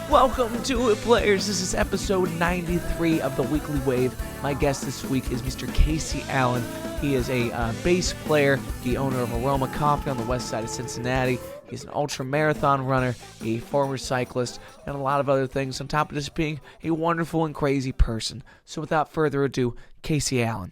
Welcome to it, players. This is episode 93 of the Weekly Wave. My guest this week is Mr. Casey Allen. He is a bass player, the owner of Aroma Coffee on the west side of Cincinnati. He's an ultra-marathon runner, a former cyclist, and a lot of other things, on top of just being a wonderful and crazy person. So without further ado, Casey Allen.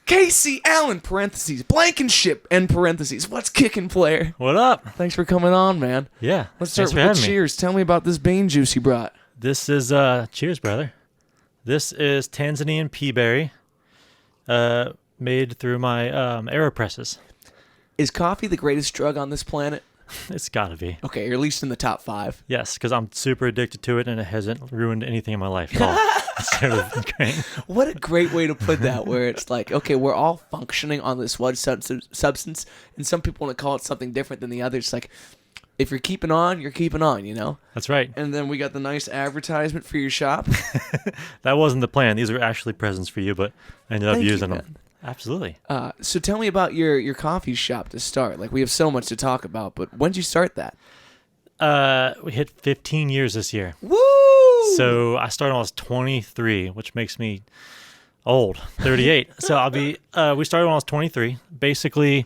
Casey Allen, parentheses, Blankenship, end parentheses. What's kicking, player? What up? Thanks for coming on, man. Yeah. Let's start with cheers. Tell me about this bean juice you brought. This is, cheers, brother. This is Tanzanian pea berry, made through my AeroPresses. Is coffee the greatest drug on this planet? It's got to be. Okay, or at least in the top 5. Yes, because I'm super addicted to it, and it hasn't ruined anything in my life at all. It's sort of great. What a great way to put that, where it's like, okay, we're all functioning on this one substance, and some people want to call it something different than the others. It's like, if you're keeping on, you're keeping on, you know? That's right. And then we got the nice advertisement for your shop. That wasn't the plan. These were actually presents for you, but I ended up using them. Man. Absolutely. So tell me about your coffee shop to start. Like, we have so much to talk about, but when did you start that? We hit 15 years this year. Woo! So I started when I was 23, which makes me old, 38. So we started when I was 23. Basically,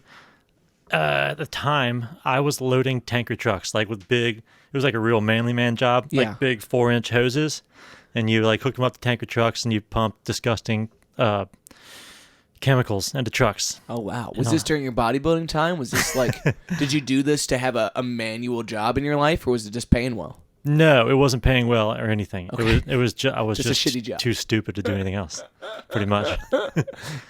at the time, I was loading tanker trucks, like with it was like a real manly man job, like big 4-inch hoses. And you like hook them up to tanker trucks and you pump disgusting chemicals into trucks. Oh, wow. Was this during your bodybuilding time? Was this like, did you do this to have a manual job in your life, or was it just paying well? No, it wasn't paying well or anything. Okay. I was just a shitty job. Too stupid to do anything else, pretty much.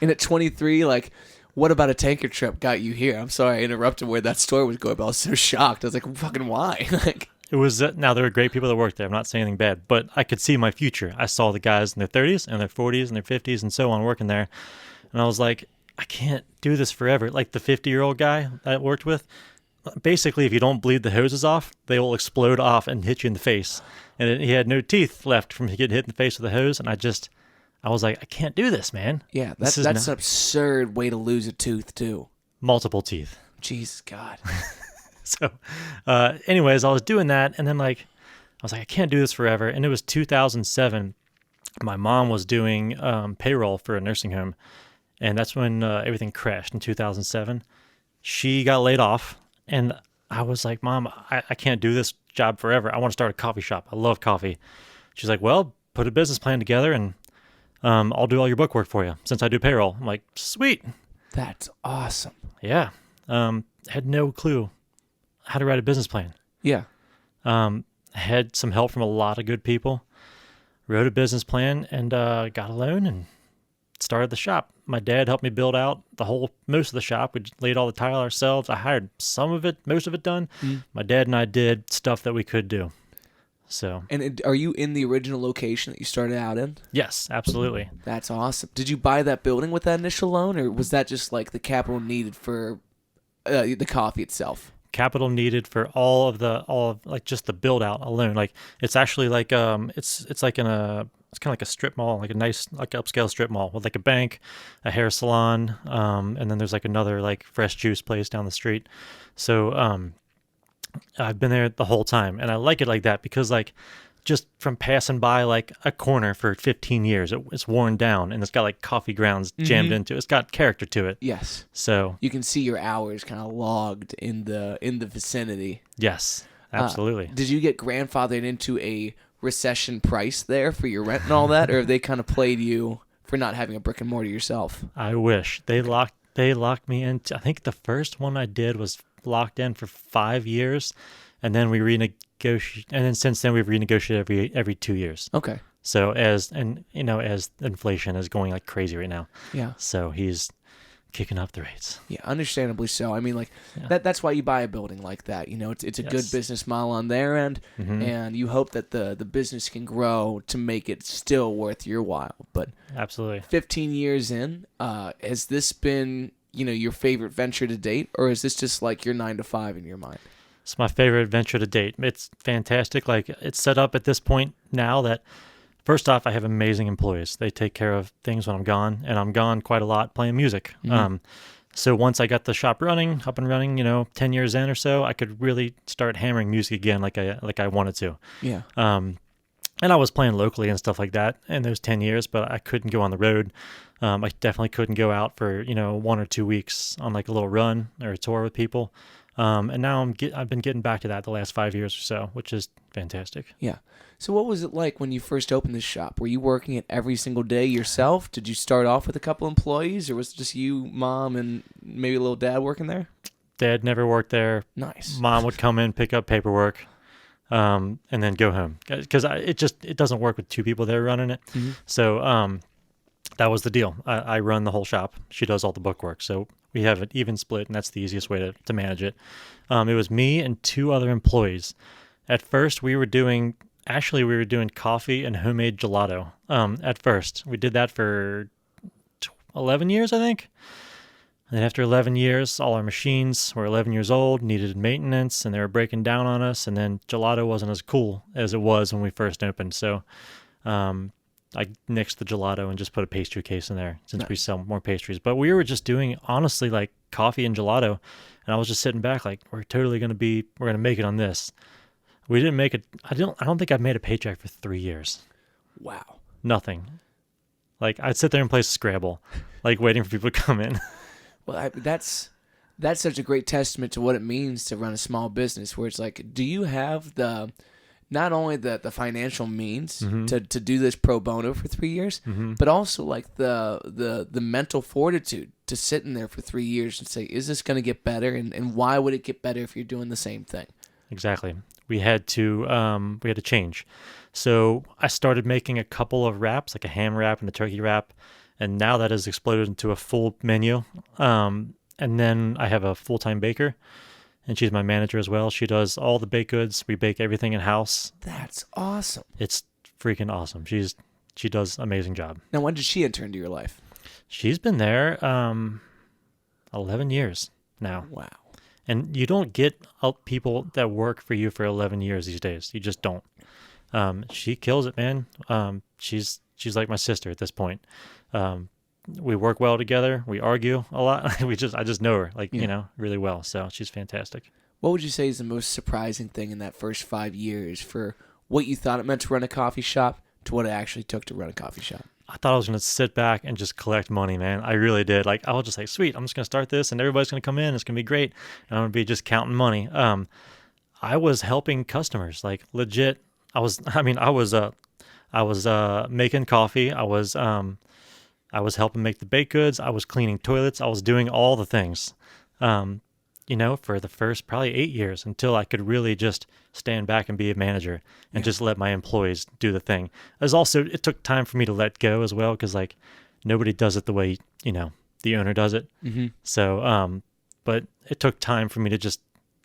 And at 23, like, what about a tanker trip got you here? I'm sorry I interrupted where that story was going, but I was so shocked. I was like, fucking why? Like, it was, now there were great people that worked there. I'm not saying anything bad, but I could see my future. I saw the guys in their 30s and their 40s and their 50s and so on working there. And I was like, I can't do this forever. Like the 50-year-old guy I worked with, basically, if you don't bleed the hoses off, they will explode off and hit you in the face. And he had no teeth left from getting hit in the face with a hose. And I was like, I can't do this, man. Yeah, that's an absurd way to lose a tooth, too. Multiple teeth. Jesus, God. So, anyways, I was doing that. And then, like, I was like, I can't do this forever. And it was 2007. My mom was doing payroll for a nursing home. And that's when everything crashed in 2007. She got laid off. And I was like, Mom, I can't do this job forever. I want to start a coffee shop. I love coffee. She's like, well, put a business plan together and I'll do all your book work for you since I do payroll. I'm like, sweet. That's awesome. Yeah. Had no clue how to write a business plan. Yeah. Had some help from a lot of good people. Wrote a business plan and got a loan and started the shop. My dad helped me build out most of the shop. We laid all the tile ourselves. I hired most of it done. My dad and I did stuff that we could do. So. And are you in the original location that you started out in? Yes, absolutely. That's awesome. Did you buy that building with that initial loan, or was that just like the capital needed for the coffee itself? Capital needed for all of like just the build out alone. Like it's actually like it's like it's kind of like a strip mall, like a nice like upscale strip mall with like a bank, a hair salon, and then there's like another like fresh juice place down the street. So I've been there the whole time, and I like it like that because like just from passing by like a corner for 15 years, it's worn down and it's got like coffee grounds jammed into it. It's got character to it. Yes. So you can see your hours kind of logged in the vicinity. Yes, absolutely. Did you get grandfathered into a recession price there for your rent and all that, or have they kind of played you for not having a brick and mortar yourself? I wish they locked me into. I think the first one I did was locked in for 5 years, and then we renegotiate, and then since then we've renegotiated every 2 years. Okay. So as inflation is going like crazy right now. Yeah. So he's kicking up the rates. Yeah, understandably so. I mean, like that's why you buy a building like that. You know, it's a good business model on their end, and you hope that the business can grow to make it still worth your while. But absolutely, 15 years in, has this been your favorite venture to date, or is this just like your 9 to 5 in your mind? It's my favorite venture to date. It's fantastic. Like it's set up at this point now that. First off, I have amazing employees. They take care of things when I'm gone, and I'm gone quite a lot playing music. So once I got the shop running, up and running, 10 years in or so, I could really start hammering music again like I wanted to. Yeah. And I was playing locally and stuff like that in those 10 years, but I couldn't go on the road. I definitely couldn't go out for, 1 or 2 weeks on like a little run or a tour with people. And now I've been getting back to that the last 5 years or so, which is fantastic. Yeah. So what was it like when you first opened this shop? Were you working it every single day yourself? Did you start off with a couple employees, or was it just you, mom, and maybe a little dad working there? Dad never worked there. Nice. Mom would come in, pick up paperwork, and then go home. Because it doesn't work with two people there running it. Mm-hmm. So that was the deal. I run the whole shop. She does all the bookwork. So we have an even split, and that's the easiest way to manage it. It was me and 2 other employees. At first, we were doing coffee and homemade gelato. At first, we did that for 11 years, I think. And then after 11 years, all our machines were 11 years old, needed maintenance, and they were breaking down on us. And then gelato wasn't as cool as it was when we first opened. So I nixed the gelato and just put a pastry case in there since we sell more pastries. But we were just doing, honestly, like coffee and gelato. And I was just sitting back like, we're going to make it on this. We didn't make it. I don't think I've made a paycheck for 3 years. Wow. Nothing. Like I'd sit there and play Scrabble, like waiting for people to come in. Well, that's such a great testament to what it means to run a small business, where it's like, do you have not only the financial means Mm-hmm. to do this pro bono for 3 years, Mm-hmm. but also like the mental fortitude to sit in there for 3 years and say, is this going to get better? And why would it get better if you're doing the same thing? Exactly. We had to change. So I started making a couple of wraps, like a ham wrap and a turkey wrap, and now that has exploded into a full menu. And then I have a full-time baker, and she's my manager as well. She does all the baked goods. We bake everything in-house. That's awesome. It's freaking awesome. She does an amazing job. Now, when did she enter into your life? She's been there 11 years now. Wow. And you don't get people that work for you for 11 years these days. You just don't. She kills it, man. She's like my sister at this point. We work well together. We argue a lot. I just know her really well. So she's fantastic. What would you say is the most surprising thing in that first 5 years for what you thought it meant to run a coffee shop to what it actually took to run a coffee shop? I thought I was going to sit back and just collect money, man. I really did. Like, I was just like, sweet, I'm just going to start this and everybody's going to come in. It's going to be great. And I'm going to be just counting money. I was helping customers, like legit. I was making coffee. I was helping make the baked goods. I was cleaning toilets. I was doing all the things, for the first probably 8 years until I could really just stand back and be a manager and just let my employees do the thing. It took time for me to let go as well, because like nobody does it the way, the owner does it. Mm-hmm. So, but it took time for me to just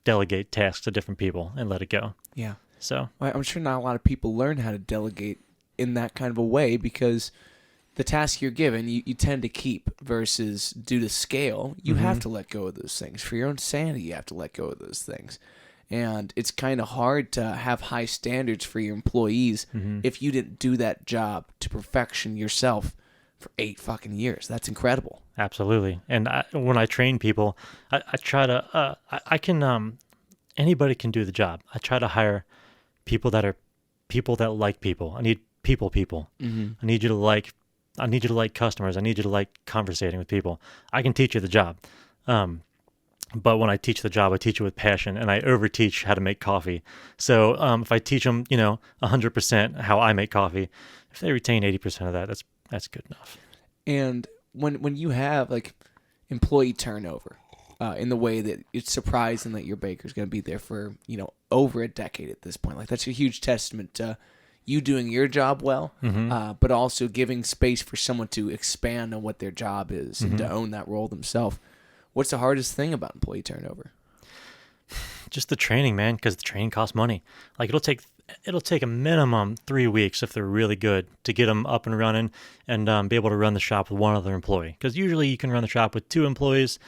delegate tasks to different people and let it go. Yeah. So Well, I'm sure not a lot of people learn how to delegate in that kind of a way, because the task you're given, you tend to keep, versus due to scale, you have to let go of those things. For your own sanity, you have to let go of those things. And it's kind of hard to have high standards for your employees if you didn't do that job to perfection yourself for 8 fucking years. That's incredible. absolutely. And when I train people, I try to, anybody can do the job. I try to hire people that like people. I need people. Mm-hmm. I need you to like customers. I need you to like conversating with people. I can teach you the job. But when I teach the job, I teach it with passion, and I overteach how to make coffee. So if I teach them, 100% how I make coffee, if they retain 80% of that, that's good enough. And when you have like employee turnover, in the way that it's surprising that your baker's going to be there for over a decade at this point, like that's a huge testament to you doing your job well, but also giving space for someone to expand on what their job is and to own that role themselves. What's the hardest thing about employee turnover? Just the training, man, because the training costs money. Like it'll take a minimum 3 weeks if they're really good to get them up and running and be able to run the shop with one other employee. Because usually you can run the shop with 2 employees,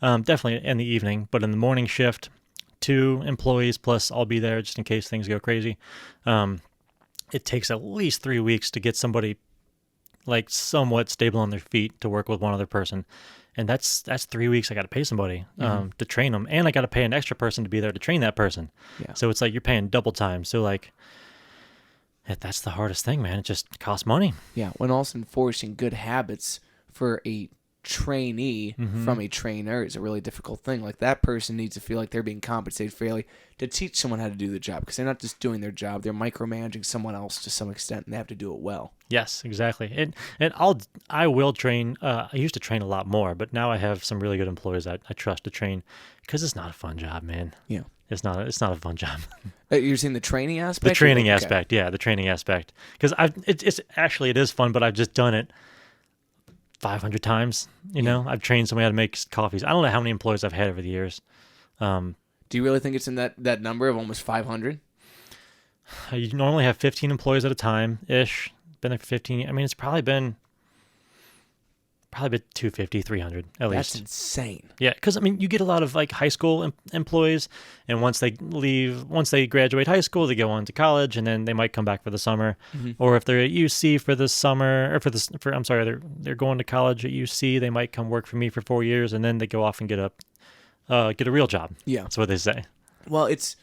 definitely in the evening, but in the morning shift, 2 employees plus I'll be there just in case things go crazy. It takes at least 3 weeks to get somebody like somewhat stable on their feet to work with one other person. and that's 3 weeks I got to pay somebody to train them, and I got to pay an extra person to be there to train that person. Yeah. So it's like you're paying double time. So like, that's the hardest thing, man. It just costs money. Yeah, when also enforcing good habits for a trainee from a trainer is a really difficult thing. Like, that person needs to feel like they're being compensated fairly to teach someone how to do the job, because they're not just doing their job, they're micromanaging someone else to some extent, and they have to do it well. Yes, exactly. And I will train. I used to train a lot more, but now I have some really good employees I trust to train, because it's not a fun job, man. Yeah. It's not a fun job. You're saying the training aspect? The training aspect, yeah, the training aspect. Because it is fun, but I've just done it 500 times. You know, I've trained somebody how to make coffees. I don't know how many employees I've had over the years. Do you really think it's in that number of almost 500? You normally have 15 employees at a time ish. Been there for 15. I mean, it's probably been 250, 300 at least. That's insane. Yeah, because I mean, you get a lot of like high school employees, and once they graduate high school, they go on to college, and then they might come back for the summer, or if they're at UC for the summer, or I'm sorry, they're going to college at UC, they might come work for me for 4 years, and then they go off and get a real job. Yeah, that's what they say. Well, it's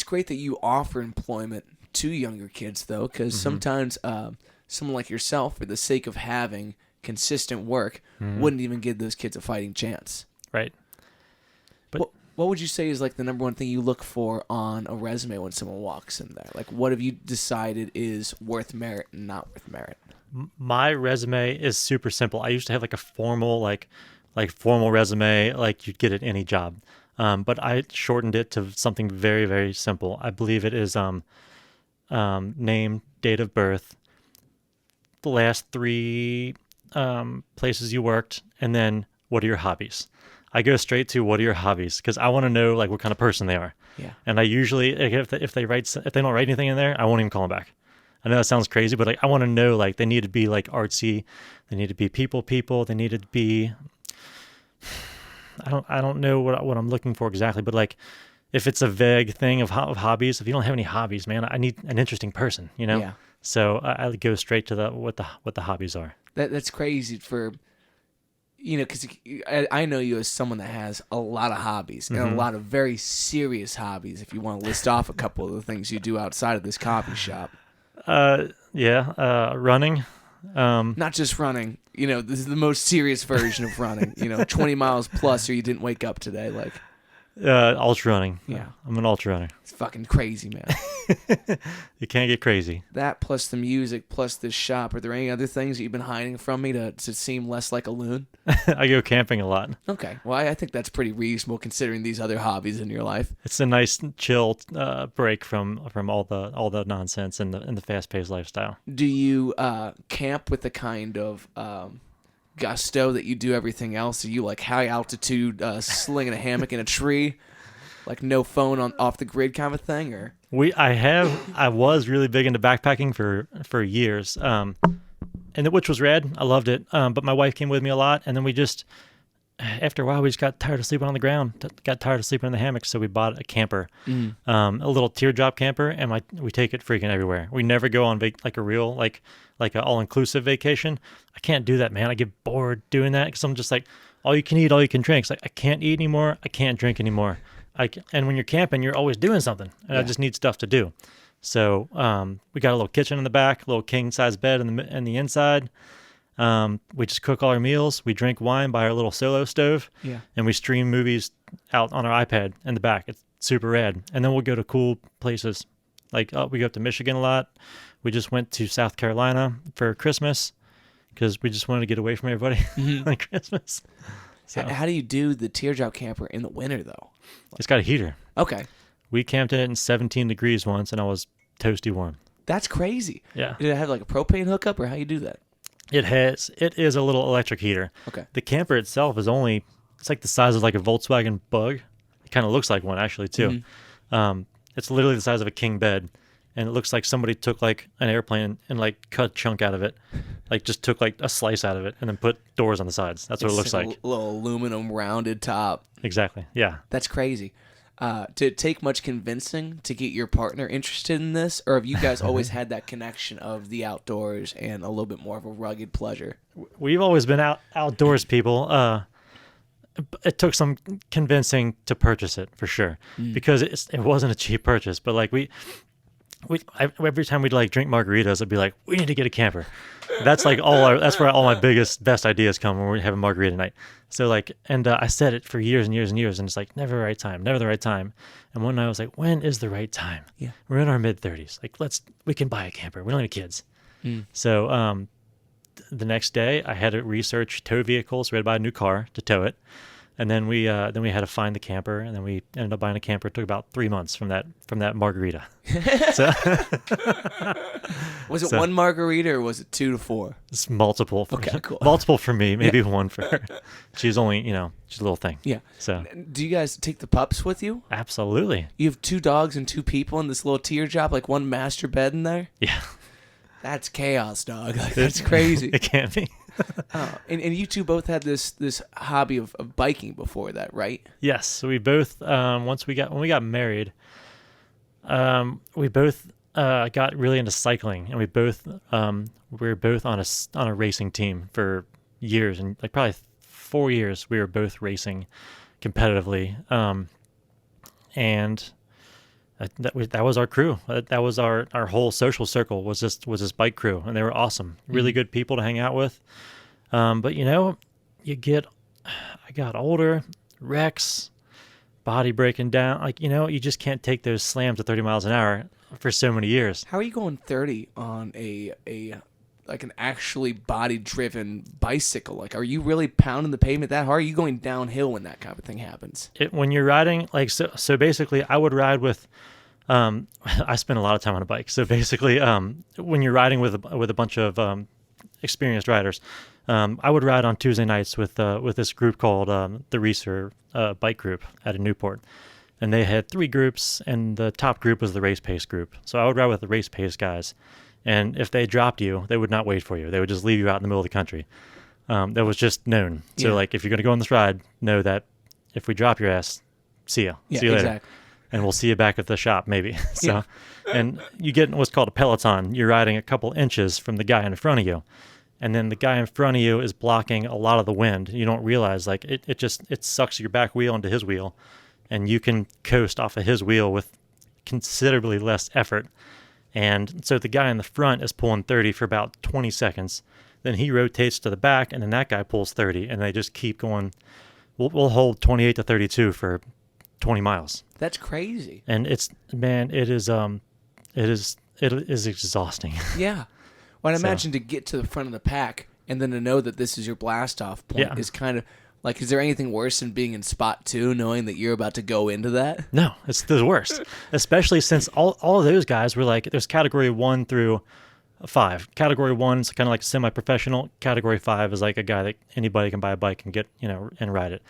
great that you offer employment to younger kids, though, because sometimes someone like yourself, for the sake of having consistent work, wouldn't even give those kids a fighting chance. Right. But what would you say is like the number one thing you look for on a resume when someone walks in there? Like, what have you decided is worth merit and not worth merit? My resume is super simple. I used to have like a formal formal resume like you'd get at any job, but I shortened it to something very, very simple. I believe it is name, date of birth, the last 3 places you worked, and then what are your hobbies. I go straight to what are your hobbies, because I want to know like what kind of person they are. Yeah. And I usually, if they don't write anything in there, I won't even call them back. I know that sounds crazy, but like I want to know, like, they need to be like artsy, they need to be people, they need to be, I don't know what I'm looking for exactly, but like if it's a vague thing of hobbies, if you don't have any hobbies, man, I need an interesting person, you know? Yeah. So I go straight to what the hobbies are. That's crazy for, because I know you as someone that has a lot of hobbies and a lot of very serious hobbies, if you want to list off a couple of the things you do outside of this coffee shop. Running. Not just running. This is the most serious version of running. 20 miles plus, or you didn't wake up today. Like, ultra running. Yeah. I'm an ultra runner. It's fucking crazy, man. You can't get crazy. That plus the music plus this shop. Are there any other things that you've been hiding from me to seem less like a loon? I go camping a lot. Okay. Well, I think that's pretty reasonable considering these other hobbies in your life. It's a nice chill break from all the nonsense and the fast-paced lifestyle. Do you camp with the kind of gusto that you do everything else? Are you like high altitude slinging a hammock in a tree, like no phone off the grid kind of thing? Or I was really big into backpacking for years, and which was rad. I loved it. But my wife came with me a lot, and then we just, after a while, we just got tired of sleeping on the ground, got tired of sleeping in the hammock, so we bought a camper, a little teardrop camper, and we take it freaking everywhere. We never go on like a real like an all-inclusive vacation. I can't do that, man. I get bored doing that because I'm just like, all you can eat, all you can drink. It's like, I can't eat anymore. I can't drink anymore. And when you're camping, you're always doing something, and I just need stuff to do. So we got a little kitchen in the back, a little king-size bed in the inside. We just cook all our meals. We drink wine by our little solo stove, and we stream movies out on our iPad in the back. It's super rad. And then we'll go to cool places. Like we go up to Michigan a lot. We just went to South Carolina for Christmas because we just wanted to get away from everybody on Christmas. So how do you do the teardrop camper in the winter, though? It's got a heater. Okay. We camped in it in 17 degrees once, and I was toasty warm. That's crazy. Yeah. Did it have like a propane hookup, or how you do that? It is a little electric heater. Okay. The camper itself is it's like the size of like a Volkswagen Bug. It kind of looks like one, actually, too. It's literally the size of a king bed, and it looks like somebody took like an airplane and like cut a chunk out of it, like just took like a slice out of it and then put doors on the sides. That's what it looks like. A little aluminum rounded top. Exactly. Yeah. That's crazy. Did it take much convincing to get your partner interested in this, or have you guys always had that connection of the outdoors and a little bit more of a rugged pleasure? We've always been outdoors people. it took some convincing to purchase it for sure, because it wasn't a cheap purchase. But like every time we'd like drink margaritas, I'd be like, we need to get a camper. That's like that's where all my best ideas come, when we have a margarita night. So like, and I said it for years and years and years, and it's like, never the right time, never the right time. And one night I was like, when is the right time? Yeah. We're in our mid-30s. Like, we can buy a camper. We don't need kids. So the next day I had to research tow vehicles. We had to buy a new car to tow it. And then we had to find the camper, and then we ended up buying a camper. It took about 3 months from that margarita. So, was it one margarita, or was it 2 to 4? It's multiple. Okay, cool. Multiple for me, maybe one for her. She's only, she's a little thing. Yeah. So, do you guys take the pups with you? Absolutely. You have 2 dogs and 2 people in this little teardrop, like one master bed in there? Yeah. That's chaos, dog. Like, that's crazy. It can't be. And you two both had this hobby of biking before that, right? Yes. So we both when we got married, we both got really into cycling, and we were both on a racing team for years, and like probably 4 years we were both racing competitively, and that was our crew. That was our whole social circle, was this bike crew, and they were awesome, really good people to hang out with. But I got older, wrecks, body breaking down. Like, you just can't take those slams at 30 miles an hour for so many years. How are you going 30 on like an actually body-driven bicycle? Like, are you really pounding the pavement that hard? Are you going downhill when that kind of thing happens? When you're riding, like, so basically I would ride with, I spend a lot of time on a bike. So basically, when you're riding with a bunch of experienced riders, I would ride on Tuesday nights with this group called the Reeser Bike Group out of Newport. And they had 3 groups, and the top group was the Race Pace group. So I would ride with the Race Pace guys. And if they dropped you, they would not wait for you. They would just leave you out in the middle of the country. That was just known. So, like, if you're going to go on this ride, know that if we drop your ass, see you. Yeah, see you later. Exactly. And we'll see you back at the shop, maybe. So, and you get what's called a peloton. You're riding a couple inches from the guy in front of you. And then the guy in front of you is blocking a lot of the wind. You don't realize, like, it sucks your back wheel into his wheel. And you can coast off of his wheel with considerably less effort. And so the guy in the front is pulling 30 for about 20 seconds. Then he rotates to the back, and then that guy pulls 30, and they just keep going. We'll hold 28 to 32 for 20 miles. That's crazy. And it is exhausting. Yeah. Well, I imagine to get to the front of the pack and then to know that this is your blast off point is kind of like, is there anything worse than being in spot 2, knowing that you're about to go into that? No, it's the worst. Especially since all of those guys were like, there's category 1 through 5. Category 1 is kind of like semi-professional. Category 5 is like a guy that anybody can buy a bike and get, and ride it.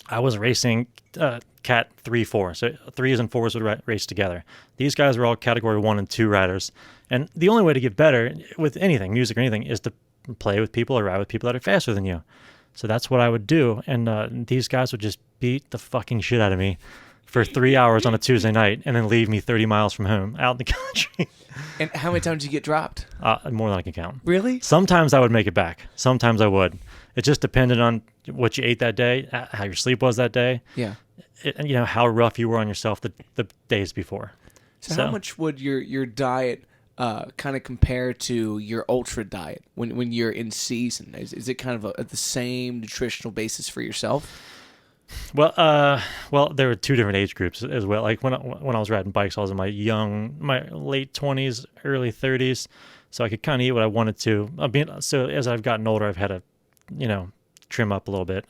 I was racing Cat 3, 4. So 3s and 4s would race together. These guys were all category 1 and 2 riders. And the only way to get better with anything, music or anything, is to play with people or ride with people that are faster than you. So that's what I would do. And these guys would just beat the fucking shit out of me for 3 hours on a Tuesday night, and then leave me 30 miles from home out in the country. And how many times did you get dropped? More than I can count. Really? Sometimes I would make it back. Sometimes I would. It just depended on what you ate that day, how your sleep was that day. Yeah. And how rough you were on yourself the days before. So how much would your diet kind of compare to your ultra diet when you're in season? Is it kind of the same nutritional basis for yourself? Well, there were 2 different age groups as well. Like when I was riding bikes, I was in my late 20s, early 30s, so I could kind of eat what I wanted to. So as I've gotten older, I've had to, trim up a little bit.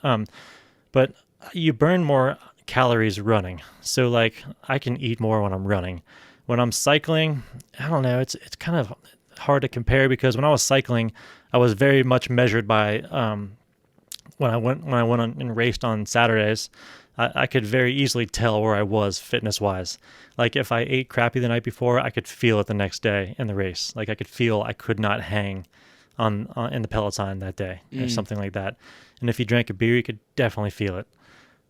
But you burn more calories running, so like I can eat more when I'm running. When I'm cycling, I don't know. It's kind of hard to compare, because when I was cycling, I was very much measured by when I went on and raced on Saturdays. I could very easily tell where I was fitness wise. Like if I ate crappy the night before, I could feel it the next day in the race. Like I could feel I could not hang on in the peloton that day or something like that. And if you drank a beer, you could definitely feel it.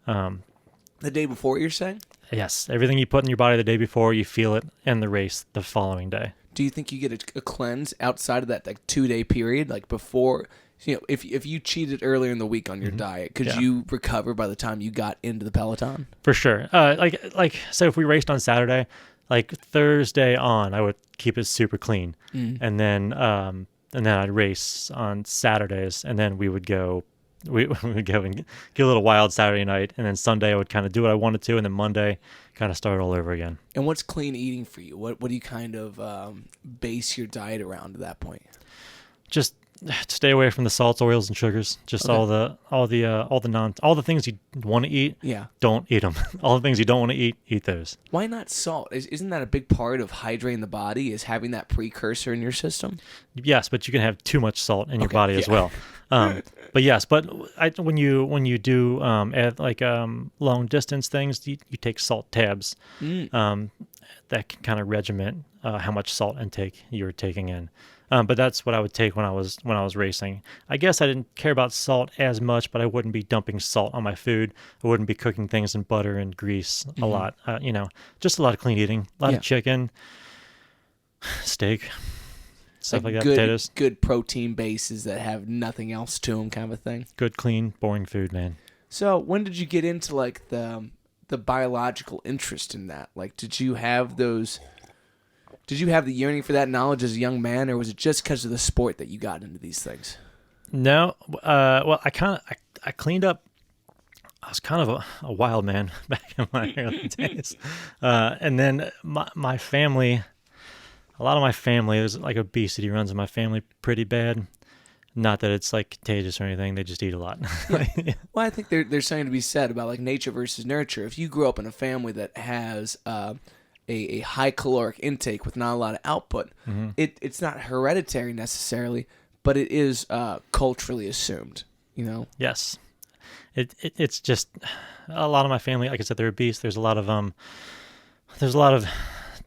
The day before, you're saying? Yes, everything you put in your body the day before, you feel it in the race the following day. Do you think you get a cleanse outside of that 2-day period, like before? So, if you cheated earlier in the week on your diet, could you recover by the time you got into the Peloton? For sure. So if we raced on Saturday, like Thursday on, I would keep it super clean, and then I'd race on Saturdays, and then we would go. We would go and get a little wild Saturday night, and then Sunday I would kind of do what I wanted to, and then Monday kind of start all over again. And what's clean eating for you? What do you kind of base your diet around at that point? Just stay away from the salts, oils, and sugars. Just all the things you want to eat. Yeah. Don't eat them. All the things you don't want to eat those. Why not salt? Isn't that a big part of hydrating the body? Is having that precursor in your system? Yes, but you can have too much salt in your body as well. But yes, when you do long distance things, you take salt tabs. That can kind of regiment how much salt intake you're taking in. But that's what I would take when I was racing. I guess I didn't care about salt as much, but I wouldn't be dumping salt on my food. I wouldn't be cooking things in butter and grease a lot. Just a lot of clean eating, a lot of chicken, steak, stuff like that. Potatoes. Good protein bases that have nothing else to them, kind of a thing. Good, clean, boring food, man. So when did you get into like the biological interest in that? Like, did you have the yearning for that knowledge as a young man, or was it just because of the sport that you got into these things? No. Well, I cleaned up. I was kind of a wild man back in my early days. And then my family, a lot of my family, there's like obesity runs in my family pretty bad. Not that it's like contagious or anything. They just eat a lot. Yeah. Well, I think there's something to be said about like nature versus nurture. If you grew up in a family that has a high caloric intake with not a lot of output, it's not hereditary necessarily, but it is culturally assumed, you know? Yes. It's just a lot of my family, like I said, they're obese. There's a lot of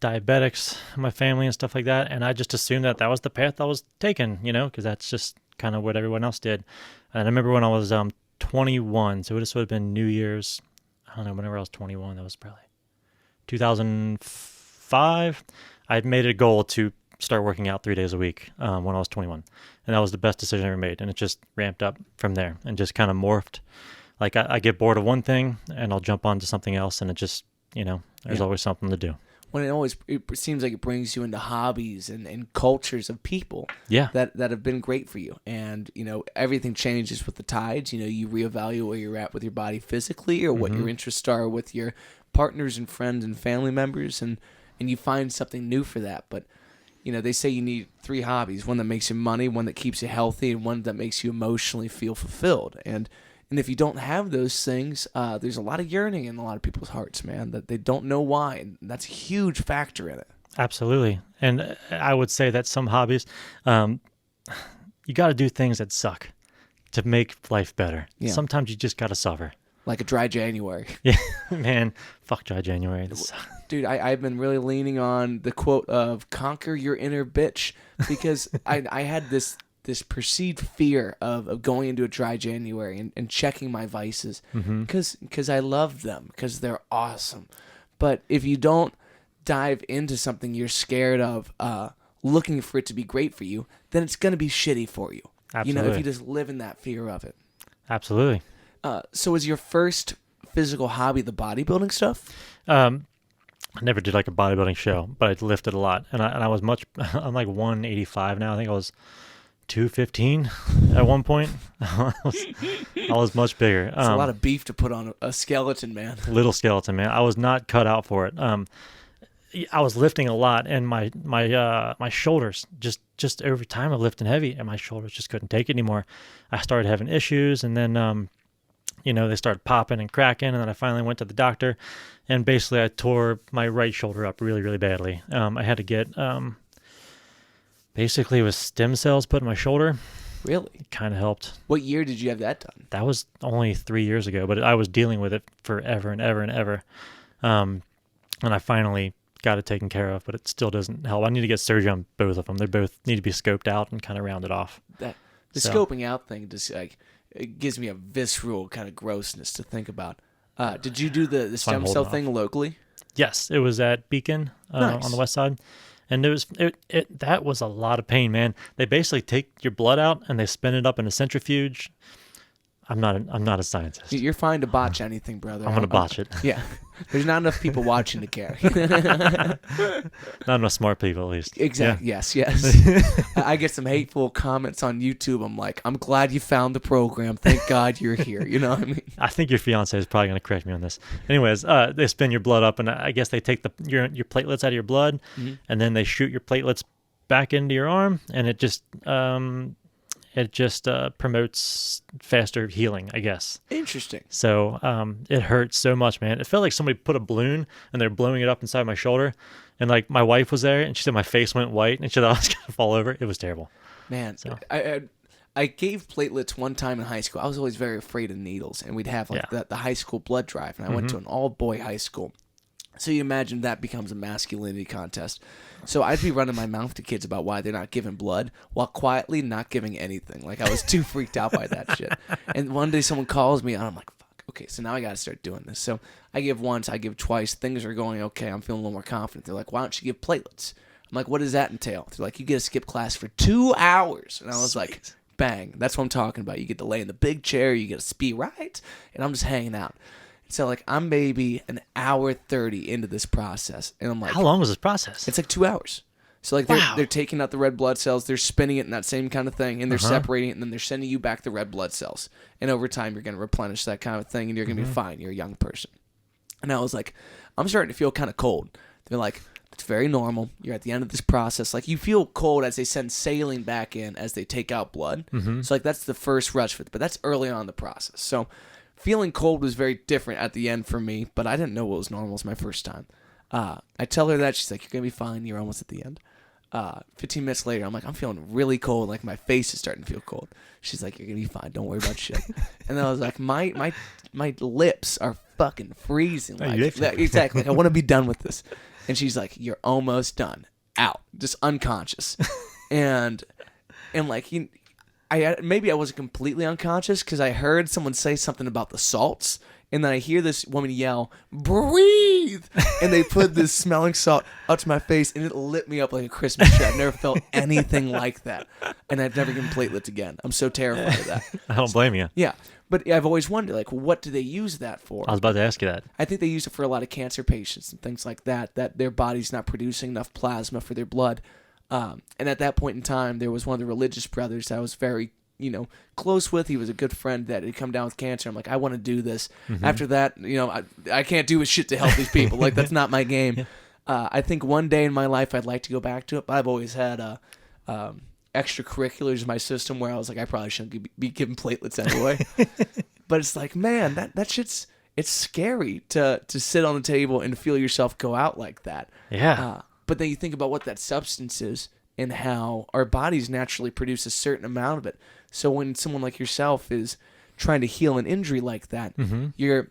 diabetics in my family and stuff like that, and I just assumed that was the path I was taking, because that's just kind of what everyone else did. And I remember when I was 21, so this would have been New Year's, I don't know, whenever I was 21, that was probably 2005, I had made it a goal to start working out 3 days a week when I was 21. And that was the best decision I ever made. And it just ramped up from there and just kind of morphed. Like I get bored of one thing and I'll jump onto something else, and it just, there's always something to do. When it seems like it brings you into hobbies and cultures of people that have been great for you. And, everything changes with the tides. You reevaluate where you're at with your body physically, or what your interests are with your partners and friends and family members, and you find something new for that. But they say you need 3 hobbies: one that makes you money, one that keeps you healthy, and one that makes you emotionally feel fulfilled. And if you don't have those things, there's a lot of yearning in a lot of people's hearts, man, that they don't know why, and that's a huge factor in it. Absolutely. And I would say that some hobbies, you got to do things that suck to make life better. Yeah. Sometimes you just got to suffer. Like a dry January. Yeah, man, fuck dry January. Dude, I've been really leaning on the quote of "conquer your inner bitch," because I had this perceived fear of going into a dry January and checking my vices, because I love them, because they're awesome. But if you don't dive into something you're scared of, looking for it to be great for you, then it's going to be shitty for you. Absolutely. If you just live in that fear of it. Absolutely. So is your first physical hobby the bodybuilding stuff? I never did like a bodybuilding show, but I lifted a lot, and I was I'm like 185 now. I think I was 215 at one point. I was much bigger. It's a lot of beef to put on a skeleton, man. Little skeleton, man. I was not cut out for it. I was lifting a lot, and my shoulders just every time I lifting heavy, and my shoulders just couldn't take it anymore. I started having issues, and then they started popping and cracking, and then I finally went to the doctor, and basically I tore my right shoulder up really, really badly. I had to get basically it was stem cells put in my shoulder. Really? It kind of helped. What year did you have that done? That was only 3 years ago, but I was dealing with it forever and ever and ever. And I finally got it taken care of, but it still doesn't help. I need to get surgery on both of them. They both need to be scoped out and kind of rounded off. The scoping out thing just it gives me a visceral kind of grossness to think about. Did you do the stem cell thing locally? Yes, it was at Beacon Nice. On the west side. And that was a lot of pain, man. They basically take your blood out and they spin it up in a centrifuge. I'm not a scientist. You're fine to botch anything, brother. I'm gonna botch it. Yeah. There's not enough people watching to care. Not enough smart people, at least. Exactly. Yeah. Yes. I get some hateful comments on YouTube. I'm like, I'm glad you found the program. Thank God you're here. You know what I mean? I think your fiance is probably going to correct me on this. Anyways, they spin your blood up, and I guess they take your platelets out of your blood, and then they shoot your platelets back into your arm, and it just promotes faster healing, I guess. Interesting. So it hurts so much, man. It felt like somebody put a balloon and they're blowing it up inside my shoulder. And like my wife was there and she said my face went white and she thought I was going to fall over. It was terrible. Man, So. I gave platelets one time in high school. I was always very afraid of needles. And we'd have like the high school blood drive. And I went to an all-boy high school. So you imagine that becomes a masculinity contest. So I'd be running my mouth to kids about why they're not giving blood while quietly not giving anything. Like I was too freaked out by that shit. And one day someone calls me and I'm like, fuck, okay, so now I got to start doing this. So I give once, I give twice. Things are going okay. I'm feeling a little more confident. They're like, why don't you give platelets? I'm like, what does that entail? They're like, you get to skip class for 2 hours. And I was like, bang, that's what I'm talking about. You get to lay in the big chair, you get to speed right, and I'm just hanging out. So, like, I'm maybe an hour 30 into this process. And I'm like... How long was this process? It's like 2 hours. So, like, they're taking out the red blood cells. They're spinning it in that same kind of thing. And they're separating it. And then they're sending you back the red blood cells. And over time, you're going to replenish that kind of thing. And you're going to be fine. You're a young person. And I was like, I'm starting to feel kind of cold. They're like, it's very normal. You're at the end of this process. Like, you feel cold as they send saline back in as they take out blood. So, like, that's the first rush for it. But that's early on in the process. So... feeling cold was very different at the end for me, but I didn't know what was normal. It was my first time. I tell her that. She's like, you're going to be fine. You're almost at the end. 15 minutes later, I'm like, I'm feeling really cold. Like, my face is starting to feel cold. She's like, you're going to be fine. Don't worry about shit. And then I was like, my lips are fucking freezing. Like, exactly. Like, I want to be done with this. And she's like, you're almost done. Out. Just unconscious. and like, maybe I wasn't completely unconscious because I heard someone say something about the salts, and then I hear this woman yell, breathe! And they put this smelling salt up to my face, and it lit me up like a Christmas tree. I've never felt anything like that, and I've never given platelets again. I'm so terrified of that. I don't blame you. Yeah, but I've always wondered, like, what do they use that for? I was about to ask you that. I think they use it for a lot of cancer patients and things like that their body's not producing enough plasma for their blood. And at that point in time, there was one of the religious brothers I was very, close with. He was a good friend that had come down with cancer. I'm like, I want to do this. After that, I can't do shit to help these people. Like, that's not my game. I think one day in my life I'd like to go back to it, but I've always had extracurriculars in my system where I was like, I probably shouldn't be giving platelets anyway. But it's like, man, that shit's, it's scary to sit on the table and feel yourself go out like that. Yeah. But then you think about what that substance is and how our bodies naturally produce a certain amount of it. So when someone like yourself is trying to heal an injury like that, you're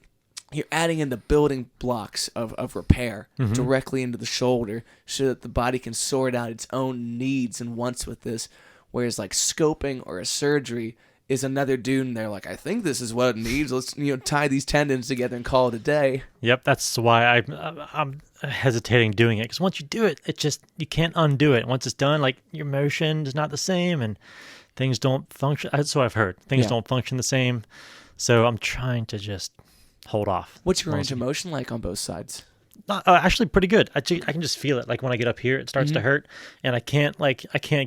adding in the building blocks of repair directly into the shoulder so that the body can sort out its own needs and wants with this. Whereas like scoping or a surgery is another dude and they're like, I think this is what it needs. Let's tie these tendons together and call it a day. Yep, that's why I'm hesitating doing it, because once you do it, you can't undo it. Once it's done, like, your motion is not the same and things don't function. That's what I've heard. Things don't function the same. So I'm trying to just hold off. What's your range of motion like on both sides? Actually pretty good. I can just feel it. Like when I get up here, it starts to hurt, and I can't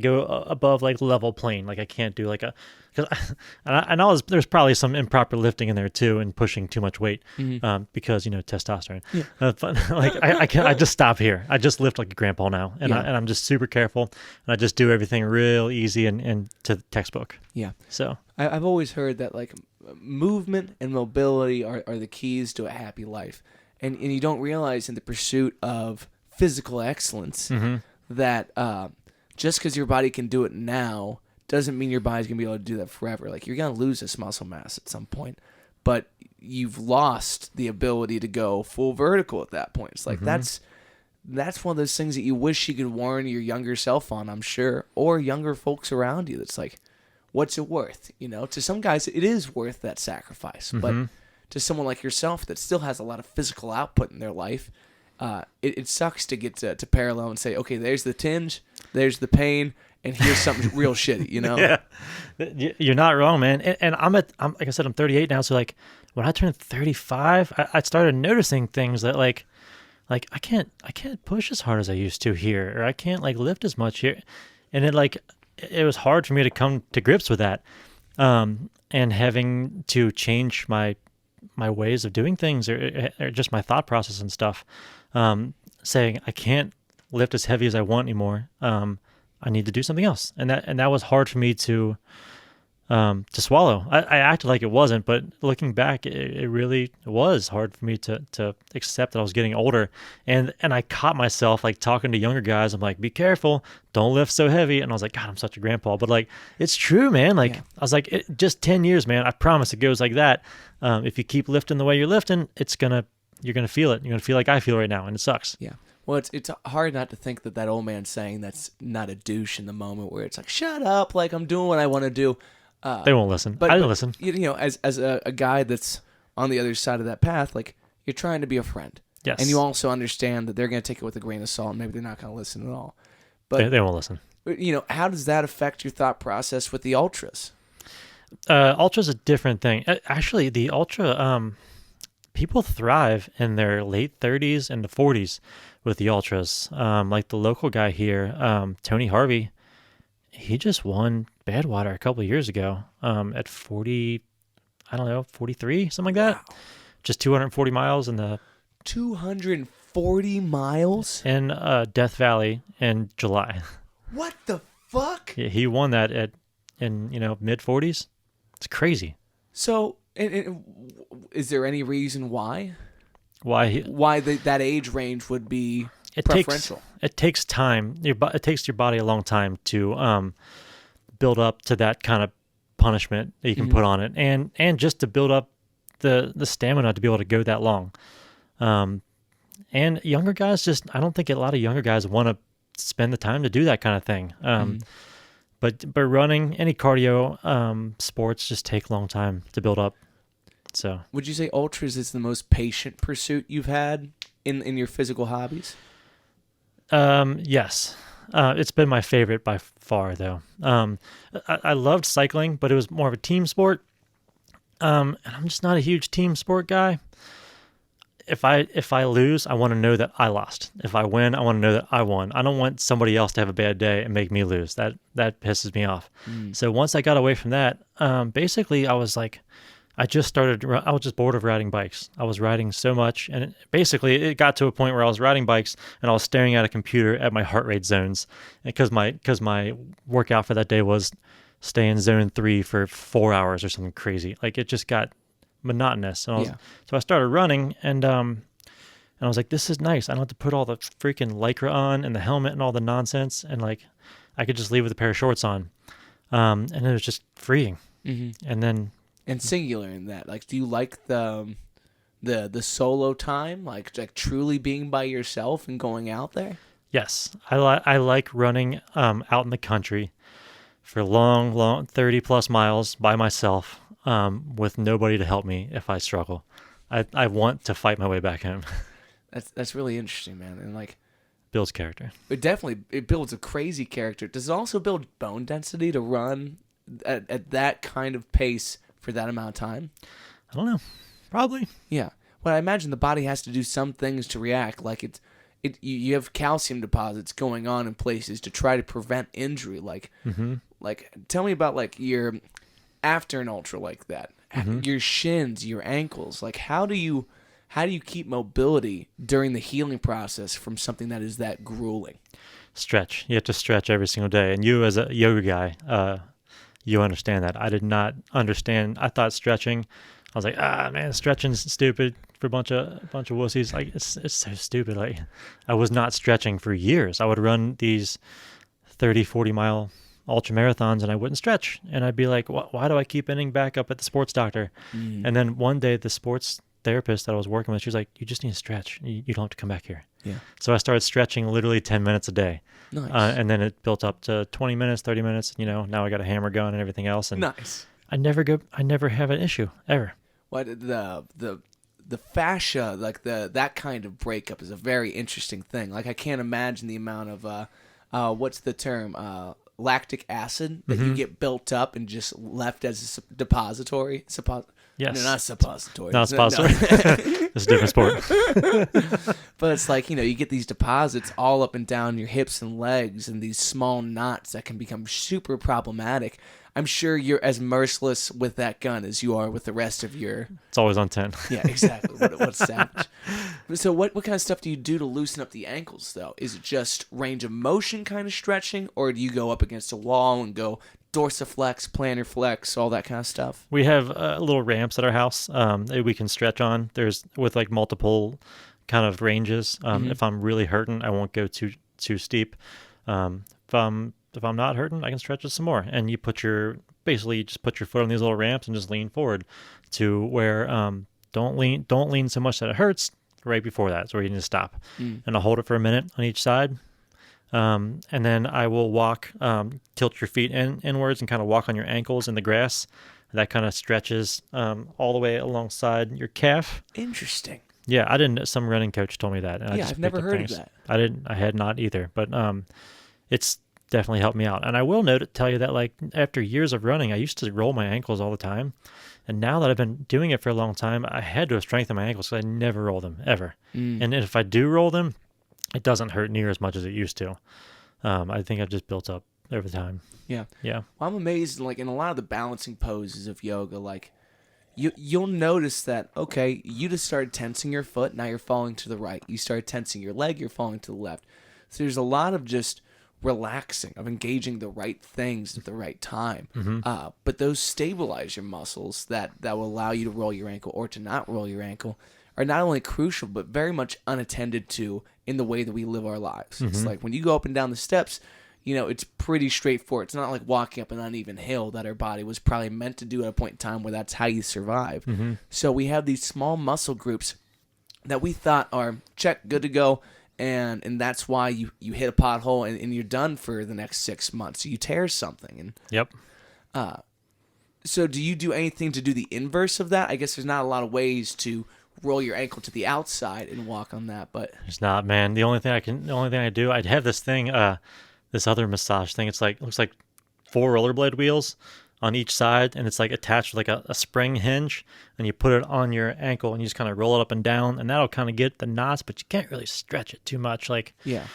go above like level plane. Like I can't do like I know there's probably some improper lifting in there too, and pushing too much weight, because testosterone. Yeah. But like I just stop here. I just lift like a grandpa now, and I'm just super careful, and I just do everything real easy and to the textbook. Yeah. So I've always heard that like movement and mobility are the keys to a happy life. And you don't realize in the pursuit of physical excellence that just because your body can do it now doesn't mean your body's going to be able to do that forever. Like, you're going to lose this muscle mass at some point, but you've lost the ability to go full vertical at that point. It's like that's one of those things that you wish you could warn your younger self on, I'm sure, or younger folks around you. That's like, what's it worth? To some guys, it is worth that sacrifice, but to someone like yourself that still has a lot of physical output in their life it sucks to get to parallel and say, okay, there's the tinge, there's the pain, and here's something real shitty, you know? Yeah, you're not wrong, man. And I'm like I said, I'm 38 now, so like when I turned 35, I started noticing things that like I can't push as hard as I used to here, or I can't like lift as much here, and it was hard for me to come to grips with that, and having to change my ways of doing things, or just my thought process and stuff, saying I can't lift as heavy as I want anymore. I need to do something else, and that was hard for me to swallow. I acted like it wasn't, but looking back, it really was hard for me to accept that I was getting older, and I caught myself like talking to younger guys. I'm like, be careful, don't lift so heavy, and I was like, God, I'm such a grandpa, but like it's true, man. Like I was like, just 10 years, man. I promise it goes like that. If you keep lifting the way you're lifting, you're gonna feel it. You're gonna feel like I feel right now, and it sucks. Yeah. Well, it's hard not to think that old man saying that's not a douche in the moment where it's like, shut up, like I'm doing what I want to do. They won't listen. I didn't listen. You know, as a guy that's on the other side of that path, like you're trying to be a friend. Yes. And you also understand that they're going to take it with a grain of salt, and maybe they're not going to listen at all. But they won't listen. You know, how does that affect your thought process with the ultras? Ultra's a different thing. Actually, the ultra, people thrive in their late 30s and the 40s with the ultras. Like the local guy here, Tony Harvey, he just won Badwater a couple of years ago at 40, I don't know, 43, something like that. Wow. Just 240 miles in the 240 miles in Death Valley in July. What the fuck? Yeah, he won that in mid 40s. It's crazy. So, is there any reason why? Why that age range would be preferential? It takes time. It takes your body a long time to build up to that kind of punishment that you can put on it, and just to build up the stamina to be able to go that long. And younger guys, I don't think a lot of younger guys want to spend the time to do that kind of thing. But running, any cardio sports just take a long time to build up. So, would you say ultras is the most patient pursuit you've had in your physical hobbies? Yes. It's been my favorite by far, though. I loved cycling, but it was more of a team sport. And I'm just not a huge team sport guy. If I lose, I want to know that I lost. If I win, I want to know that I won. I don't want somebody else to have a bad day and make me lose. That pisses me off. So once I got away from that, basically I was like, I was just bored of riding bikes. I was riding so much, and it got to a point where I was riding bikes and I was staring at a computer at my heart rate zones, because my workout for that day was stay in zone 3 for 4 hours or something crazy. Like it just got monotonous. And so I started running, and I was like, this is nice. I don't have to put all the freaking Lycra on and the helmet and all the nonsense, and like I could just leave with a pair of shorts on, and it was just freeing. And singular in that, like, do you like the solo time, like truly being by yourself and going out there? Yes, I like running out in the country for long 30 plus miles by myself, with nobody to help me if I struggle. I want to fight my way back home. That's really interesting, man, and like builds character. It builds a crazy character. Does it also build bone density to run at that kind of pace for that amount of time? I don't know. Probably. Yeah. Well, I imagine the body has to do some things to react. Like you have calcium deposits going on in places to try to prevent injury. Like, like tell me about like your after an ultra like that, your shins, your ankles. Like, how do you keep mobility during the healing process from something that is that grueling? Stretch. You have to stretch every single day. And you, as a yoga guy, you understand that. I did not understand. I thought stretching, I was like, man, stretching's stupid for a bunch of wussies. Like it's so stupid. Like I was not stretching for years. I would run these 30, 40 mile ultra marathons and I wouldn't stretch. And I'd be like, why do I keep ending back up at the sports doctor? And then one day the sports therapist that I was working with, she was like, you just need to stretch. You don't have to come back here. Yeah. So I started stretching literally 10 minutes a day. Nice. And then it built up to 20 minutes, 30 minutes. Now I got a hammer gun and everything else. And nice. I never have an issue ever. What the the fascia, like that kind of breakup is a very interesting thing. Like I can't imagine the amount of what's the term, lactic acid that you get built up and just left as a depository. Yes. No, not suppository. Not suppository. It's a different sport. But it's like, you get these deposits all up and down your hips and legs and these small knots that can become super problematic. I'm sure you're as merciless with that gun as you are with the rest of your... It's always on 10. Yeah, exactly. What's savage. So what kind of stuff do you do to loosen up the ankles, though? Is it just range of motion kind of stretching, or do you go up against a wall and go dorsiflex, plantar flex, all that kind of stuff? We have little ramps at our house that we can stretch on. There's with like multiple kind of ranges. If I'm really hurting, I won't go too steep. If I'm not hurting, I can stretch it some more. And you just put your foot on these little ramps and just lean forward to where don't lean so much that it hurts. Right before that's where you need to stop. And I'll hold it for a minute on each side. And then I will walk, tilt your feet inwards and kind of walk on your ankles in the grass. That kind of stretches all the way alongside your calf. Interesting. Yeah, I didn't. Some running coach told me that. And I've never heard of that. I had not either. But it's definitely helped me out. And I will tell you that like after years of running, I used to roll my ankles all the time. And now that I've been doing it for a long time, I had to strengthen my ankles because I never roll them ever. And if I do roll them, it doesn't hurt near as much as it used to. I think I've just built up over time. Yeah. Yeah. Well, I'm amazed, like, in a lot of the balancing poses of yoga, like, you'll notice that, okay, you just started tensing your foot, now you're falling to the right. You started tensing your leg, you're falling to the left. So there's a lot of just relaxing, of engaging the right things at the right time. But those stabilize your muscles that will allow you to roll your ankle or to not roll your ankle are not only crucial, but very much unattended to in the way that we live our lives. It's like when you go up and down the steps, it's pretty straightforward. It's not like walking up an uneven hill that our body was probably meant to do at a point in time where that's how you survive. So we have these small muscle groups that we thought are, check, good to go, and that's why you hit a pothole and you're done for the next 6 months. You tear something. And Yep. So do you do anything to do the inverse of that? I guess there's not a lot of ways to roll your ankle to the outside and walk on that, but It's not, man. The only thing I do, I'd have this thing, this other massage thing. It's like, looks like 4 rollerblade wheels on each side, and it's like attached with like a spring hinge, and you put it on your ankle and you just kind of roll it up and down, and that'll kind of get the knots, but you can't really stretch it too much. Like, yeah.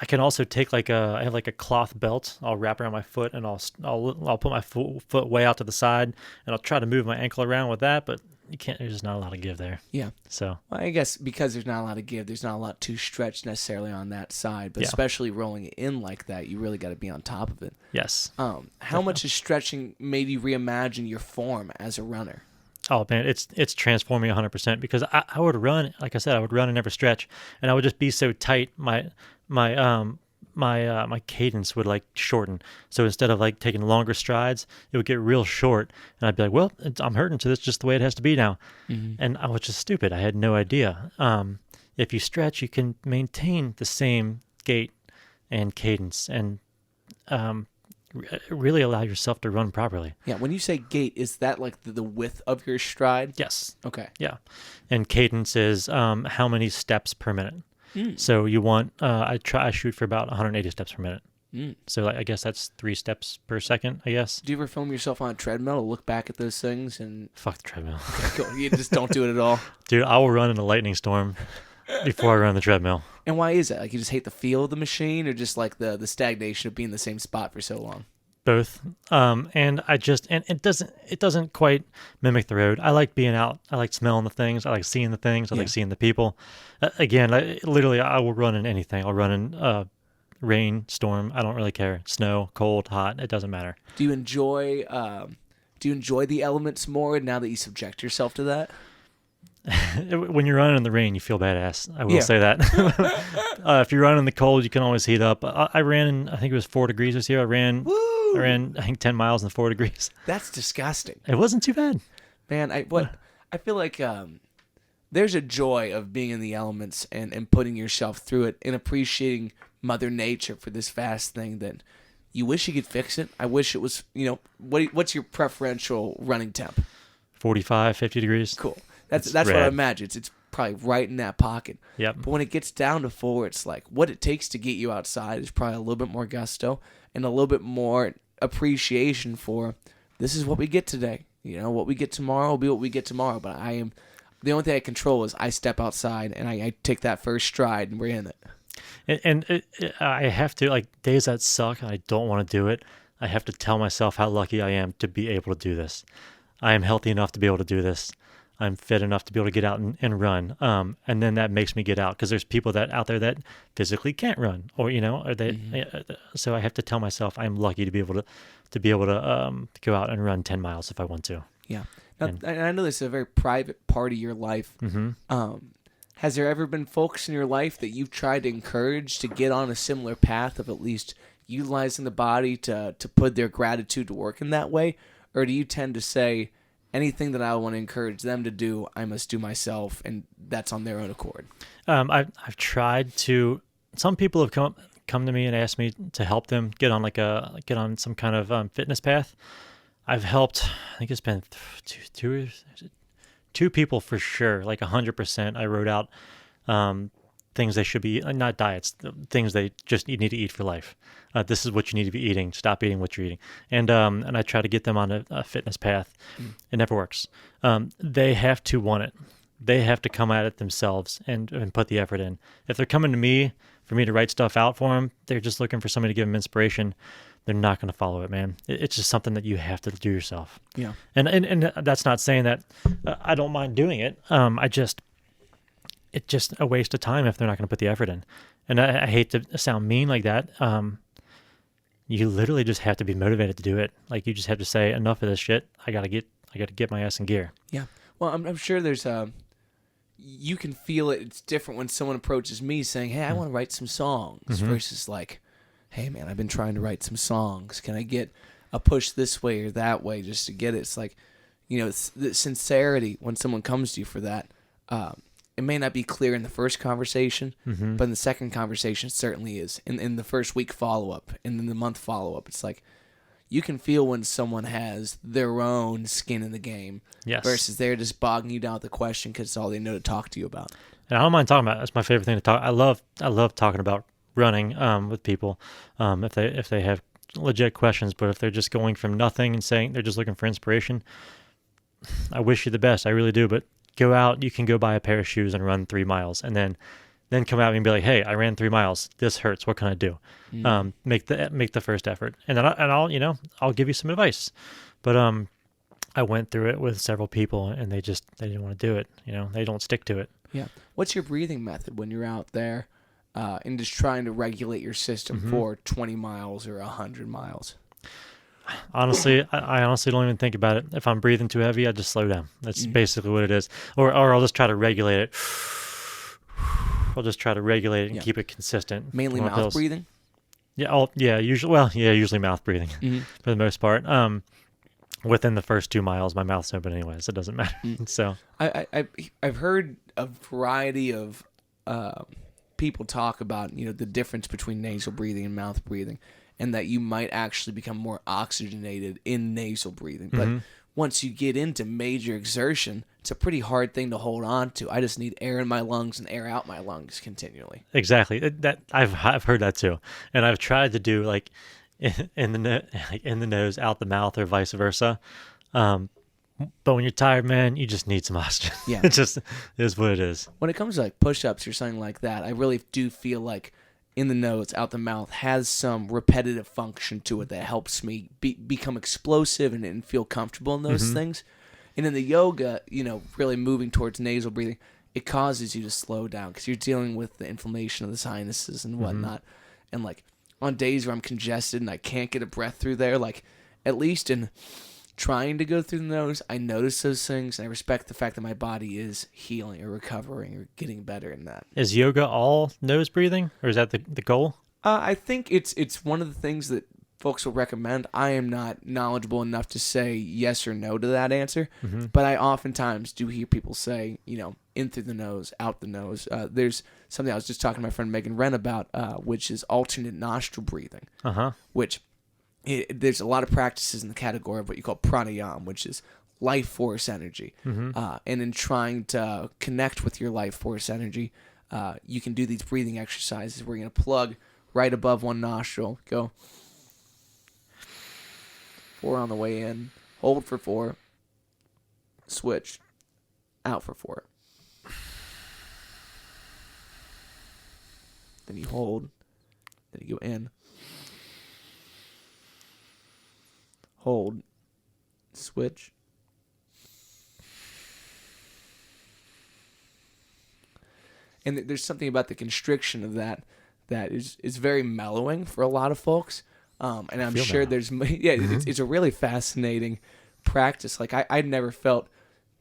I can also take I have like a cloth belt. I'll wrap around my foot and I'll put my foot way out to the side, and I'll try to move my ankle around with that, but you can't. There's just not a lot of give there. Yeah. So well, I guess because there's not a lot of give, there's not a lot to stretch necessarily on that side. But especially rolling it in like that, you really got to be on top of it. yes. How much has stretching made you reimagine your form as a runner? Oh man, it's transforming 100% because I would run, like I said, I would run and never stretch, and I would just be so tight. My cadence would like shorten. So instead of like taking longer strides, it would get real short, and I'd be like, well, I'm hurting, so that's just the way it has to be now. And I was just stupid. I had no idea. If you stretch, you can maintain the same gait and cadence, and really allow yourself to run properly. Yeah, when you say gait, is that like the width of your stride? Yes. Okay. Yeah. And cadence is how many steps per minute. So you want, I shoot for about 180 steps per minute. So I guess that's 3 steps per second, I guess. Do you ever film yourself on a treadmill to look back at those things and... Fuck the treadmill. You just don't do it at all? Dude, I will run in a lightning storm before I run the treadmill. And why is that? Like, you just hate the feel of the machine, or just like the stagnation of being in the same spot for so long? Both. And it doesn't quite mimic the road. I like being out. I like smelling the things. I like seeing the things. I like seeing the people. Again, I will run in anything. I'll run in rain, storm. I don't really care. Snow, cold, hot. It doesn't matter. Do you enjoy the elements more now that you subject yourself to that? When you're running in the rain, you feel badass. I will say that. If you run in the cold, you can always heat up. I ran in, I think it was 4 degrees this year. I ran, I think 10 miles in 4 degrees. That's disgusting. It wasn't too bad. Man, I feel like there's a joy of being in the elements and putting yourself through it and appreciating Mother Nature for this vast thing that you wish you could fix it. I wish it was, what's your preferential running temp? 45, 50 degrees. Cool. That's what I imagine. It's probably right in that pocket. Yep. But when it gets down to 4, it's like what it takes to get you outside is probably a little bit more gusto and a little bit more appreciation for this is what we get today. What we get tomorrow will be what we get tomorrow. But the only thing I control is I step outside and I take that first stride and we're in it. And I have to, like, days that suck and I don't want to do it, I have to tell myself how lucky I am to be able to do this. I am healthy enough to be able to do this. I'm fit enough to be able to get out and run. And then that makes me get out because there's people out there that physically can't run, or so I have to tell myself I'm lucky to be able to go out and run 10 miles if I want to. Yeah. Now, and I know this is a very private part of your life. Mm-hmm. Has there ever been folks in your life that you've tried to encourage to get on a similar path of at least utilizing the body to put their gratitude to work in that way? Or do you tend to say, anything that I want to encourage them to do, I must do myself, and that's on their own accord? I've tried to. Some people have come to me and asked me to help them get on some kind of fitness path. I've helped. I think it's been two people for sure, like 100%. I wrote out things they should be, not diets, things they just need to eat for life. This is what you need to be eating. Stop eating what you're eating. And I try to get them on a fitness path. It never works. They have to want it. They have to come at it themselves and put the effort in. If they're coming to me for me to write stuff out for them, they're just looking for somebody to give them inspiration. They're not going to follow it, man. It's just something that you have to do yourself. Yeah. And that's not saying that I don't mind doing it. It's just a waste of time if they're not going to put the effort in. And I hate to sound mean like that. You literally just have to be motivated to do it. Like, you just have to say, enough of this shit. I got to get my ass in gear. Yeah. Well, I'm sure there's you can feel it. It's different when someone approaches me saying, hey, I want to write some songs, versus like, hey, man, I've been trying to write some songs. Can I get a push this way or that way just to get it? It's like, it's the sincerity when someone comes to you for that. It may not be clear in the first conversation, but in the second conversation, it certainly is. In the first week follow-up, and then the month follow-up, it's like you can feel when someone has their own skin in the game, yes, versus they're just bogging you down with the question because it's all they know to talk to you about. And I don't mind talking about it. That's my favorite thing to talk. I love talking about running with people if they have legit questions. But if they're just going from nothing and saying they're just looking for inspiration, I wish you the best. I really do. But go out. You can go buy a pair of shoes and run 3 miles, and then come out and be like, hey, I ran 3 miles. This hurts. What can I do? Make the first effort, and then I'll give you some advice. But I went through it with several people, and they didn't want to do it. They don't stick to it. Yeah. What's your breathing method when you're out there and just trying to regulate your system for 20 miles or 100 miles? Honestly, I honestly don't even think about it. If I'm breathing too heavy, I just slow down. That's basically what it is. Or I'll just try to regulate it. I'll just try to regulate it and keep it consistent. Mainly mouth breathing? Yeah. Usually mouth breathing for the most part. Within the first 2 miles, my mouth's open anyways. It doesn't matter. So I've heard a variety of people talk about the difference between nasal breathing and mouth breathing, and that you might actually become more oxygenated in nasal breathing. But once you get into major exertion, it's a pretty hard thing to hold on to. I just need air in my lungs and air out my lungs continually. Exactly. That I've heard that too, and I've tried to do like in the nose, out the mouth, or vice versa. But when you're tired, man, you just need some oxygen. Yeah. It just is what it is. When it comes to like push-ups or something like that, I really do feel like in the nose, out the mouth has some repetitive function to it that helps me become explosive and feel comfortable in those things. And in the yoga, really moving towards nasal breathing, it causes you to slow down because you're dealing with the inflammation of the sinuses and whatnot. And like on days where I'm congested and I can't get a breath through there, like at least in trying to go through the nose, I notice those things, and I respect the fact that my body is healing or recovering or getting better in that. Is yoga all nose breathing, or is that the goal? I think it's one of the things that folks will recommend. I am not knowledgeable enough to say yes or no to that answer, but I oftentimes do hear people say, in through the nose, out the nose. There's something I was just talking to my friend Megan Wren about, which is alternate nostril breathing, there's a lot of practices in the category of what you call pranayama, which is life force energy. And in trying to connect with your life force energy, you can do these breathing exercises where you're going to plug right above one nostril, go 4 on the way in, hold for 4, switch, out for 4. Then you hold, then you go in, hold, switch, and there's something about the constriction of that is very mellowing for a lot of folks. And I'm sure there's it's a really fascinating practice. Like I'd never felt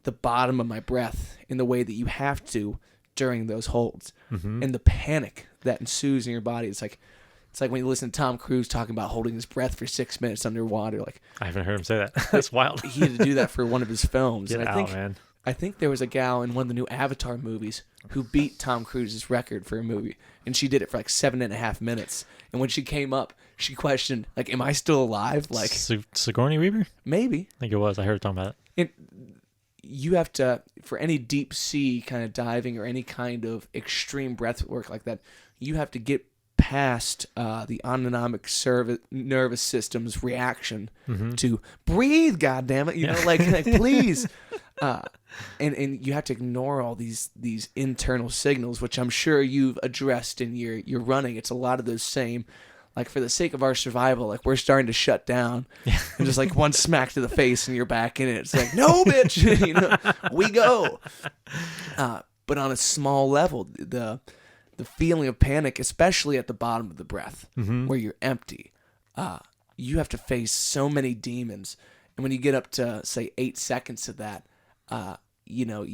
the bottom of my breath in the way that you have to during those holds, and the panic that ensues in your body. It's like when you listen to Tom Cruise talking about holding his breath for 6 minutes underwater. Like I haven't heard him say that. That's wild. He had to do that for one of his films. Get and out, man. I think there was a gal in one of the new Avatar movies who beat Tom Cruise's record for a movie, and she did it for like 7.5 minutes. And when she came up, she questioned, like, "Am I still alive?" Like Sigourney Weaver? Maybe. I think it was. I heard her talking about it. And you have to, for any deep sea kind of diving or any kind of extreme breath work like that, you have to get past the autonomic nervous system's reaction to breathe, goddammit, you know, like please. And you have to ignore all these internal signals, which I'm sure you've addressed in your running. It's a lot of those same, like, for the sake of our survival, like, we're starting to shut down, and just like one smack to the face and you're back in it. It's like, no, bitch, you know, we go. But on a small level, the feeling of panic, especially at the bottom of the breath, where you're empty, you have to face so many demons. And when you get up to, say, 8 seconds of that, you know,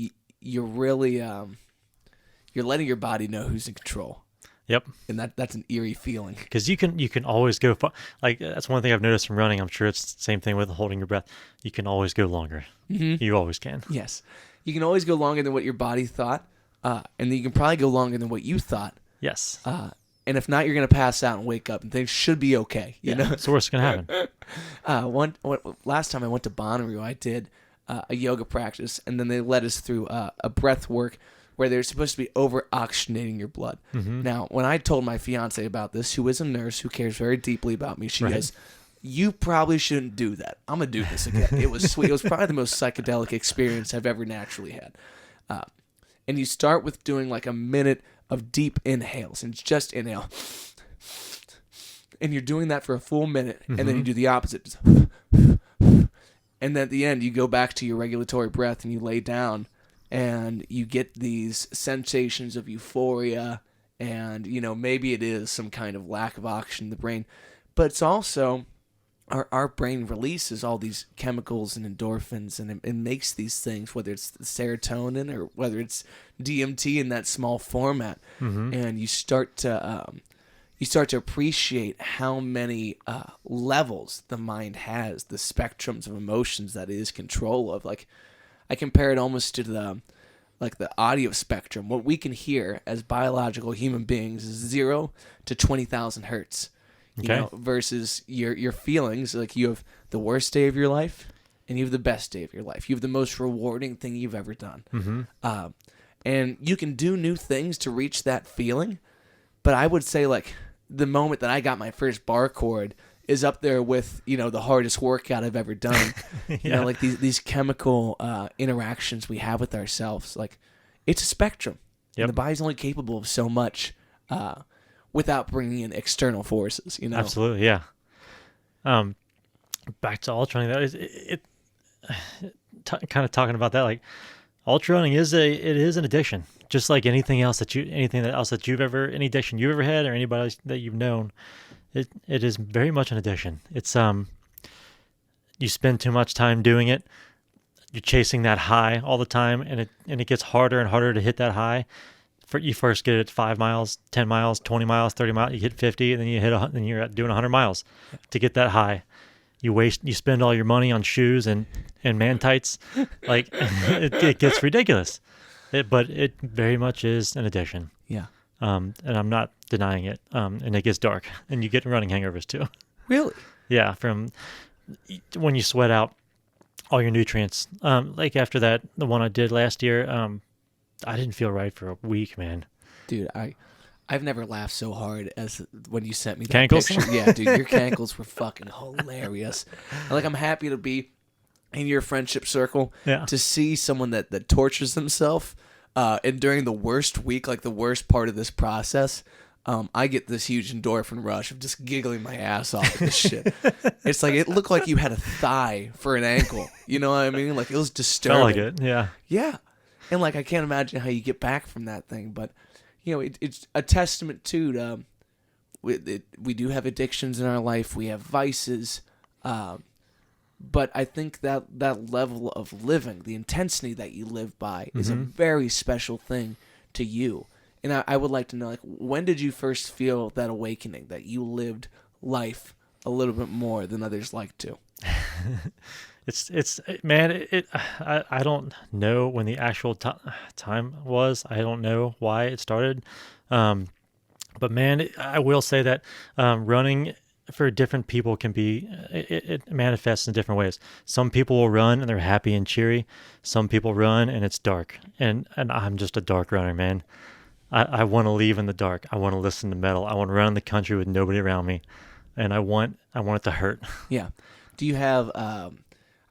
you're really you're letting your body know who's in control. Yep. And that's an eerie feeling. Because you can always go like, that's one thing I've noticed from running. I'm sure it's the same thing with holding your breath. You can always go longer. You always can. Yes. You can always go longer than what your body thought, and then you can probably go longer than what you thought. Yes. And if not, you're going to pass out and wake up, and things should be okay. You know? It's the worst going to happen. Last time I went to Bonnaroo, I did a yoga practice, and then they led us through a breath work where they're supposed to be over-oxygenating your blood. Now, when I told my fiance about this, who is a nurse who cares very deeply about me, she goes, "You probably shouldn't do that. I'm going to do this again." It was sweet. It was probably the most psychedelic experience I've ever naturally had. And you start with doing like a minute of deep inhales, and just inhale. And you're doing that for a full minute, and then you do the opposite. Just and then at the end, you go back to your regulatory breath, and you lay down, and you get these sensations of euphoria, and, you know, maybe it is some kind of lack of oxygen in the brain, but it's also our brain releases all these chemicals and endorphins, and it makes these things, whether it's serotonin or whether it's DMT in that small format, and you start to appreciate how many levels the mind has, the spectrums of emotions that it is control of. Like, I compare it almost to the audio spectrum. What we can hear as biological human beings is 0 to 20,000 hertz. You know, versus your feelings, like you have the worst day of your life and you have the best day of your life. You have the most rewarding thing you've ever done. And you can do new things to reach that feeling. But I would say, like, the moment that I got my first bar chord is up there with, you know, the hardest workout I've ever done. You know, like these chemical interactions we have with ourselves. Like, it's a spectrum. And the body's only capable of so much without bringing in external forces, you know? Absolutely, yeah. Back to ultra running, kind of talking about that, like, ultra running is an addiction, just like anything else that you've ever, any addiction you've ever had or anybody else that you've known. It is very much an addiction. It's you spend too much time doing it. You're chasing that high all the time, and it gets harder and harder to hit that high. You first get it at 5 miles, 10 miles, 20 miles, 30 miles. You hit 50, and then you're doing 100 miles to get that high. You spend all your money on shoes and man tights. Like, it gets ridiculous. But it very much is an addiction. Yeah. And I'm not denying it. And it gets dark, and you get running hangovers too. Really? Yeah. From when you sweat out all your nutrients. Like after that, the one I did last year, I didn't feel right for a week, man. Dude, I've never laughed so hard as when you sent me that Cankles? picture. Yeah, dude, your cankles were fucking hilarious. Like, I'm happy to be in your friendship circle Yeah. to see someone that tortures themselves. And during the worst week, like the worst part of this process, I get this huge endorphin rush of just giggling my ass off at this shit. It's like it looked like you had a thigh for an ankle. You know what I mean? Like, it was disturbing. Felt like it, yeah. Yeah. And like, I can't imagine how you get back from that thing, but it's a testament to we do have addictions in our life. We have vices, but I think that level of living, the intensity that you live by, is a very special thing to you. And I would like to know, like, when did you first feel that awakening that you lived life a little bit more than others like to? It's man, I don't know when the actual time was. I don't know why it started. But man, I will say that running for different people can be, it manifests in different ways. Some people will run and they're happy and cheery. Some people run and it's dark. And I'm just a dark runner, man. I want to leave in the dark. I want to listen to metal. I want to run in the country with nobody around me. And I want it to hurt. Yeah. Do you have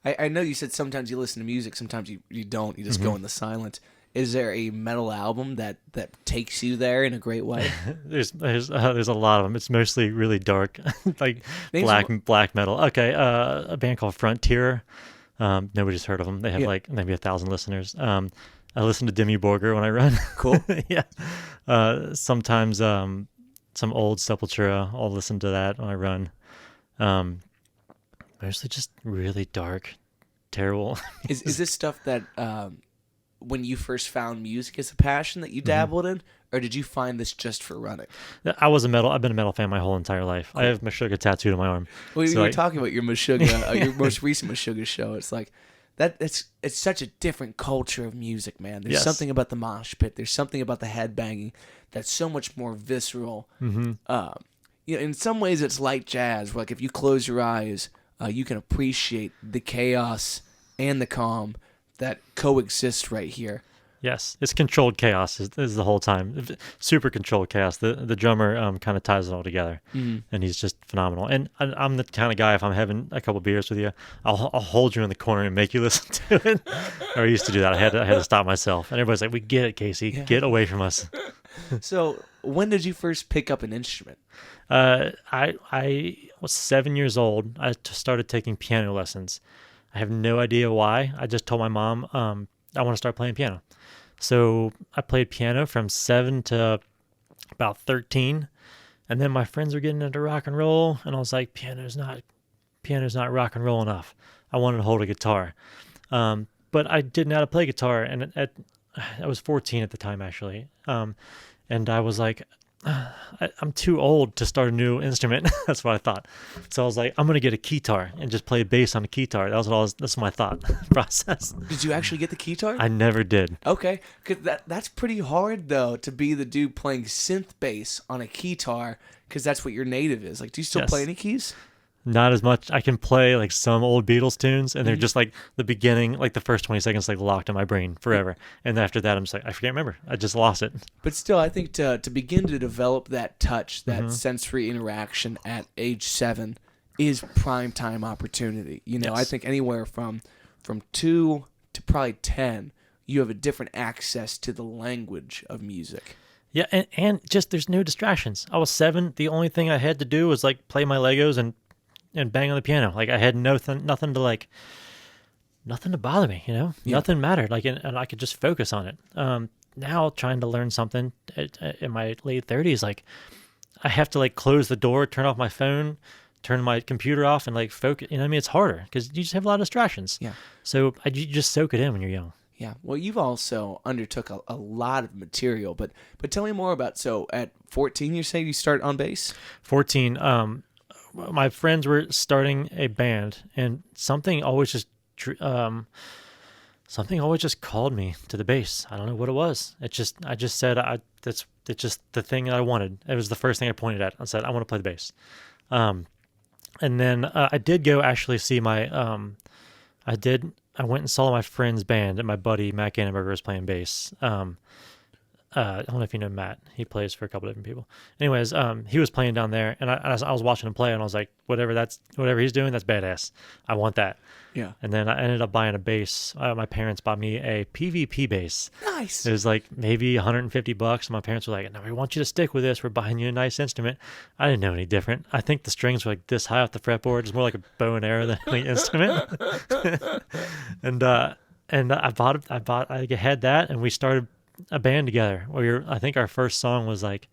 I know you said sometimes you listen to music, sometimes you don't. You just go in the silence. Is there a metal album that takes you there in a great way? There's a lot of them. It's mostly really dark, like black metal. Okay, a band called Frontier. Nobody's heard of them. They have like maybe 1,000 listeners. I listen to Dimmu Borgir when I run. Cool. Yeah. Sometimes some old Sepultura. I'll listen to that when I run. Mostly just really dark, terrible. Is this stuff that when you first found music as a passion that you dabbled in, or did you find this just for running? I've been a metal fan my whole entire life. Cool. I have Meshuggah tattooed on my arm. Well, you were talking about your Meshuggah, your most recent Meshuggah show. It's like it's such a different culture of music, man. There's something about the mosh pit. There's something about the headbanging that's so much more visceral. In some ways, it's like jazz. Where, like, if you close your eyes, you can appreciate the chaos and the calm that coexist right here. Yes, it's controlled chaos is the whole time. Super controlled chaos. The drummer kind of ties it all together, and he's just phenomenal. And I'm the kind of guy, if I'm having a couple beers with you, I'll hold you in the corner and make you listen to it. Or I used to do that. I had to stop myself. And everybody's like, "We get it, Casey. Get away from us." So, when did you first pick up an instrument? I was 7 years old. I started taking piano lessons. I have no idea why. I just told my mom, I want to start playing piano. So I played piano from 7 to about 13. And then my friends were getting into rock and roll. And I was like, piano's not rock and roll enough. I wanted to hold a guitar. But I didn't know how to play guitar. And I was 14 at the time, actually. And I was like, I'm too old to start a new instrument. That's what I thought. So I was like, I'm going to get a keytar and just play bass on a keytar. That's my thought process. Did you actually get the keytar? I never did. Okay. 'Cause that's pretty hard, though, to be the dude playing synth bass on a keytar, because that's what your native is. Like, do you still play any keys? Not as much. I can play like some old Beatles tunes, and they're just like the beginning, like the first 20 seconds, like locked in my brain forever. And after that, I'm just like, I can't remember. I just lost it. But still, I think to begin to develop that touch, that sensory interaction at age 7 is prime time opportunity. I think anywhere from 2 to probably 10, you have a different access to the language of music. Yeah, and just there's no distractions. I was 7. The only thing I had to do was like play my Legos and bang on the piano. Like, I had nothing to bother me, Nothing mattered. Like, and I could just focus on it. Now trying to learn something in my late 30s, like, I have to like close the door, turn off my phone, turn my computer off, and like focus. It's harder because you just have a lot of distractions. Yeah. So you just soak it in when you're young. Yeah. Well, you've also undertook a lot of material, but tell me more about, so at 14, you say you start on bass? 14, my friends were starting a band, and something always just called me to the bass. I don't know what it was. I just said it's just the thing that I wanted. It was the first thing I pointed at. I said I want to play the bass. And then I did go actually see my I did. I went and saw my friend's band, and my buddy Matt Gannenberger was playing bass. I don't know if you know Matt. He plays for a couple different people. Anyways, he was playing down there, and I was watching him play, and I was like, whatever he's doing, that's badass. I want that. Yeah. And then I ended up buying a bass. My parents bought me a PVP bass. Nice. It was like maybe $150. And my parents were like, "No, we want you to stick with this. We're buying you a nice instrument." I didn't know any different. I think the strings were like this high off the fretboard. It's more like a bow and arrow than an instrument. and I had that, and we started a band together. I think our first song was like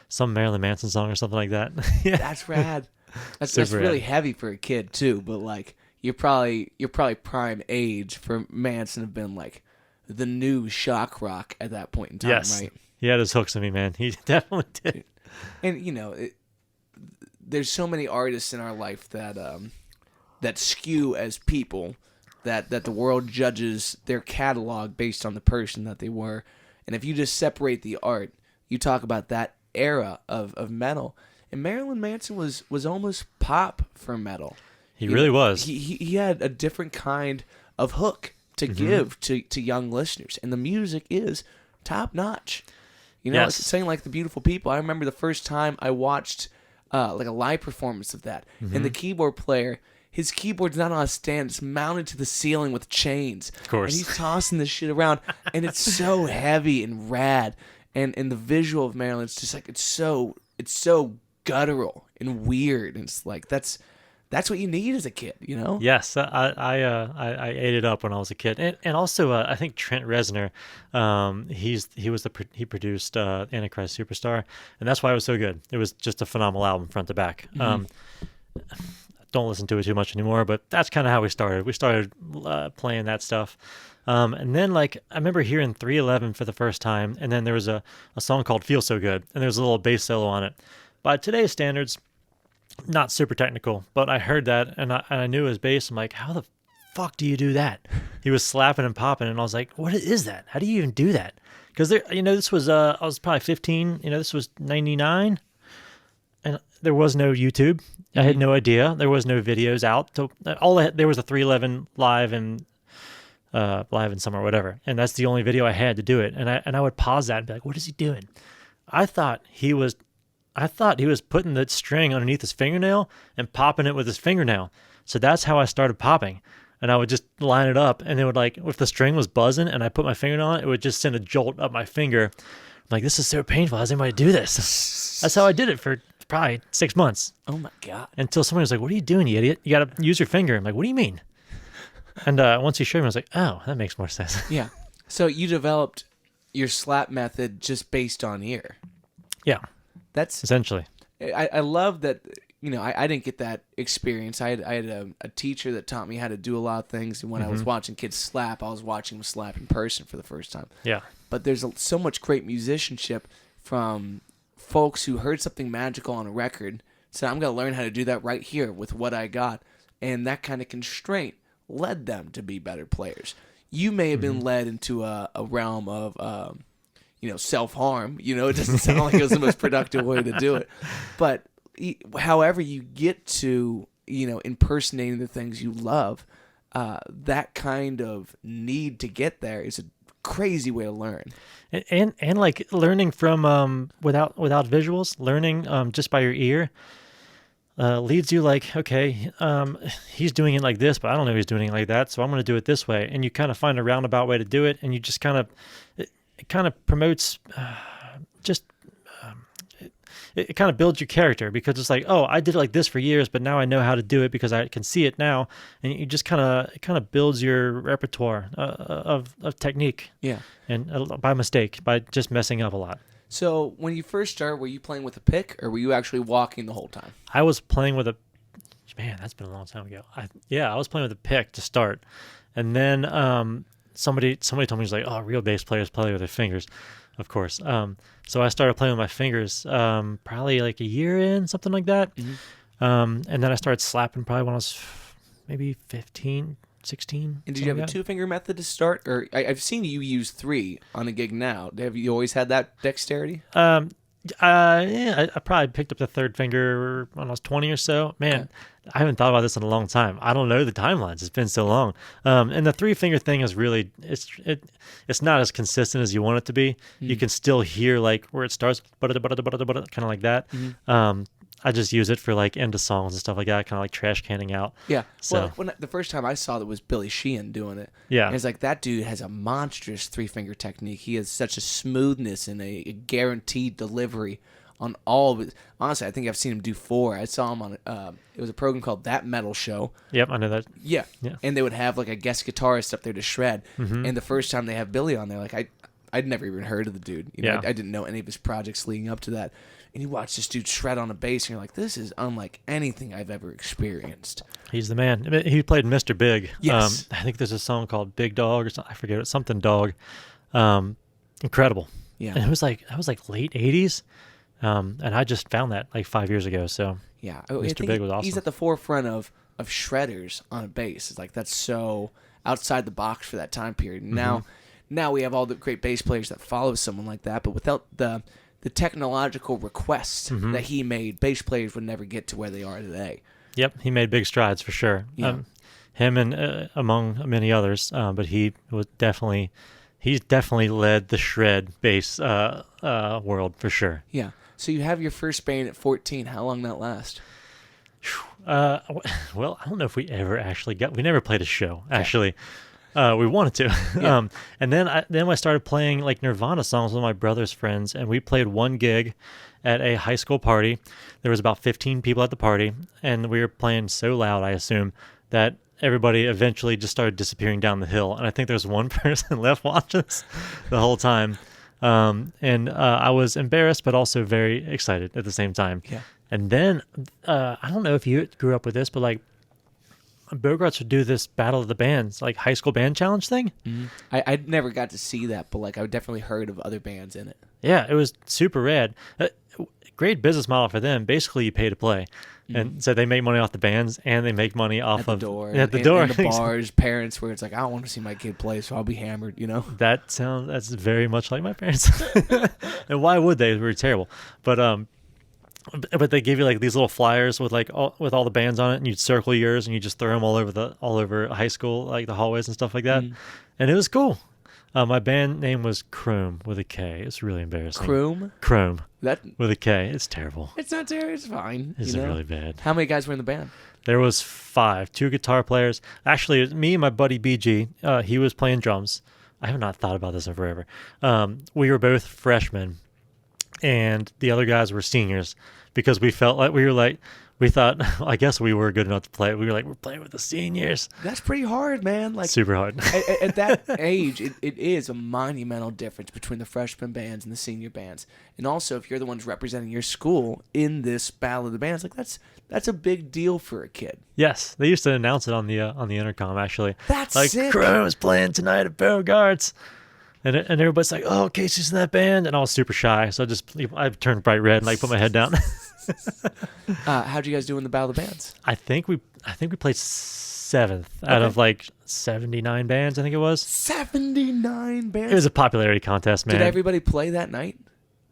some Marilyn Manson song or something like that. Yeah. That's rad. That's Super really rad. heavy for a kid too, but like you're probably prime age for Manson to have been like the new shock rock at that point in time, Yes. right? He had his hooks in me, man. He definitely did. And there's so many artists in our life that that skew as people, that the world judges their catalog based on the person that they were. And if you just separate the art, you talk about that era of metal. And Marilyn Manson was almost pop for metal. He really was. He had a different kind of hook to give to young listeners, and the music is top notch. Yes. Saying like The Beautiful People. I remember the first time I watched like a live performance of that, and the keyboard player. His keyboard's not on a stand; it's mounted to the ceiling with chains. Of course. And he's tossing this shit around, and it's so heavy and rad. And the visual of Marilyn, it's just like it's so guttural and weird. And it's like that's what you need as a kid, you know? Yes, I ate it up when I was a kid, and also I think Trent Reznor, he produced Antichrist Superstar, and that's why it was so good. It was just a phenomenal album front to back. Don't listen to it too much anymore, but that's kind of how we started. We started playing that stuff. And then, like, I remember hearing 311 for the first time, and then there was a song called Feel So Good, and there's a little bass solo on it. By today's standards, not super technical, but I heard that, and I knew it was bass. I'm like, how the fuck do you do that? He was slapping and popping, and I was like, what is that? How do you even do that? Because, this was, I was probably 15, this was 99. And there was no YouTube. I had no idea. There was no videos out. So there was a 311 live in summer or whatever, and that's the only video I had to do it. And I would pause that and be like, "What is he doing?" I thought he was putting the string underneath his fingernail and popping it with his fingernail. So that's how I started popping. And I would just line it up, and it would, like, if the string was buzzing and I put my fingernail on it, it would just send a jolt up my finger. I'm like, this is so painful. How's anybody do this? That's how I did it for probably 6 months. Oh my God. Until somebody was like, what are you doing, you idiot? You got to use your finger. I'm like, what do you mean? And once he showed me, I was like, oh, that makes more sense. Yeah. So you developed your slap method just based on ear. Yeah. That's essentially. I love that. I didn't get that experience. I had a teacher that taught me how to do a lot of things. And when I was watching kids slap, I was watching them slap in person for the first time. Yeah. But there's so much great musicianship from folks who heard something magical on a record, said, I'm going to learn how to do that right here with what I got. And that kind of constraint led them to be better players. You may have been led into a realm of, self-harm. It doesn't sound like it was the most productive way to do it. But however you get to, impersonating the things you love, that kind of need to get there is a crazy way to learn. And like learning from without visuals, learning just by your ear leads you like, okay, he's doing it like this, but I don't know he's doing it like that, so I'm going to do it this way. And you kind of find a roundabout way to do it, and you just kind of it kind of promotes it kind of builds your character, because it's like, oh, I did it like this for years, but now I know how to do it because I can see it now, and you just it kind of builds your repertoire of technique. Yeah. And by mistake, by just messing up a lot. So when you first started, were you playing with a pick, or were you actually walking the whole time? I was playing with man, that's been a long time ago. I was playing with a pick to start, and then somebody told me, he's like, oh, real bass players play with their fingers. Of course. So I started playing with my fingers probably like a year in, something like that. And then I started slapping probably when I was maybe 15, 16. And did you have a two-finger method to start? Or I've seen you use 3 on a gig now. Have you always had that dexterity? Yeah, I probably picked up the third finger when I was 20 or so. Man, Okay. I haven't thought about this in a long time. I don't know the timelines. It's been so long. And the three finger thing is really it's not as consistent as you want it to be. You Mm. can still hear like where it starts, kind of like that. Mhm. I just use it for like end of songs and stuff like that, kind of like trash canning out. Yeah. Well, So like the first time I saw that was Billy Sheehan doing it. yeah, And it's like that dude has a monstrous three finger technique. He has such a smoothness and a guaranteed delivery on all of it. Honestly, I think I've seen him do four. I saw him on it was a program called That Metal Show. yep, I know that. Yeah. Yeah. And they would have like a guest guitarist up there to shred. Mm-hmm. And the first time they have Billy on there, like I'd never even heard of the dude. You know, Yeah. I didn't know any of his projects leading up to that. And you watch this dude shred on a bass, and you're like, this is unlike anything I've ever experienced. He's the man. I mean, he played Mr. Big. Yes. I think there's a song called Big Dog or something. I forget it. Something Dog. Incredible. Yeah. And it was like late 80s. And I just found that like 5 years ago. So Yeah. I Mr. think Big was He's awesome. at the forefront of shredders on a bass. It's like that's so outside the box for that time period. And now we have all the great bass players that follow someone like that, but without the technological requests that he made, bass players would never get to where they are today. Yep, he made big strides for sure. Yeah. Him and among many others, but he's definitely led the shred bass world for sure. Yeah. So you have your first band at 14. How long that last? Well, I don't know if we ever actually we never played a show actually. We wanted to. Yeah. And then I started playing like Nirvana songs with my brother's friends, and we played one gig at a high school party. There was about 15 people at the party, and we were playing so loud, I assume, that everybody eventually just started disappearing down the hill. And I think there's one person left watching us the whole time. And I was embarrassed, but also very excited at the same time. Yeah. And then I don't know if you grew up with this, but like Bogarts would do this Battle of the Bands, like high school band challenge thing. Mm-hmm. I never got to see that, but like I definitely heard of other bands in it. Yeah, it was super rad. Great business model for them. Basically, you pay to play, and so they make money off the bands, and they make money off At the of door. at the and, door. And the bars, parents, where it's like, I don't want to see my kid play, so I'll be hammered, you know? That's very much like my parents. And why would they? They were terrible, but they give you like these little flyers with like with all the bands on it, and you'd circle yours, and you just throw them all over high school, like the hallways and stuff like that. And it was cool. My band name was Chrome with a K. It's really embarrassing. Chrome That with a K. It's terrible. It's not terrible. It's fine. It's you know? really bad. How many guys were in the band? There was 5, 2 guitar players. Actually, it was me and my buddy BG. He was playing drums. I have not thought about this in forever. We were both freshmen, and the other guys were seniors because we felt like we thought, I guess we were good enough to play. We were like, we're playing with the seniors. That's pretty hard, man. Like Super hard. at that age, it is a monumental difference between the freshman bands and the senior bands. And also, if you're the ones representing your school in this battle of the bands, like that's a big deal for a kid. Yes, they used to announce it on the intercom. Actually, That's like sick. Chrome's playing tonight at Bogarts, and everybody's like, "Oh, Casey's in that band," and I was super shy, so I turned bright red and like put my head down. How'd you guys do in the battle of the bands? I think we played 7th out of like 79 bands. I think it was. 79 bands. It was a popularity contest, man. Did everybody play that night?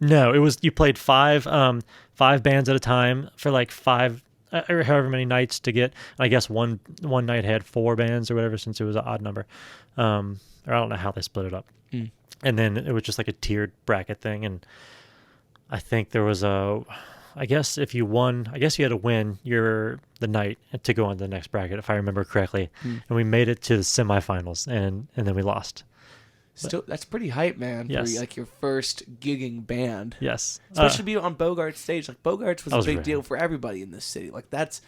No, it was you played 5 bands at a time for like 5 or however many nights to get. I guess one night had 4 bands or whatever, since it was an odd number. Or I don't know how they split it up. And then it was just like a tiered bracket thing, and I think there was I guess if you won, I guess you had to win the night to go on to the next bracket, if I remember correctly. And we made it to the semifinals, and then we lost. Still, that's pretty hype, man. Yes. For like your first gigging band. Yes. Especially be on Bogart's stage. Like Bogart's was a big rad. deal for everybody in this city. Like that's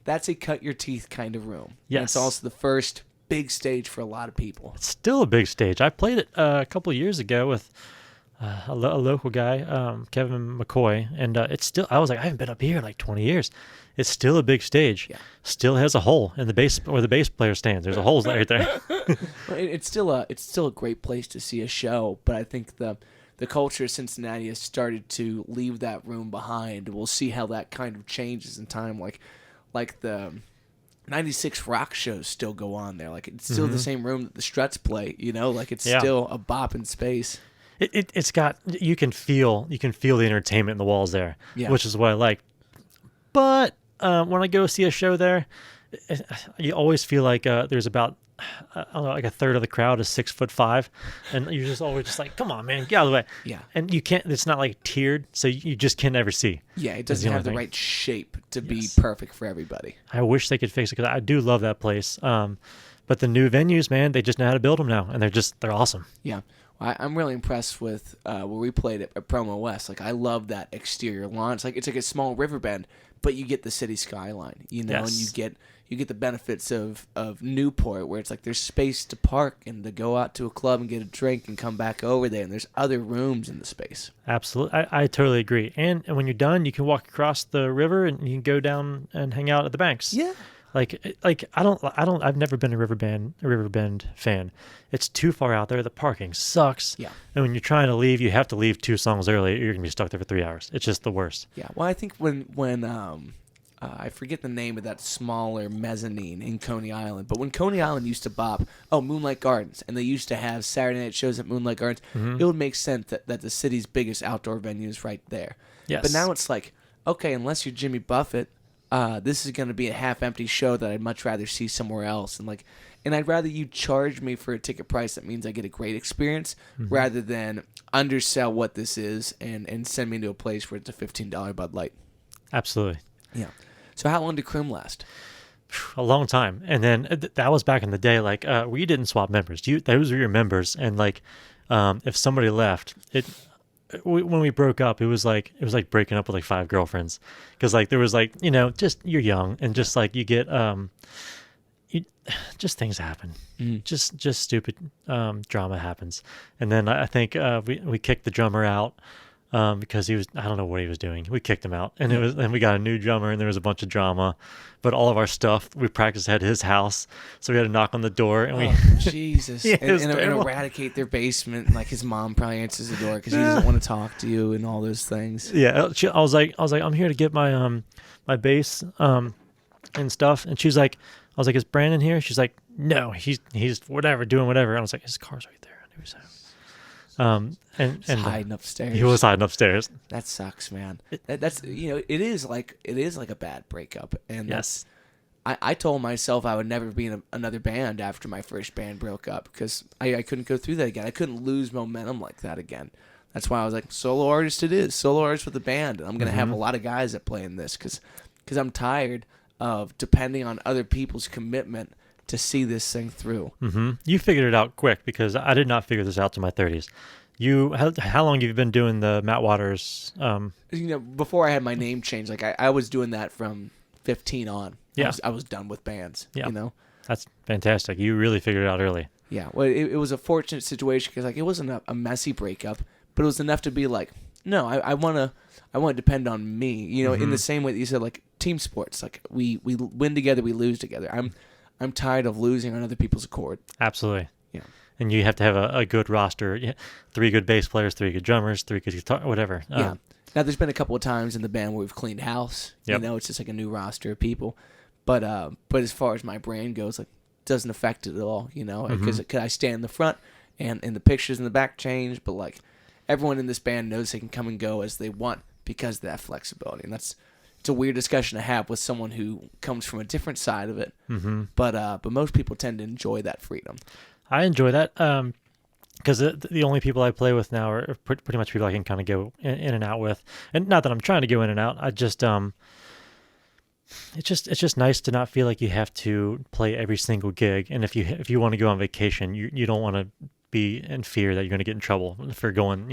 a cut your teeth kind of room. Yes. And it's also the first big stage for a lot of people. It's still a big stage. I played it a couple of years ago with a local guy, Kevin McCoy, and it's still. I was like, I haven't been up here in like 20 years. It's still a big stage. Yeah. Still has a hole in the bass where the bass player stands. There's a hole right there. It's still a great place to see a show, but I think the culture of Cincinnati has started to leave that room behind. We'll see how that kind of changes in time. Like the 96 rock shows still go on there. Like it's still the same room that the Struts play. You know, like it's still a bop in space. It's got, you can feel the entertainment in the walls there, Yeah. which is what I like. But when I go see a show there, you always feel like there's about, I don't know, like a third of the crowd is 6'5", and you're just always just like, come on, man, get out of the way. Yeah. And you can't. It's not like tiered, so you just can never see. Yeah, it That's doesn't the have only the thing. right shape to be Yes. perfect for everybody. I wish they could fix it because I do love that place. But the new venues, man, they just know how to build them now, and they're awesome. Yeah. I'm really impressed with where we played at Promo West. Like, I love that exterior lawn. It's like a small river bend, but you get the city skyline, you know, and Yes. you get the benefits of Newport, where it's like there's space to park and to go out to a club and get a drink and come back over there, and there's other rooms in the space. Absolutely, I totally agree. And when you're done, you can walk across the river and you can go down and hang out at the banks. Yeah. Like I've never been a Riverbend fan. It's too far out there. The parking sucks. Yeah. And when you're trying to leave, you have to leave 2 songs early. You're gonna be stuck there for 3 hours. It's just the worst. Yeah. Well, I think when I forget the name of that smaller mezzanine in Coney Island, but when Coney Island used to bop, Moonlight Gardens, and they used to have Saturday night shows at Moonlight Gardens, it would make sense that the city's biggest outdoor venue is right there. Yes. But now it's like, okay, unless you're Jimmy Buffett, this is going to be a half-empty show that I'd much rather see somewhere else. And I'd rather you charge me for a ticket price that means I get a great experience rather than undersell what this is and send me to a place where it's a $15 Bud Light. Absolutely. Yeah. So how long did Croom last? A long time. And then that was back in the day. Like we didn't swap members. Those were your members. And like if somebody left, when we broke up, it was like breaking up with like 5 girlfriends, because like there was like, just you're young and just like you get just things happen. Just stupid drama happens. And then I think we kicked the drummer out because I don't know what he was doing. We kicked him out, and we got a new drummer, and there was a bunch of drama. But all of our stuff we practiced at his house, so we had to knock on the door, and Jesus. Yeah, and terrible. eradicate their basement. And, like, his mom probably answers the door because he doesn't want to talk to you and all those things. Yeah, I was like, I'm here to get my my bass and stuff, and I was like, is Brandon here? She's like, no, he's whatever, doing whatever. And I was like, his car's right there. I knew he was home. And hiding upstairs. he was hiding upstairs. That sucks, man. That's it is like a bad breakup. And Yes. I told myself I would never be in another band after my first band broke up because I couldn't go through that again. I couldn't lose momentum like that again. That's why I was like, solo artist it is. Solo artist with a band. And I'm going to have a lot of guys that play in this because I'm tired of depending on other people's commitment to see this thing through. Mm-hmm. You figured it out quick, because I did not figure this out to my 30s. How long have you been doing the Matt Waters? Before I had my name changed, like I was doing that from 15 on. Yeah. I was done with bands. Yeah. You know. That's fantastic. You really figured it out early. Yeah. Well, it was a fortunate situation because like it wasn't a messy breakup, but it was enough to be like, no, I want to depend on me. You know, in the same way that you said, like team sports, like we win together, we lose together. I'm tired of losing on other people's accord. Absolutely. Yeah. And you have to have a good roster. 3 good bass players, 3 good drummers, 3 good guitar, whatever. Yeah. Now there's been a couple of times in the band where we've cleaned house. Yep. You know, it's just like a new roster of people. But as far as my brain goes, like doesn't affect it at all. You know, because I stand in the front and the pictures in the back change, but like everyone in this band knows they can come and go as they want because of that flexibility, and it's a weird discussion to have with someone who comes from a different side of it. Mm-hmm. But most people tend to enjoy that freedom. I enjoy that because the only people I play with now are pretty much people I can kind of go in and out with, and not that I'm trying to go in and out. I just it's just nice to not feel like you have to play every single gig, and if you want to go on vacation, you don't want to be in fear that you're going to get in trouble for going,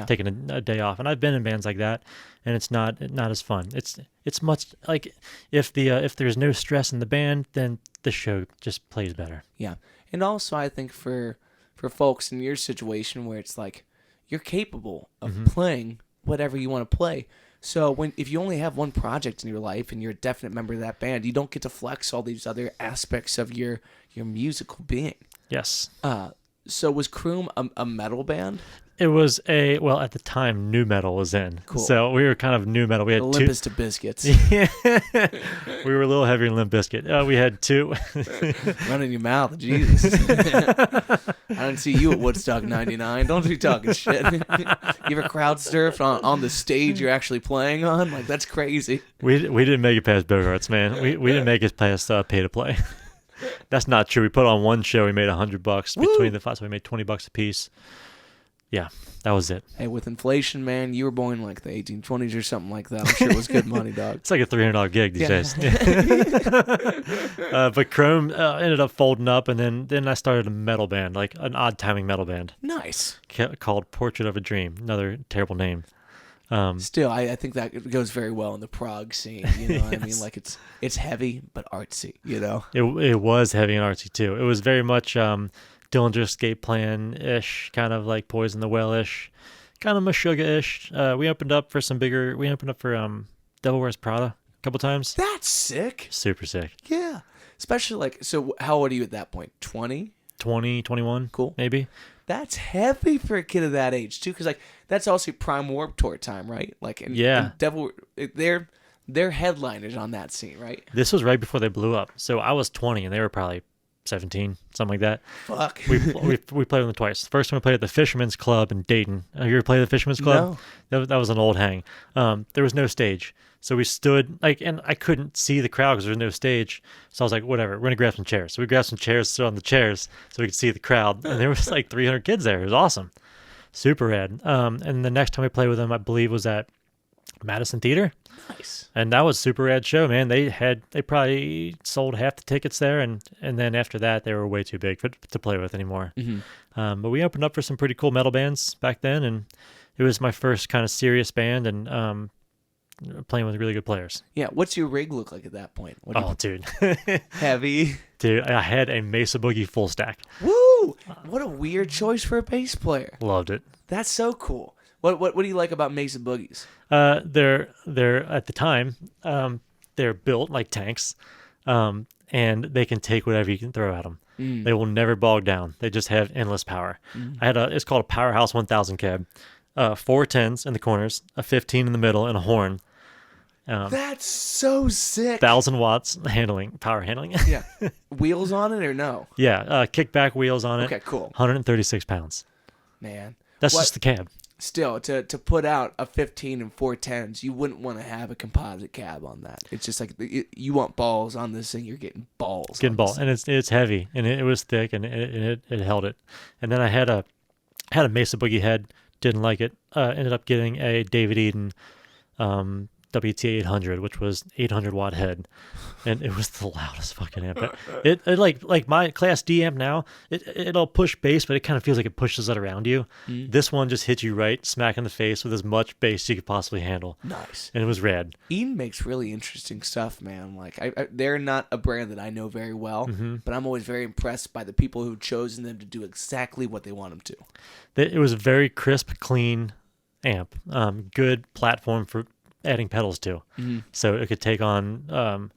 taking a day off. And I've been in bands like that, and it's not as fun. It's much like if there's no stress in the band, then the show just plays better. Yeah. And also I think for folks in your situation where it's like you're capable of playing whatever you want to play. So if you only have one project in your life and you're a definite member of that band, you don't get to flex all these other aspects of your musical being. Yes. So was Croom a metal band? It was at the time, new metal was in. Cool. So we were kind of new metal. We had Olympus to Biscuits. Yeah. We were a little heavier than Limp Bizkit. We had two. Running your mouth, Jesus. I didn't see you at Woodstock 99. Don't be talking shit. You ever crowd surfed on the stage you're actually playing on? Like, that's crazy. We didn't make it past Bogarts, man. We didn't make it past pay to play. That's not true. We put on one show. We made $100 between the five, so we made $20 a piece. Yeah, that was it. Hey, with inflation, man, you were born in like the 1820s or something like that. I'm sure it was good money, dog. It's like a $300 gig these days. But Chrome ended up folding up, and then I started a metal band, like an odd timing metal band. Nice. Called Portrait of a Dream. Another terrible name. Still, I think that goes very well in the prog scene. You know, yes. I mean, like it's heavy but artsy. You know, it was heavy and artsy too. It was very much Dillinger Escape Plan-ish, kind of like Poison the Well-ish, kind of Meshuggah-ish. We opened up for Devil Wears Prada a couple times. That's sick. Super sick. Yeah. Especially like, so how old are you at that point? 20? 20, 21. Cool. Maybe. That's heavy for a kid of that age too, because like that's also Prime Warped Tour time, right? Like, and Devil, they're headliners on that scene, right? This was right before they blew up, so I was 20 and they were probably 17, something like that. Fuck. We played with them twice. The first time we played at the Fisherman's Club in Dayton. You ever played at the Fisherman's Club? No. That was an old hang. There was no stage. So we stood, and I couldn't see the crowd because there was no stage. So I was like, whatever, we're going to grab some chairs. So we grabbed some chairs, stood on the chairs so we could see the crowd. And there was like 300 kids there. It was awesome. Super rad. And the next time we played with them, I believe, was at Madison Theater. Nice. And that was a super rad show, man. They probably sold half the tickets there, and then after that they were way too big to play with anymore. Mm-hmm. But we opened up for some pretty cool metal bands back then, and it was my first kind of serious band, and playing with really good players. Yeah, what's your rig look like at that point? Dude. Heavy. Dude, I had a Mesa Boogie full stack. Woo! What a weird choice for a bass player. Loved it. That's so cool. What do you like about Mesa Boogies? They're at the time, they're built like tanks, and they can take whatever you can throw at them. They will never bog down. They just have endless power. It's called a Powerhouse 1000 cab, 4 10s in the corners, a 15 in the middle, and a horn. That's so sick. 1,000 watts power handling. Yeah. Wheels on it or no? Yeah, kickback wheels on it. Okay, cool. 136 pounds. Man. That's just the cab. Still, to put out a 15 and 4 10s, you wouldn't want to have a composite cab on that. It's just like you want balls on this thing, you're getting balls. And it's heavy, and it was thick, and it held it. And then I had a Mesa Boogie head, didn't like it. Ended up getting a David Eden WT 800, which was 800 watt head, and it was the loudest fucking amp. It like my Class D amp now, it'll push bass, but it kind of feels like it pushes it around you. This one just hits you right smack in the face with as much bass you could possibly handle. Nice. And it was rad. Eden makes really interesting stuff, man. Like they're not a brand that I know very well, but I'm always very impressed by the people who've chosen them to do exactly what they want them to. It was a very crisp, clean amp. Good platform for adding pedals to, so it could take on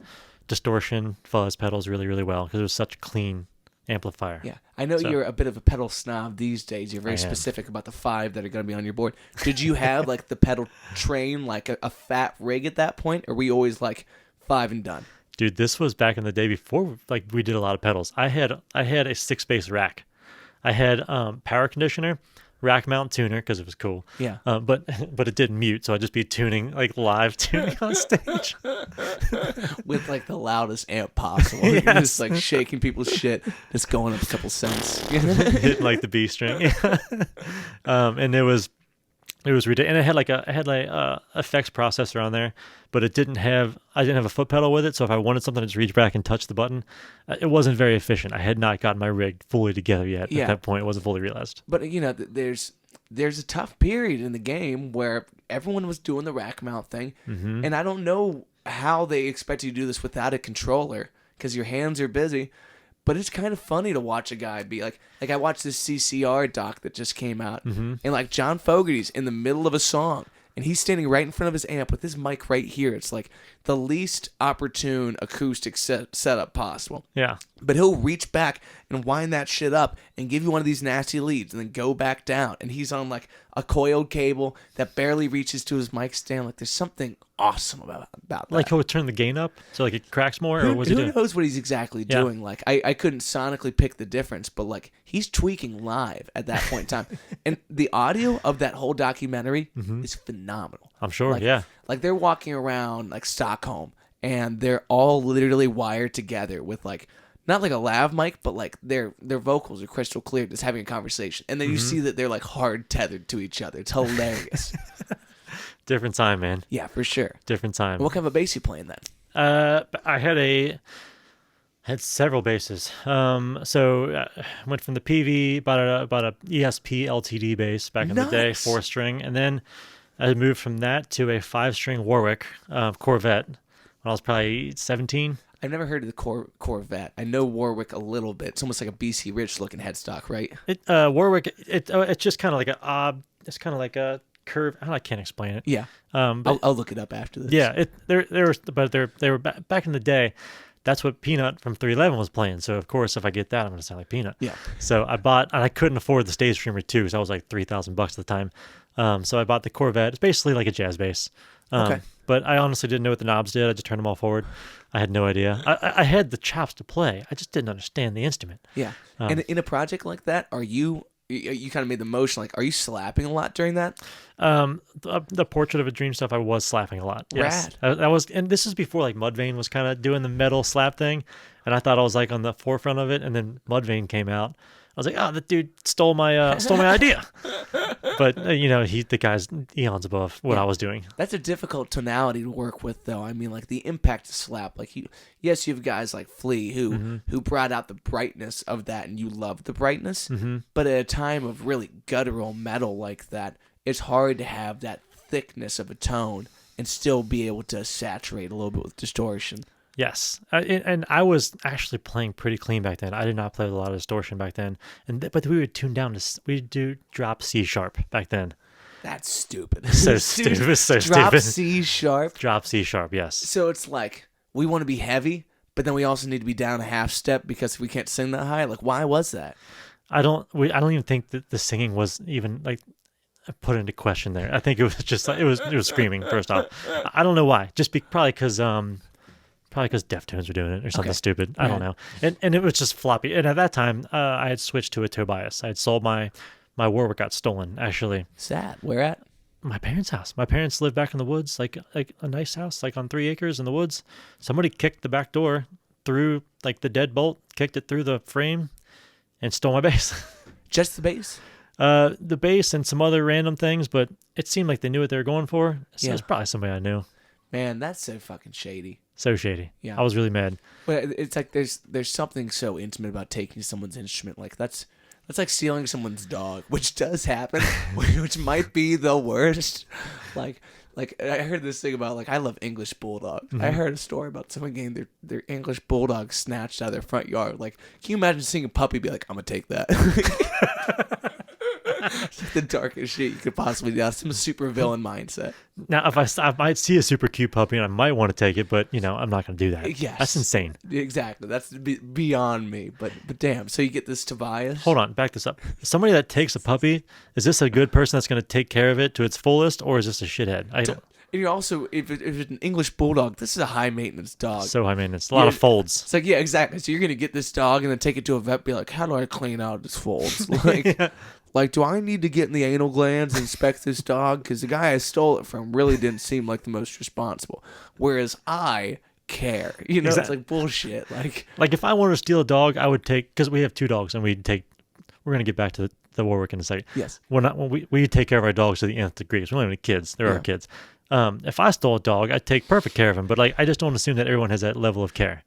distortion, fuzz pedals really, really well because it was such a clean amplifier. Yeah, I know you're a bit of a pedal snob these days. You're very specific about the 5 that are going to be on your board. Did you have like the pedal train, like a fat rig at that point, or were we always like 5 and done? Dude, this was back in the day before like we did a lot of pedals. I had a 6-bass rack. I had power conditioner, rack mount tuner because it was cool. Yeah. But it didn't mute, so I'd just be tuning, like live tuning on stage. With like the loudest amp possible. Yes. You're just like shaking people's shit, just going up a couple cents. Hitting like the B string. And it was ridiculous. And I had a effects processor on there, but I didn't have a foot pedal with it, so if I wanted something to just reach back and touch the button, it wasn't very efficient. I had not gotten my rig fully together yet. At that point, it wasn't fully realized. But there's a tough period in the game where everyone was doing the rack mount thing, and I don't know how they expect you to do this without a controller because your hands are busy. But it's kind of funny to watch a guy be like I watched this CCR doc that just came out, and like John Fogerty's in the middle of a song, and he's standing right in front of his amp with his mic right here. It's like the least opportune acoustic setup possible. Yeah. But he'll reach back and wind that shit up and give you one of these nasty leads and then go back down. And he's on like a coiled cable that barely reaches to his mic stand. Like there's something awesome about that. Like he'll turn the gain up so like it cracks more, or what's he doing? Who knows what he's exactly doing? Like I couldn't sonically pick the difference, but like he's tweaking live at that point in time. And the audio of that whole documentary is phenomenal. I'm sure, like, yeah. Like they're walking around like Stockholm and they're all literally wired together with like not like a lav mic, but like their vocals are crystal clear, just having a conversation. And then you see that they're like hard tethered to each other. It's hilarious. Different time, man. Yeah, for sure. Different time. What kind of a bass you playing then? I had several basses. So went from the PV, bought a ESP LTD bass back in the day, 4-string, and then I moved from that to a 5-string Warwick Corvette when I was probably 17. I've never heard of the Corvette. I know Warwick a little bit. It's almost like a BC Rich looking headstock, right? Warwick. It's just kind of like it's kind of like a curve. I can't explain it. Yeah. I'll look it up after this. Yeah. They were back in the day. That's what Peanut from 311 was playing. So of course, if I get that, I'm going to sound like Peanut. Yeah. So I bought, and I couldn't afford the Stage Streamer 2, because I was like $3,000 at the time. So I bought the Corvette. It's basically like a jazz bass. Okay. But I honestly didn't know what the knobs did. I just turned them all forward. I had no idea. I had the chops to play. I just didn't understand the instrument. Yeah. And in a project like that, you kind of made the motion, like, are you slapping a lot during that? The Portrait of a Dream stuff, I was slapping a lot. Yes. Rad. And this is before like Mudvayne was kind of doing the metal slap thing, and I thought I was like on the forefront of it. And then Mudvayne came out. I was like, oh, that dude stole my idea. But the guy's eons above what I was doing. That's a difficult tonality to work with, though. I mean, like the impact to slap. Like you have guys like Flea who brought out the brightness of that, and you love the brightness. Mm-hmm. But at a time of really guttural metal like that, it's hard to have that thickness of a tone and still be able to saturate a little bit with distortion. Yes, and I was actually playing pretty clean back then. I did not play with a lot of distortion back then, but we would tune down to we'd do drop C sharp back then. That's stupid. So stupid. So drop stupid. C sharp. Drop C sharp. Yes. So it's like we want to be heavy, but then we also need to be down a half step because we can't sing that high. Like, why was that? I don't even think that the singing was even like put into question there. I think it was just like it was screaming. First off, I don't know why. Probably because Deftones were doing it or something stupid. I don't know. And it was just floppy. And at that time, I had switched to a Tobias. I had sold my Warwick got stolen, actually. Sad. Where at? My parents' house. My parents lived back in the woods, like a nice house, like on 3 acres in the woods. Somebody kicked the back door through like the deadbolt, kicked it through the frame, and stole my bass. Just the bass? The bass and some other random things, but it seemed like they knew what they were going for. So it was probably somebody I knew. Man, that's so fucking shady. So shady. Yeah. I was really mad. But it's like there's something so intimate about taking someone's instrument. Like that's like stealing someone's dog, which does happen, which might be the worst. Like I heard this thing about like I love English bulldogs. Mm-hmm. I heard a story about someone getting their English bulldog snatched out of their front yard. Like, can you imagine seeing a puppy be like, I'm gonna take that? It's like the darkest shit you could possibly do. That's some super villain mindset. Now, if I might see a super cute puppy and I might want to take it, but I'm not going to do that. Yes. That's insane. Exactly. That's beyond me. But damn. So you get this Tobias. Hold on, back this up. Somebody that takes a puppy, is this a good person that's going to take care of it to its fullest, or is this a shithead? And you're also, if it's an English bulldog, this is a high maintenance dog. So high maintenance, a lot of folds. It's like, yeah, exactly. So you're gonna get this dog and then take it to a vet, and be like, how do I clean out its folds? Like, like, do I need to get in the anal glands and inspect this dog? Because the guy I stole it from really didn't seem like the most responsible. Whereas I care, It's like bullshit. Like if I wanted to steal a dog, I would take, because we have 2 dogs, and we're gonna get back to the Warwick in a second. Yes. When we take care of our dogs to the nth degree. So we don't have any kids. They're our kids. If I stole a dog, I'd take perfect care of him. But like, I just don't assume that everyone has that level of care.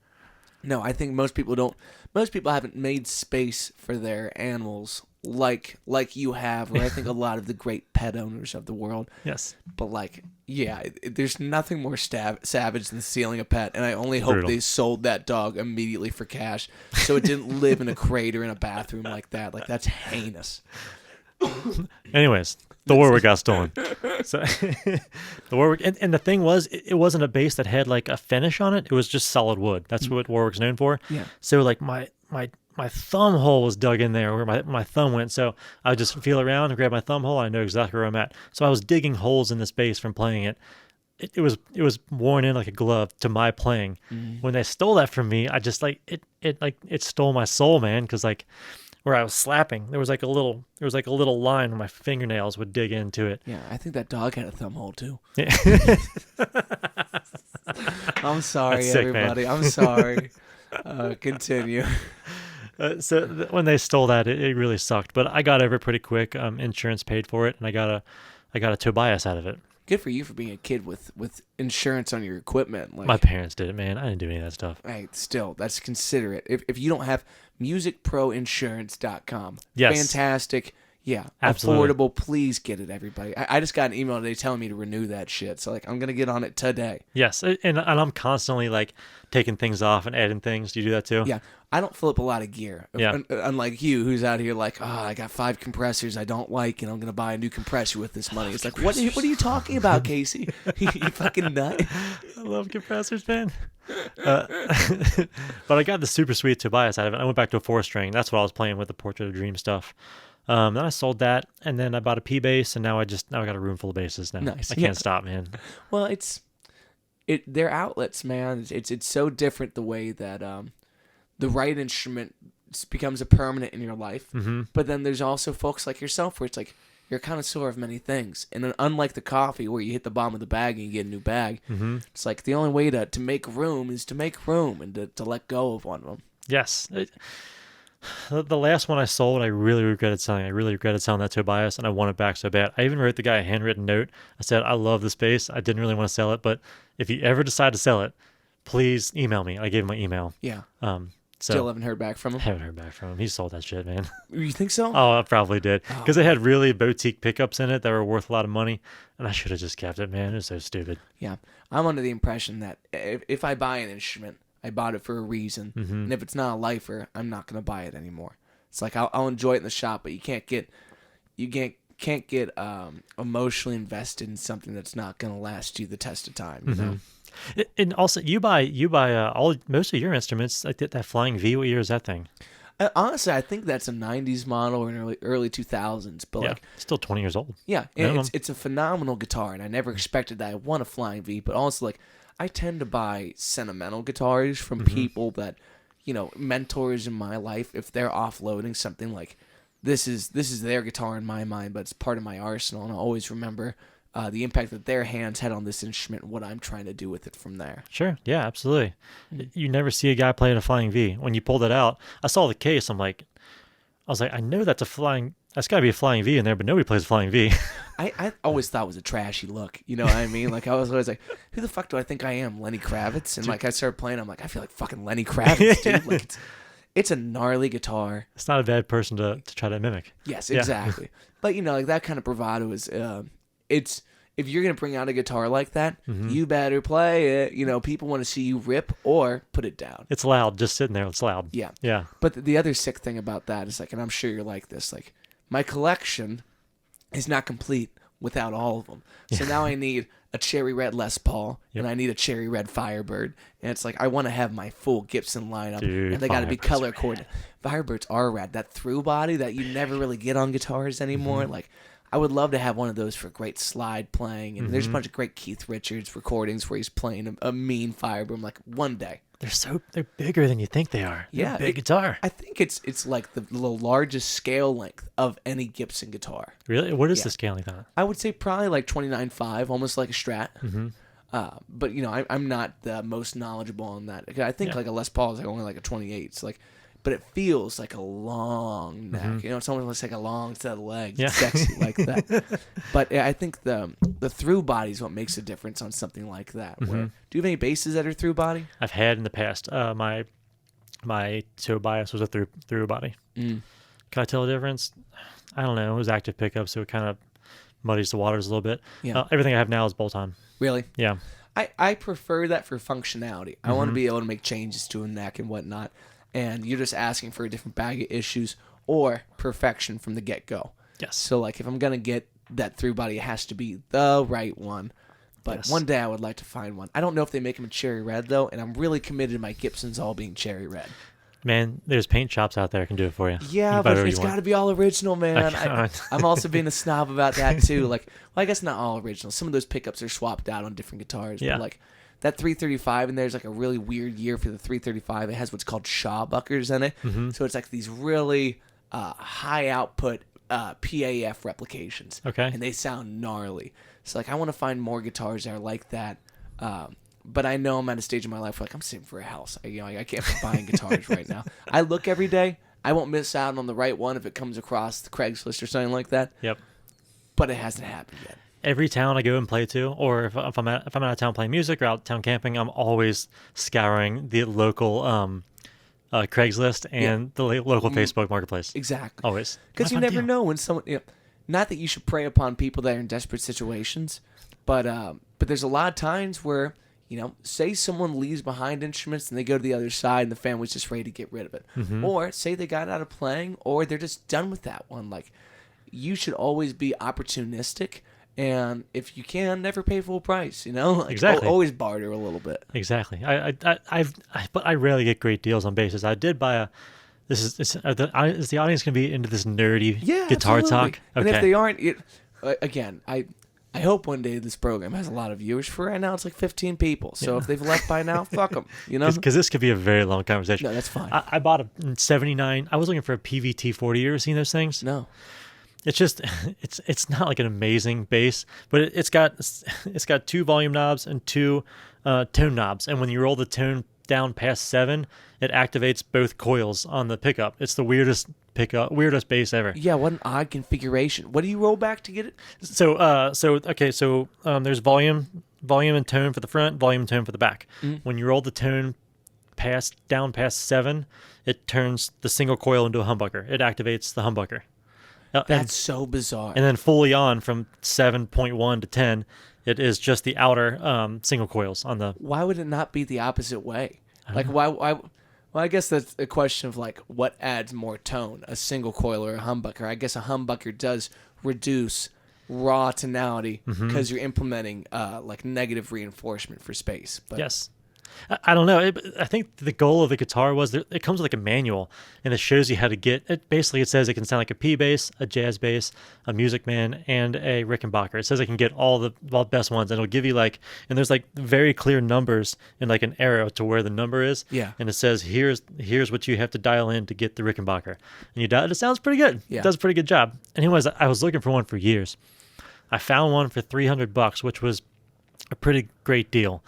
No, I think most people don't. Most people haven't made space for their animals like you have, or I think a lot of the great pet owners of the world. Yes. But like, yeah, there's nothing more savage than stealing a pet, and I only hope they sold that dog immediately for cash, so it didn't live in a crate or in a bathroom like that. Like, that's heinous. Anyways, The Warwick got stolen. So the Warwick, and the thing was, it wasn't a bass that had like a finish on it. It was just solid wood. That's what Warwick's known for. Yeah. So like my thumb hole was dug in there where my thumb went. So I just feel around and grab my thumb hole. I know exactly where I'm at. So I was digging holes in this bass from playing it. It was worn in like a glove to my playing. When they stole that from me, I just like it stole my soul, man. Because like where I was slapping, there was like a little line where my fingernails would dig into it. Yeah, I think that dog had a thumb hole too. Yeah. I'm sorry, Sick, everybody. man. I'm sorry. Continue. So when they stole that, it really sucked. But I got over it pretty quick. Insurance paid for it, and I got a Tobias out of it. Good for you for being a kid with insurance on your equipment. Like, My parents did it, man. I didn't do any of that stuff. right, still, that's considerate. If you don't have musicproinsurance.com, Yes. Fantastic. Yeah, Absolutely. affordable. Please get it, everybody. I just got an email today telling me to renew that shit. So like, I'm gonna get on it today. Yes, and I'm constantly like taking things off and adding things. Do you do that too? Yeah, I don't fill up a lot of gear. Yeah. Unlike you, who's out here like, oh, I got 5 compressors I don't like, and I'm gonna buy a new compressor with this money. It's like, what are you talking about, Casey? you fucking nut. I love compressors, man. But I got the super sweet Tobias out of it. I went back to a 4-string. That's what I was playing with, the Portrait of Dream stuff. Then I sold that, and then I bought a P bass, and now I got a room full of basses now. Nice. I can't stop, man. Well, they're outlets, man. It's so different the way that the right instrument becomes a permanent in your life. Mm-hmm. But then there's also folks like yourself where it's like you're a connoisseur of many things. And then unlike the coffee where you hit the bottom of the bag and you get a new bag, it's like the only way to make room is to make room and to let go of one of them. Yes. The last one I sold, I really regretted selling. I really regretted selling that Tobias, and I want it back so bad. I even wrote the guy a handwritten note. I said, I love this bass. I didn't really want to sell it, but if you ever decide to sell it, please email me. I gave him my email. Yeah. So Still haven't heard back from him? Haven't heard back from him. He sold that shit, man. You think so? Oh, I probably did. Because it had really boutique pickups in it that were worth a lot of money, and I should have just kept it, man. It was so stupid. Yeah. I'm under the impression that if I buy an instrument, I bought it for a reason, and if it's not a lifer, I'm not gonna buy it anymore. It's like I'll enjoy it in the shop, but you can't get emotionally invested in something that's not gonna last you the test of time. You know? And also, you buy most of your instruments. Like that Flying V. What year is that thing? Honestly, I think that's a '90s model or an early 2000s. But like, still 20 years old. yeah, it's a phenomenal guitar, and I never expected that. I want a Flying V, but also like I tend to buy sentimental guitars from people that, mentors in my life. If they're offloading something, like this is their guitar in my mind, but it's part of my arsenal, and I always remember the impact that their hands had on this instrument and what I'm trying to do with it from there. Sure. Yeah, absolutely. You never see a guy playing a Flying V. When you pulled it out, I saw the case. I was like, I know that's got to be a Flying V in there, but nobody plays a Flying V. I always thought it was a trashy look. You know what I mean? Like, I was always like, who the fuck do I think I am? Lenny Kravitz? And like, I started playing, I'm like, I feel like fucking Lenny Kravitz, dude. Like, it's a gnarly guitar. It's not a bad person to try to mimic. Yes, exactly. But, like that kind of bravado is, if you're going to bring out a guitar like that, you better play it. People want to see you rip or put it down. It's loud. Just sitting there. It's loud. Yeah. Yeah. But the other sick thing about that is, like, and I'm sure you're like this, like, my collection is not complete without all of them. So now I need a cherry red Les Paul, and I need a cherry red Firebird. And it's like, I want to have my full Gibson lineup, Dude, and they got to be color coordinated. Firebirds are rad. That through body that you never really get on guitars anymore, like, I would love to have one of those for great slide playing. And there's a bunch of great Keith Richards recordings where he's playing a mean Firebird. Like, one day. They're bigger than you think they are. They're a big guitar. I think it's like the largest scale length of any Gibson guitar. Really? What is the scale length on it? I would say probably like 29.5, almost like a Strat. But I'm not the most knowledgeable on that. I think like a Les Paul is like only like a 28. So like, but it feels like a long neck. It's almost looks like a long set of legs. Yeah. It's sexy like that. But I think the through body is what makes a difference on something like that. Where, do you have any basses that are through body? I've had in the past. My Tobias was a through body. Can I tell the difference? I don't know. It was active pickup, so it kind of muddies the waters a little bit. Yeah. Everything I have now is bolt-on. Really? Yeah. I prefer that for functionality. I want to be able to make changes to a neck and whatnot. And you're just asking for a different bag of issues or perfection from the get-go. Yes. So, like, if I'm going to get that through body has to be the right one. But Yes. one day I would like to find one. I don't know if they make them in cherry red, though, and I'm really committed to my Gibsons all being cherry red. Man, there's paint shops out there that can do it for you. Yeah, You buy but whatever it's you got want. to be all original, man. I- I'm also being a snob about that, too. Like, well, I guess not all original. Some of those pickups are swapped out on different guitars. Yeah. But, like, that 335, and there's, like, a really weird year for the 335. It has what's called Shawbuckers in it. Mm-hmm. So it's, like, these really high-output PAF replications. Okay. And they sound gnarly. So, like, I want to find more guitars that are like that. But I know I'm at a stage in my life where, like, I'm saving for a house. I can't be buying guitars right now. I look every day. I won't miss out on the right one if it comes across the Craigslist or something like that. Yep. But it hasn't happened yet. Every town I go and play to, or if I'm out of town playing music or out of town camping, I'm always scouring the local Craigslist and the local Facebook marketplace. Exactly. Always. Because you never know when someone. Not that you should prey upon people that are in desperate situations, but there's a lot of times where, say someone leaves behind instruments and they go to the other side and the family's just ready to get rid of it. Mm-hmm. Or say they got out of playing or they're just done with that one. Like, you should always be opportunistic. And if you can, never pay full price, Like, Exactly. Always barter a little bit. Exactly. But I rarely get great deals on basses. I did buy a. Is the audience going to be into this nerdy guitar absolutely. talk? And if they aren't, again, I hope one day this program has a lot of viewers. For right now, it's like 15 people. So if they've left by now, fuck them. Because this could be a very long conversation. No, that's fine. I bought a 79. I was looking for a PVT 40. You ever seen those things? No. It's just it's not like an amazing bass, but it's got 2 volume knobs and 2 tone knobs, and when you roll the tone down past 7, it activates both coils on the pickup. It's the weirdest bass ever. Yeah, what an odd configuration. What do you roll back to get it? So there's volume and tone for the front, volume and tone for the back. Mm-hmm. When you roll the tone down past 7, it turns the single coil into a humbucker. It activates the humbucker. That's so bizarre. And then fully on from 7.1 to 10, it is just the outer single coils on the. Why would it not be the opposite way? Like, why? Well, I guess that's a question of, like, what adds more tone, a single coil or a humbucker? I guess a humbucker does reduce raw tonality because you're implementing, like, negative reinforcement for space. But Yes. I don't know. I think the goal of the guitar was that it comes with like a manual, and it shows you how to get it. Basically, it says it can sound like a P bass, a jazz bass, a Music Man, and a Rickenbacker. It says it can get all the best ones, and it'll give you and there's like very clear numbers and like an arrow to where the number is. Yeah. And it says here's what you have to dial in to get the Rickenbacker, and you dial it. It sounds pretty good. Yeah. It does a pretty good job. Anyways, I was looking for one for years. I found one for $300, which was a pretty great deal.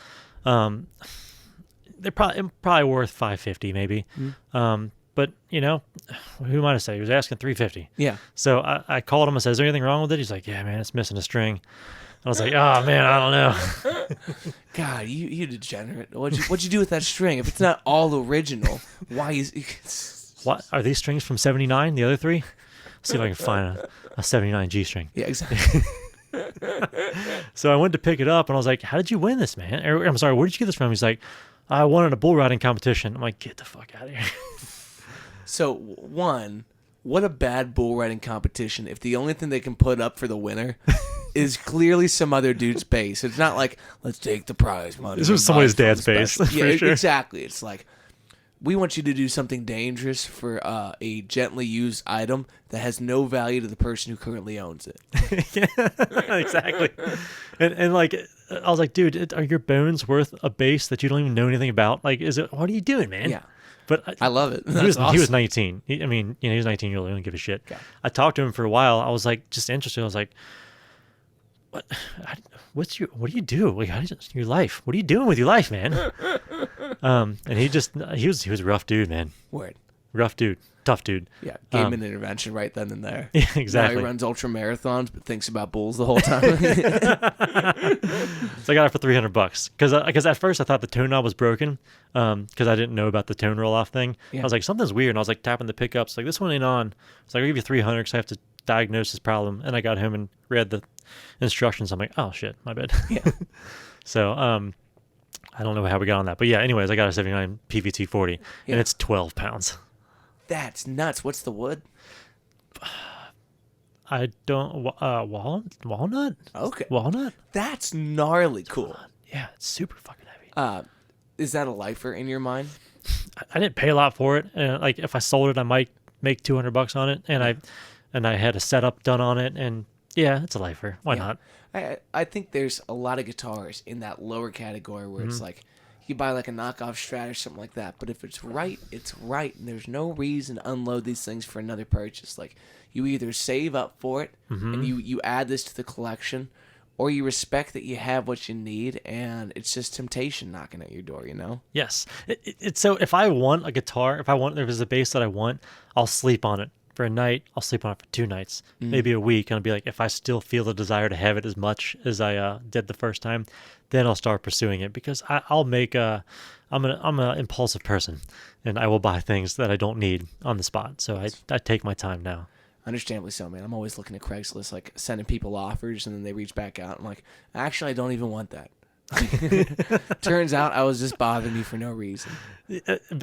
They're probably worth $550 maybe. But who am I to say? He was asking $350. yeah. So I called him and said, "Is there anything wrong with it?" He's like, "Yeah, man, it's missing a string." I was like, "Oh man, I don't know." God, you degenerate. What'd you do with that string? If it's not all original, why is What are these strings from '79? The other 3? Let's see if I can find a '79 G string. Yeah, exactly. So I went to pick it up and I was like, "How did you win this, man?" Or, I'm sorry, where did you get this from? He's like, "I won in a bull riding competition." I'm like, "Get the fuck out of here." So, one, what a bad bull riding competition if the only thing they can put up for the winner is clearly some other dude's bass. It's not like, let's take the prize money. This was and somebody's buy it dad's from the bass, special. for Yeah, sure. exactly. It's like, we want you to do something dangerous for a gently used item that has no value to the person who currently owns it. Yeah, exactly. And like, I was like, "Dude, are your bones worth a bass that you don't even know anything about? Like, what are you doing, man?" Yeah. But I love it. he was That's 19. He was 19 years old. He didn't give a shit. Okay. I talked to him for a while. I was like, just interested. I was like, what do you do? Like, your life? What are you doing with your life, man? And he was a rough dude, man. Word. Rough dude, tough dude. Yeah, gave him an intervention right then and there. Yeah, exactly. Now he runs ultra marathons but thinks about bulls the whole time. So I got it for $300 because at first I thought the tone knob was broken because I didn't know about the tone roll off thing. Yeah. I was like, something's weird, and I was like tapping the pickups like, this one ain't on. So I'll give you $300 because I have to diagnose this problem. And I got home and read the instructions. I'm like, oh shit, my bad. Yeah. So I don't know how we got on that, but yeah. Anyways, I got a '79 PVT 40, Yeah. and it's 12 pounds. That's nuts. What's the wood? I don't. Walnut? Okay. Walnut? That's gnarly cool. Yeah, it's super fucking heavy. Is that a lifer in your mind? I didn't pay a lot for it, and like if I sold it, I might make $200 on it, and I had a setup done on it, and yeah, it's a lifer. Why not? I think there's a lot of guitars in that lower category where it's like you buy like a knockoff Strat or something like that, but if it's right, it's right, and there's no reason to unload these things for another purchase. Like you either save up for it and you add this to the collection, or you respect that you have what you need, and it's just temptation knocking at your door, you know? Yes. It's so if I want a guitar, if there's a bass that I want, I'll sleep on it for a night. I'll sleep on it for 2 nights, maybe a week. And I'll be like, if I still feel the desire to have it as much as I did the first time, then I'll start pursuing it because I'm an impulsive person and I will buy things that I don't need on the spot. So I take my time now. Understandably so, man. I'm always looking at Craigslist, like sending people offers, and then they reach back out. I'm like, actually, I don't even want that. Turns out I was just bothering you for no reason.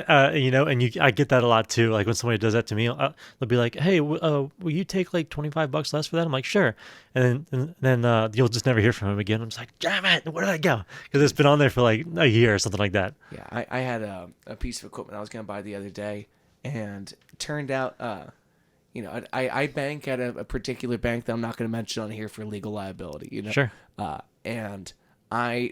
I get that a lot too. Like when somebody does that to me, they'll be like, "Hey, will you take like $25 less for that?" I'm like, "Sure," and then you'll just never hear from him again. I'm just like, "Damn it, where did I go?" Because it's been on there for like a year or something like that. Yeah, I had a piece of equipment I was going to buy the other day, and it turned out, I bank at a particular bank that I'm not going to mention on here for legal liability. You know, Sure. And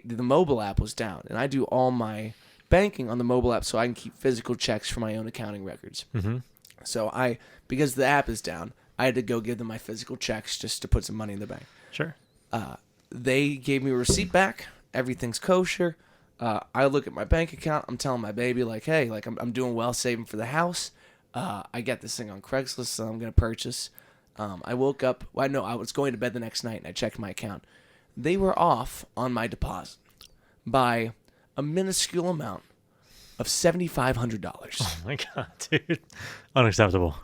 the mobile app was down, and I do all my banking on the mobile app so I can keep physical checks for my own accounting records. Mm-hmm. So because the app is down, I had to go give them my physical checks just to put some money in the bank. Sure. They gave me a receipt back. Everything's kosher. I look at my bank account. I'm telling my baby, like, hey, like I'm doing well saving for the house. I got this thing on Craigslist, so I'm going to purchase. I woke up. Well, no, I was going to bed the next night, and I checked my account. They were off on my deposit by a minuscule amount of $7,500. Oh my god, dude, unacceptable.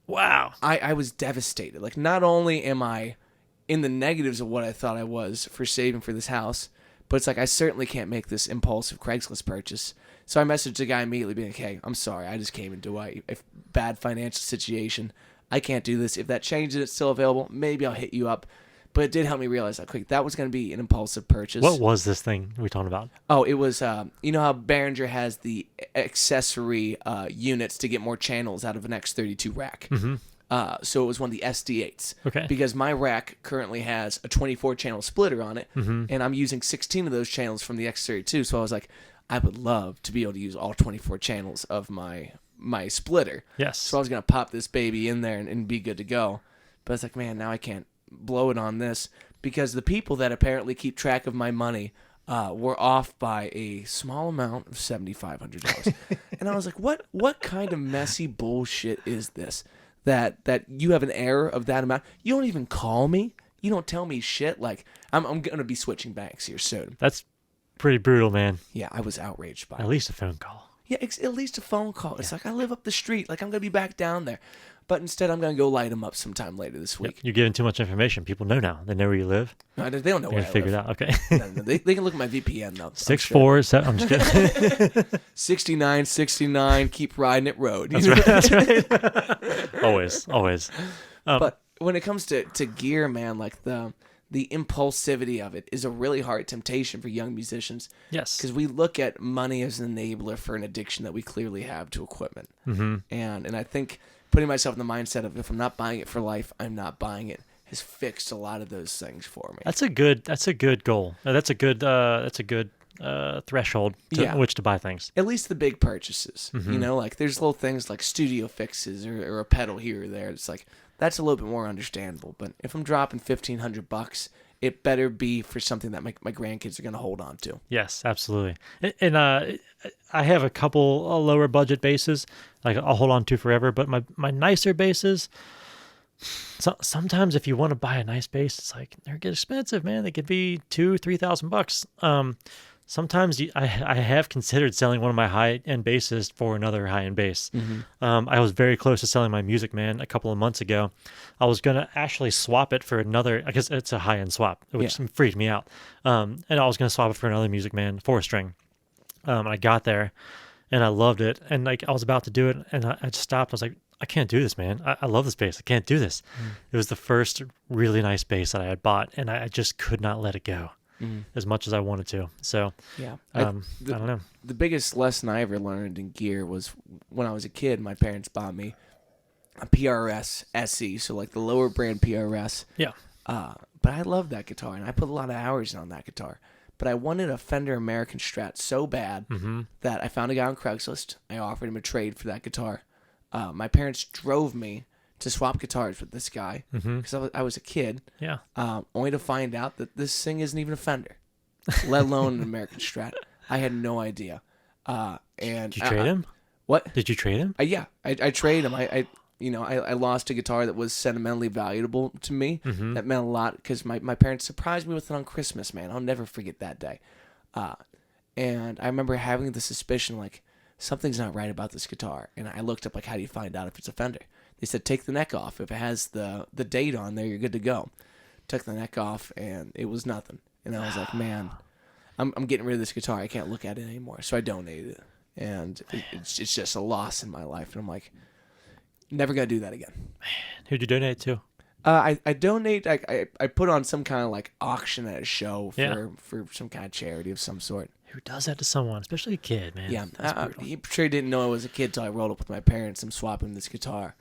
Wow. I was devastated. Like, not only am I in the negatives of what I thought I was for saving for this house, but it's like I certainly can't make this impulsive Craigslist purchase. So I messaged the guy immediately being like, hey, I'm sorry. I just came into a bad financial situation. I can't do this. If that changes, it's still available, maybe I'll hit you up. But it did help me realize that quick. That was going to be an impulsive purchase. What was this thing we talking about? Oh, it was, you know how Behringer has the accessory units to get more channels out of an X32 rack? Mm-hmm. So it was one of the SD8s. Okay. Because my rack currently has a 24-channel splitter on it, and I'm using 16 of those channels from the X32. So I was like, I would love to be able to use all 24 channels of my splitter. Yes. So I was going to pop this baby in there and be good to go. But it's like, man, now I can't blow it on this because the people that apparently keep track of my money were off by a small amount of $7,500. And I was like, what kind of messy bullshit is this? That you have an error of that amount. You don't even call me. You don't tell me shit. Like, I'm going to be switching banks here soon. That's pretty brutal, man. Yeah, I was outraged by it. At least a phone call. Yeah, at least a phone call. It's like, I live up the street. Like, I'm going to be back down there. But instead, I'm going to go light them up sometime later this week. Yep. You're giving too much information. People know now. They know where you live. No, they don't know where I live. Figure it out. Okay. No, they can look at my VPN, though. 647. I'm just kidding. 69, keep riding it road. That's right. That's right. Always. But when it comes to gear, man, like the impulsivity of it is a really hard temptation for young musicians. Yes. Because we look at money as an enabler for an addiction that we clearly have to equipment. Mm-hmm. And I think putting myself in the mindset of if I'm not buying it for life, I'm not buying it has fixed a lot of those things for me. That's a good goal. That's a good threshold to which to buy things. At least the big purchases. Mm-hmm. You know, like there's little things like studio fixes or a pedal here or there. It's like that's a little bit more understandable. But if I'm dropping $1,500, it better be for something that my grandkids are going to hold on to. Yes, absolutely. And I have a couple lower budget basses like I'll hold on to forever, but my nicer basses, sometimes if you want to buy a nice bass, it's like they're get expensive, man. They could be $2,000-$3,000. Sometimes I have considered selling one of my high-end basses for another high-end bass. Mm-hmm. I was very close to selling my Music Man a couple of months ago. I was going to actually swap it for another, because it's a high-end swap, which freaked me out. And I was going to swap it for another Music Man 4-string. I got there, and I loved it. And like I was about to do it, and I just stopped. I was like, I can't do this, man. I love this bass. I can't do this. It was the first really nice bass that I had bought, and I just could not let it go as much as I wanted to. So, Yeah. I don't know. The biggest lesson I ever learned in gear was when I was a kid, my parents bought me a PRS SE, so like the lower brand PRS. Yeah. But I loved that guitar, and I put a lot of hours in on that guitar. But I wanted a Fender American Strat so bad that I found a guy on Craigslist. I offered him a trade for that guitar. My parents drove me to swap guitars with this guy because I was a kid. Yeah. Only to find out that this thing isn't even a Fender, let alone an American Strat. I had no idea. And Did you trade him? What? Did you trade him? Yeah, I traded him. I lost a guitar that was sentimentally valuable to me. That meant a lot because my parents surprised me with it on Christmas, man. I'll never forget that day. And I remember having the suspicion, like, something's not right about this guitar. And I looked up, like, how do you find out if it's a Fender? They said, take the neck off. If it has the date on there, you're good to go. Took the neck off, and it was nothing. And I was like, man, I'm getting rid of this guitar. I can't look at it anymore. So I donated it. And it's just a loss in my life. And I'm like, never gonna do that again. Man, who'd you donate to? I donate. I put on some kind of like auction at a show for some kind of charity of some sort. Who does that to someone, especially a kid, man? Yeah, he sure didn't know I was a kid till I rolled up with my parents. I'm swapping this guitar,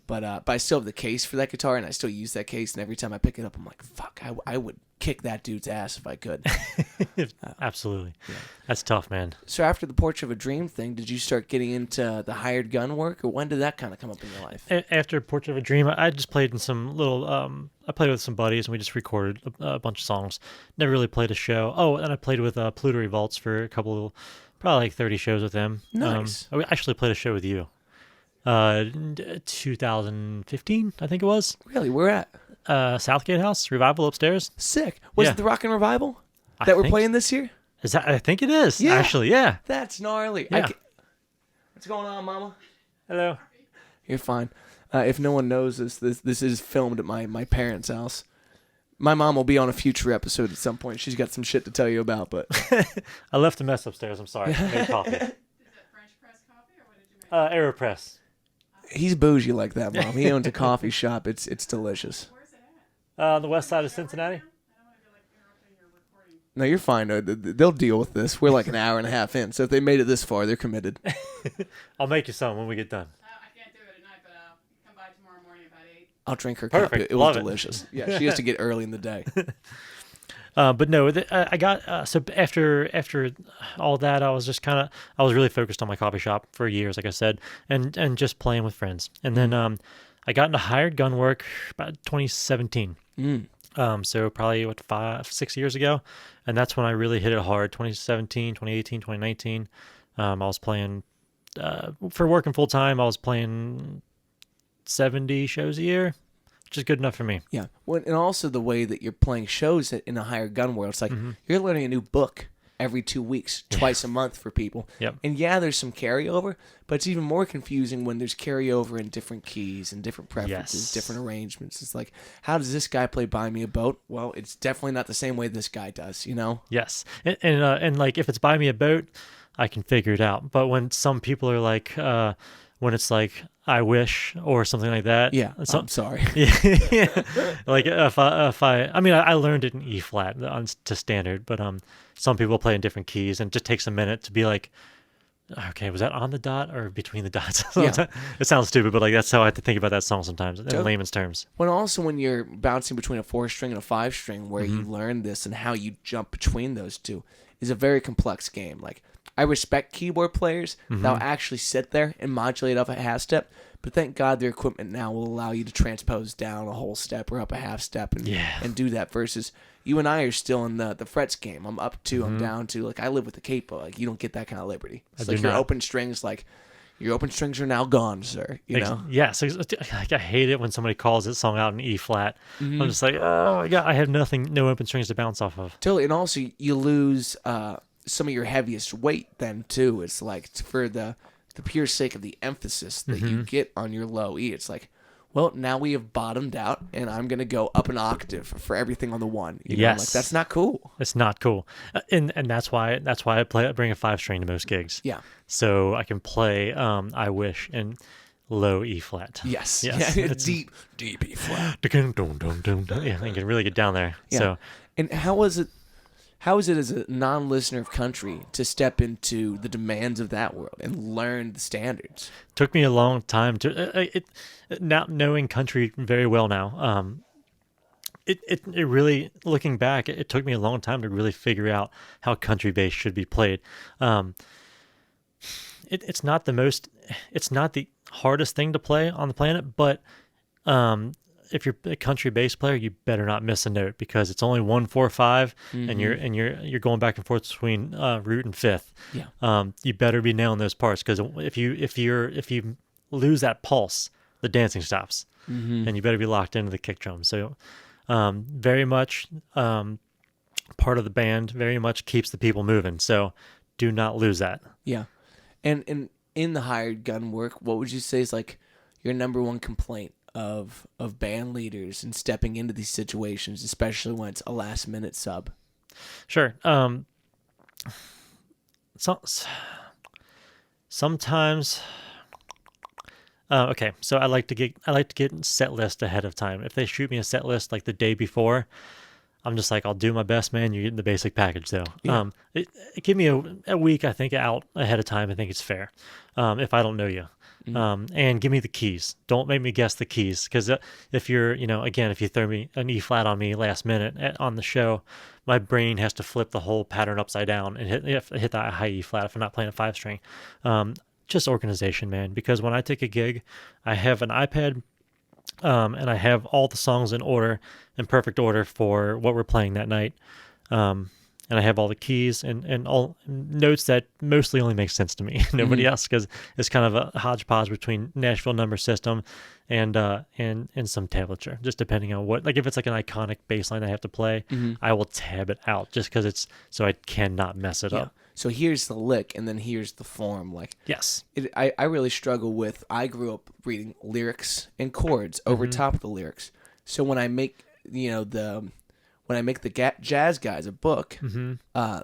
but I still have the case for that guitar, and I still use that case. And every time I pick it up, I'm like, fuck, I would kick that dude's ass if I could. Absolutely. Yeah. That's tough, man. So after the Portrait of a Dream thing, did you start getting into the hired gun work, or when did that kind of come up in your life? After Portrait of a Dream, I just played in some little, I played with some buddies, and we just recorded a bunch of songs. Never really played a show. Oh, and I played with Pluto Revolts for a couple of, probably like 30 shows with them. Nice. I actually played a show with you. 2015, I think it was. Really? Where at? Southgate House, Revival upstairs. Sick. Was Yeah. it the Rock and Revival I that we're think- playing this year? Is that? I think it is. Yeah. Actually, yeah. That's gnarly. Yeah. What's going on, Mama? Hello. You're fine. If no one knows this is filmed at my parents' house. My mom will be on a future episode at some point. She's got some shit to tell you about, but I left a mess upstairs. I'm sorry. I made coffee. Is that French press coffee or what did you make? Aeropress. he's bougie like that, Mom. He owns a coffee shop. It's delicious. Where's it at? On the west side of Cincinnati. I don't want to be like interrupting your recording. No, you're fine. They'll deal with this. We're like an hour and a half in, so if they made it this far, they're committed. I'll make you some when we get done. I can't do it at night, but come by tomorrow morning about 8. I'll drink her Perfect. cup. It was Love it. delicious. Yeah, she has to get early in the day. But no, I got so after all that, I was just I was really focused on my coffee shop for years, like I said, and just playing with friends. And then I got into hired gun work about 2017. So probably 5-6 years ago, and that's when I really hit it hard. 2017, 2018, 2019. I was playing for working full time. I was playing 70 shows a year, which is good enough for me. Yeah. Well, and also the way that you're playing shows in a higher gun world, it's like you're learning a new book every 2 weeks, twice a month for people. Yep. And yeah, there's some carryover, but it's even more confusing when there's carryover in different keys and different preferences, Yes. different arrangements. It's like, how does this guy play Buy Me a Boat? Well, it's definitely not the same way this guy does, you know? Yes, and like if it's buy me a boat, I can figure it out. But when some people are like, when it's like I wish or something like that, Yeah. so- I'm sorry. yeah, like if I mean I learned it in E flat to standard, but some people play in different keys, and it just takes a minute to be like, okay, was that on the dot or between the dots? Yeah. It sounds stupid, but like that's how I have to think about that song sometimes in Totally. layman's terms. When you're bouncing between a 4-string and a 5-string, where you learn this and how you jump between those two is a very complex game. Like, I respect keyboard players that'll actually sit there and modulate up a half step, but thank God their equipment now will allow you to transpose down a whole step or up a half step and do that, versus you and I are still in the frets game. I'm up 2, I'm down 2. Like, I live with the capo. Like, you don't get that kind of liberty. It's I like do your not. open strings, like, your open strings are now gone, sir. You know? Yeah, so like, I hate it when somebody calls this song out in E flat. I'm just like, oh my god, I have no open strings to bounce off of. Totally, and also you lose some of your heaviest weight then too. It's like for the pure sake of the emphasis that you get on your low E. It's like, well, now we have bottomed out, and I'm gonna go up an octave for everything on the one. You know? Yes. Like, that's not cool. It's not cool, and that's why I bring a 5-string to most gigs. Yeah, So I can play I Wish, and low E flat. Yes. Yes. Yeah. It's Deep E flat. Yeah, you can really get down there. Yeah. So And how is it? How is it as a non-listener of country to step into the demands of that world and learn the standards? took me a long time to not knowing country very well now. It really, looking back, it took me a long time to really figure out how country bass should be played. It's not it's not the hardest thing to play on the planet, but if you're a country bass player, you better not miss a note because it's only 1-4-5, and you're going back and forth between root and fifth. Yeah. You better be nailing those parts because if you lose that pulse, the dancing stops, and you better be locked into the kick drum. So very much part of the band, very much keeps the people moving. So do not lose that. Yeah. And in the hired gun work, what would you say is like your number one complaint of band leaders and stepping into these situations, especially when it's a last minute sub? Sure. Sometimes. Okay, so I like to get set list ahead of time. If they shoot me a set list like the day before, I'm just like, I'll do my best, man. You're getting the basic package though. Yeah. Give me a week, I think, out ahead of time. I think it's fair. If I don't know you. And give me the keys. Don't make me guess the keys. Because if you're, again, if you throw me an E flat on me last minute on the show, my brain has to flip the whole pattern upside down and hit that high E flat if I'm not playing a 5-string. Just organization, man. Because when I take a gig, I have an iPad, and I have all the songs in perfect order for what we're playing that night. And I have all the keys and all notes that mostly only make sense to me, nobody else, because it's kind of a hodgepodge between Nashville number system and some tablature, just depending on what. Like if it's like an iconic bass line I have to play, I will tab it out just because it's so I cannot mess it up. So here's the lick, and then here's the form. Like Yes. I really struggle with. I grew up reading lyrics and chords over top of the lyrics. So when I make the jazz guys a book,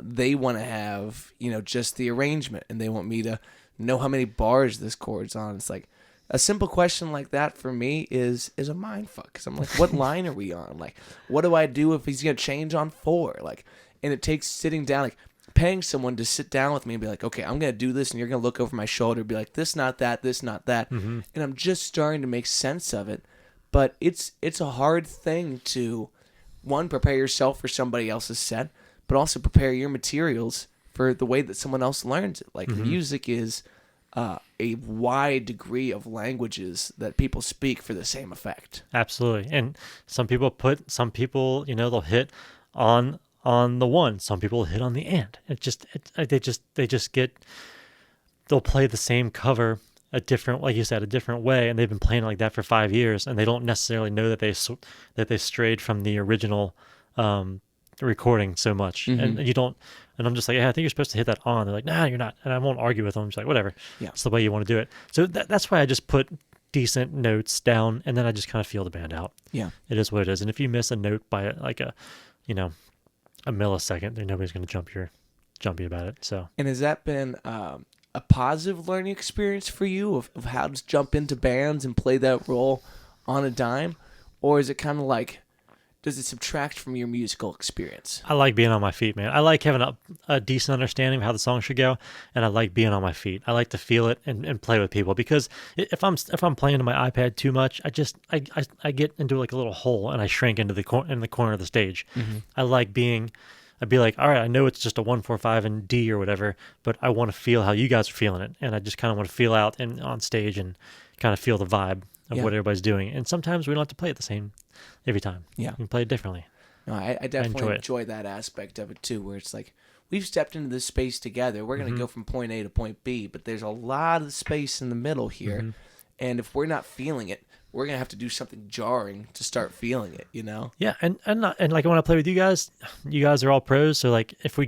they want to have just the arrangement, and they want me to know how many bars this chord's on. It's like a simple question like that for me is a mind fuck. Because I'm like, what line are we on? Like, what do I do if he's gonna change on 4? Like, and it takes sitting down, like paying someone to sit down with me and be like, okay, I'm gonna do this, and you're gonna look over my shoulder and be like, this, not that, this, not that, and I'm just starting to make sense of it. But it's a hard thing to, one, prepare yourself for somebody else's set, but also prepare your materials for the way that someone else learns it. Like music is a wide degree of languages that people speak for the same effect. Absolutely. And some people they'll hit on the one. Some people hit on the and. They'll play the same cover a different way, and they've been playing like that for 5 years, and they don't necessarily know that they strayed from the original recording so much, and you don't. And I'm just like, yeah, I think you're supposed to hit that on. They're like, nah, you're not, and I won't argue with them. I'm just like, whatever. Yeah, it's the way you want to do it. So that's why I just put decent notes down, and then I just kind of feel the band out. Yeah, it is what it is. And if you miss a note by like a millisecond, then nobody's going to jump you about it. So. And has that been a positive learning experience for you of how to jump into bands and play that role on a dime? Or is it kind of like, does it subtract from your musical experience? I like being on my feet, man. I like having a decent understanding of how the song should go, and I like being on my feet. I like to feel it and play with people, because if I'm playing on my iPad too much, I get into like a little hole and I shrink into the corner of the stage. I like I'd be like, all right, I know it's just a 1-4-5 in D or whatever, but I want to feel how you guys are feeling it, and I just kind of want to feel out and on stage and kind of feel the vibe of what everybody's doing. And sometimes we don't have to play it the same every time. Yeah, we can play it differently. No, I definitely enjoy that aspect of it too, where it's like we've stepped into this space together. We're going to go from point A to point B, but there's a lot of space in the middle here, and if we're not feeling it, we're gonna have to do something jarring to start feeling it, Yeah, and like when I play with you guys are all pros. So like if we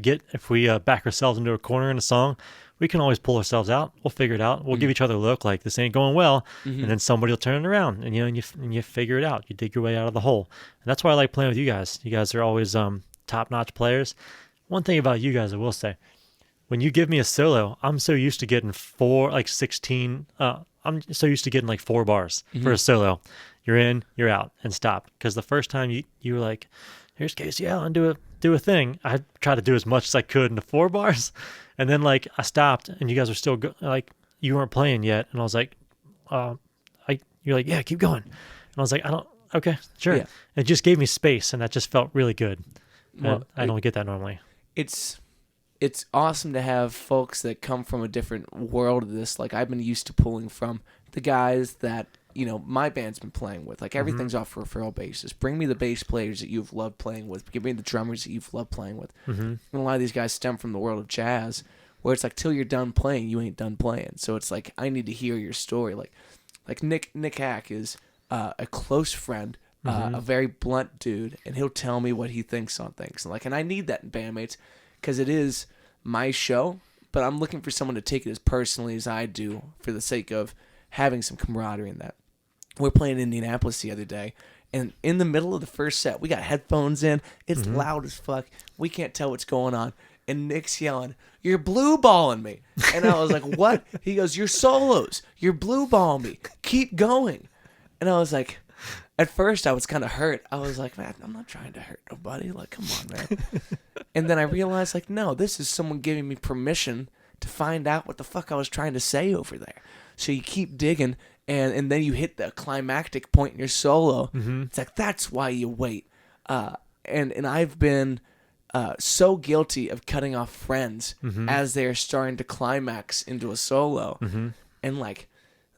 back ourselves into a corner in a song, we can always pull ourselves out. We'll figure it out. We'll give each other a look like this ain't going well, and then somebody will turn it around, and you figure it out. You dig your way out of the hole, and that's why I like playing with you guys. You guys are always top-notch players. One thing about you guys, I will say, when you give me a solo, I'm so used to getting 16 I'm so used to getting like 4 bars for a solo. You're in, you're out, and stop. Because the first time you were like, here's Casey Allen, do a thing. I tried to do as much as I could in the 4 bars, and then like I stopped, and you guys were still like you weren't playing yet, and I was like, you're like, yeah, keep going, and I was like, okay, sure. Yeah. It just gave me space, and that just felt really good. Well, I don't get that normally. It's awesome to have folks that come from a different world of this. Like, I've been used to pulling from the guys that, my band's been playing with. Like, everything's off referral basis. Bring me the bass players that you've loved playing with. Give me the drummers that you've loved playing with. And a lot of these guys stem from the world of jazz, where it's like, till you're done playing, you ain't done playing. So it's like, I need to hear your story. Like Nick Hack is a close friend, a very blunt dude, and he'll tell me what he thinks on things. And I need that in bandmates, because it is my show, but I'm looking for someone to take it as personally as I do, for the sake of having some camaraderie in that. We're playing in Indianapolis the other day, and in the middle of the first set, we got headphones in. It's loud as fuck. We can't tell what's going on. And Nick's yelling, "You're blue balling me." And I was like, "What?" He goes, "Your solos. You're blue balling me. Keep going." And I was like, at first I was kind of hurt. I was like, "Man, I'm not trying to hurt nobody. Like, come on, man." And then I realized, like, no, this is someone giving me permission to find out what the fuck I was trying to say over there. So you keep digging, and then you hit the climactic point in your solo. It's like, that's why you wait. And I've been so guilty of cutting off friends as they're starting to climax into a solo. And like,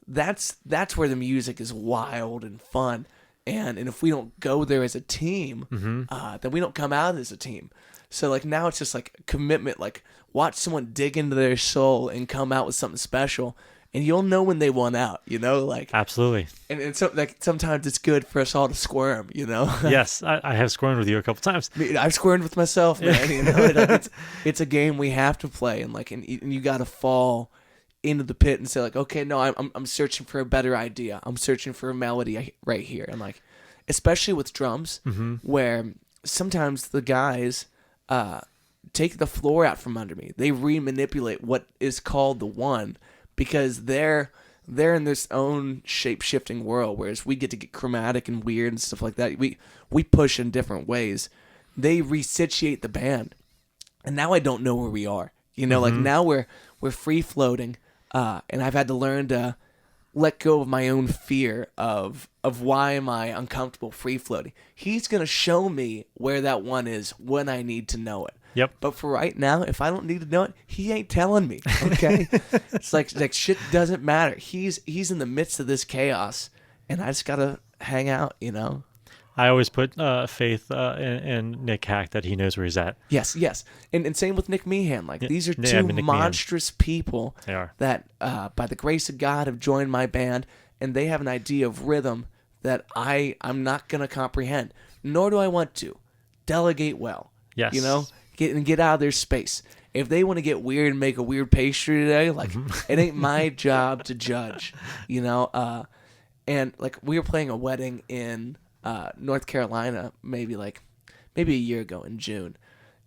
that's where the music is wild and fun. And if we don't go there as a team, then we don't come out as a team. So like, now it's just like commitment. Like, watch someone dig into their soul and come out with something special, and you'll know when they won out. Like, Absolutely. And so like, sometimes it's good for us all to squirm. Yes, I have squirmed with you a couple times. I've squirmed with myself, man. It's a game we have to play, and you got to fall into the pit and say, like, okay, no, I'm searching for a better idea. I'm searching for a melody right here, and like, especially with drums, where sometimes the guys take the floor out from under me. They remanipulate what is called the one, because they're in this own shape-shifting world, whereas we get to get chromatic and weird and stuff like that. We push in different ways. They resituate the band, and now I don't know where we are. Like, now we're free-floating, and I've had to learn to let go of my own fear of why am I uncomfortable free-floating. He's going to show me where that one is when I need to know it. Yep. But for right now, if I don't need to know it, he ain't telling me. Okay. It's like shit doesn't matter. He's in the midst of this chaos, and I just gotta hang out. I always put faith in Nick Hack that he knows where he's at. Yes. And same with Nick Meehan. Like, these are Yeah, two I mean, Nick monstrous people They are. that, by the grace of God, have joined my band, and they have an idea of rhythm that I'm not gonna comprehend, nor do I want to. Delegate well. Yes. Get out of their space. If they want to get weird and make a weird pastry today, like, it ain't my job to judge, and like, we were playing a wedding in North Carolina maybe a year ago in June,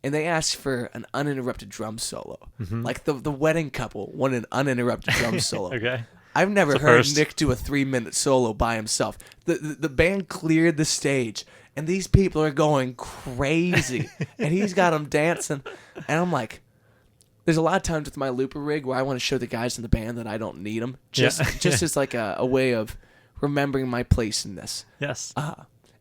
and they asked for an uninterrupted drum solo. Like, the wedding couple wanted an uninterrupted drum solo. Okay. I've never It's a heard first. Nick do a 3-minute solo by himself. The band cleared the stage, and these people are going crazy, and he's got them dancing, and I'm like, there's a lot of times with my looper rig where I want to show the guys in the band that I don't need them, just as like a way of remembering my place in this. Yes.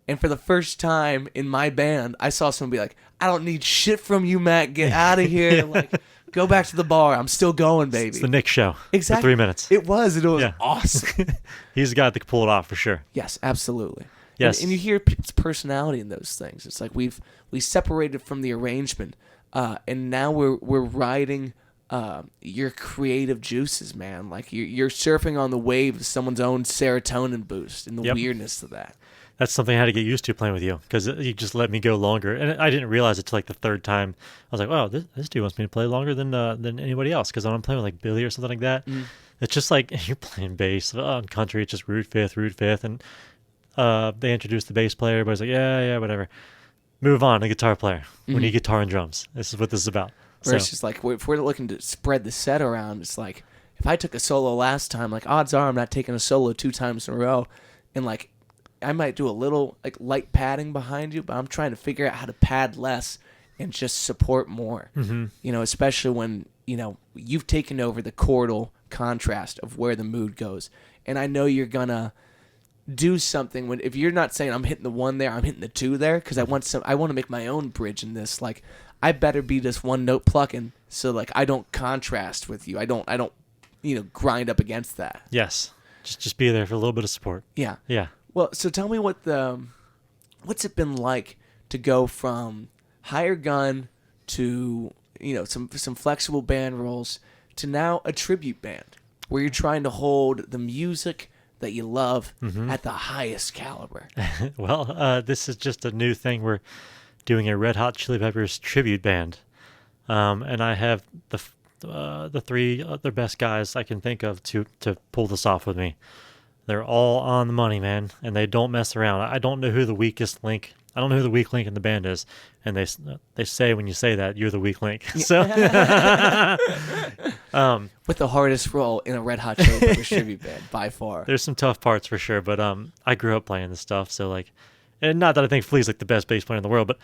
And for the first time in my band, I saw someone be like, "I don't need shit from you, Matt. Get out of here. Like, go back to the bar. I'm still going, baby." It's the Nick show. Exactly. For 3 minutes. It was Yeah. awesome. He's the guy that can pull it off for sure. Yes, absolutely. Yes. And you hear people's personality in those things. It's like we separated from the arrangement, and now we're riding your creative juices, man. Like, you're surfing on the wave of someone's own serotonin boost and the weirdness of that. That's something I had to get used to playing with you, because you just let me go longer, and I didn't realize it till like the third time. I was like, "Wow, this dude wants me to play longer than anybody else." Because when I'm playing with like Billy or something like that, it's just like you're playing bass on country. It's just root fifth, and they introduced the bass player. Everybody's like, yeah, whatever. Move on to guitar player. We need guitar and drums. This is what this is about. Where it's just like, if we're looking to spread the set around, it's like, if I took a solo last time, like odds are I'm not taking a solo 2 times in a row, and like I might do a little like light padding behind you, but I'm trying to figure out how to pad less and just support more. You know, especially when, you know, you've taken over the chordal contrast of where the mood goes. And I know you're going to do something when, if you're not saying I'm hitting the 1 there, I'm hitting the 2 there, because I want to make my own bridge in this. Like, I better be just 1 note plucking so like I don't contrast with you. I don't, you know, grind up against that. Yes. Just be there for a little bit of support. Yeah. Yeah. Well, so tell me what's it been like to go from higher gun to, you know, some flexible band roles to now a tribute band where you're trying to hold the music that you love at the highest caliber. Well, this is just a new thing. We're doing a Red Hot Chili Peppers tribute band, and I have the 3 other best guys I can think of to pull this off with me. They're all on the money, man, and they don't mess around. I don't know who the weakest link. I don't know who the weak link in the band is, and they say when you say that you're the weak link. So, With the hardest role in a Red Hot Chili Peppers tribute band by far. there's some tough parts for sure, but I grew up playing this stuff, so like, and not that I think Flea's like the best bass player in the world, but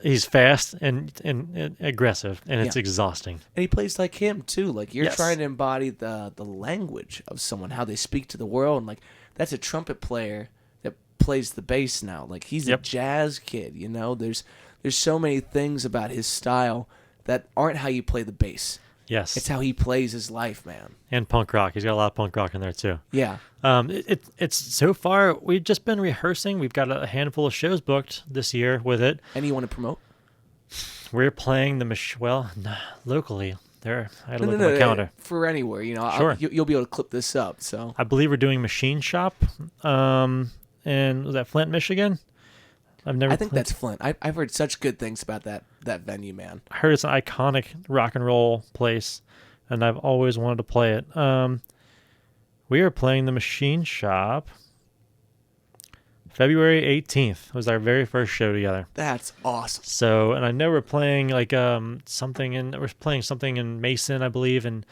he's fast and aggressive, and it's exhausting. And he plays like him too. Like you're Yes. trying to embody the language of someone, how they speak to the world. And like that's a trumpet player that plays the bass now. Like he's a jazz kid, you know. There's so many things about his style that aren't how you play the bass. Yes, It's how he plays his life, man. and punk rock. He's got a lot of punk rock in there too. Yeah. It's so far we've just been rehearsing. We've got a handful of shows booked this year with it. Any you want to promote? We're playing locally. I had to look at my calendar. For anywhere, you know. Sure. You'll be able to clip this up. So I believe we're doing Machine Shop, and was that Flint, Michigan? I've never. I think that's Flint. I've heard such good things about that venue, man. I heard it's an iconic rock and roll place, and I've always wanted to play it. We are playing the Machine Shop. February 18th was our very first show together. That's awesome. So, and I know we're playing like something in Mason, I believe, in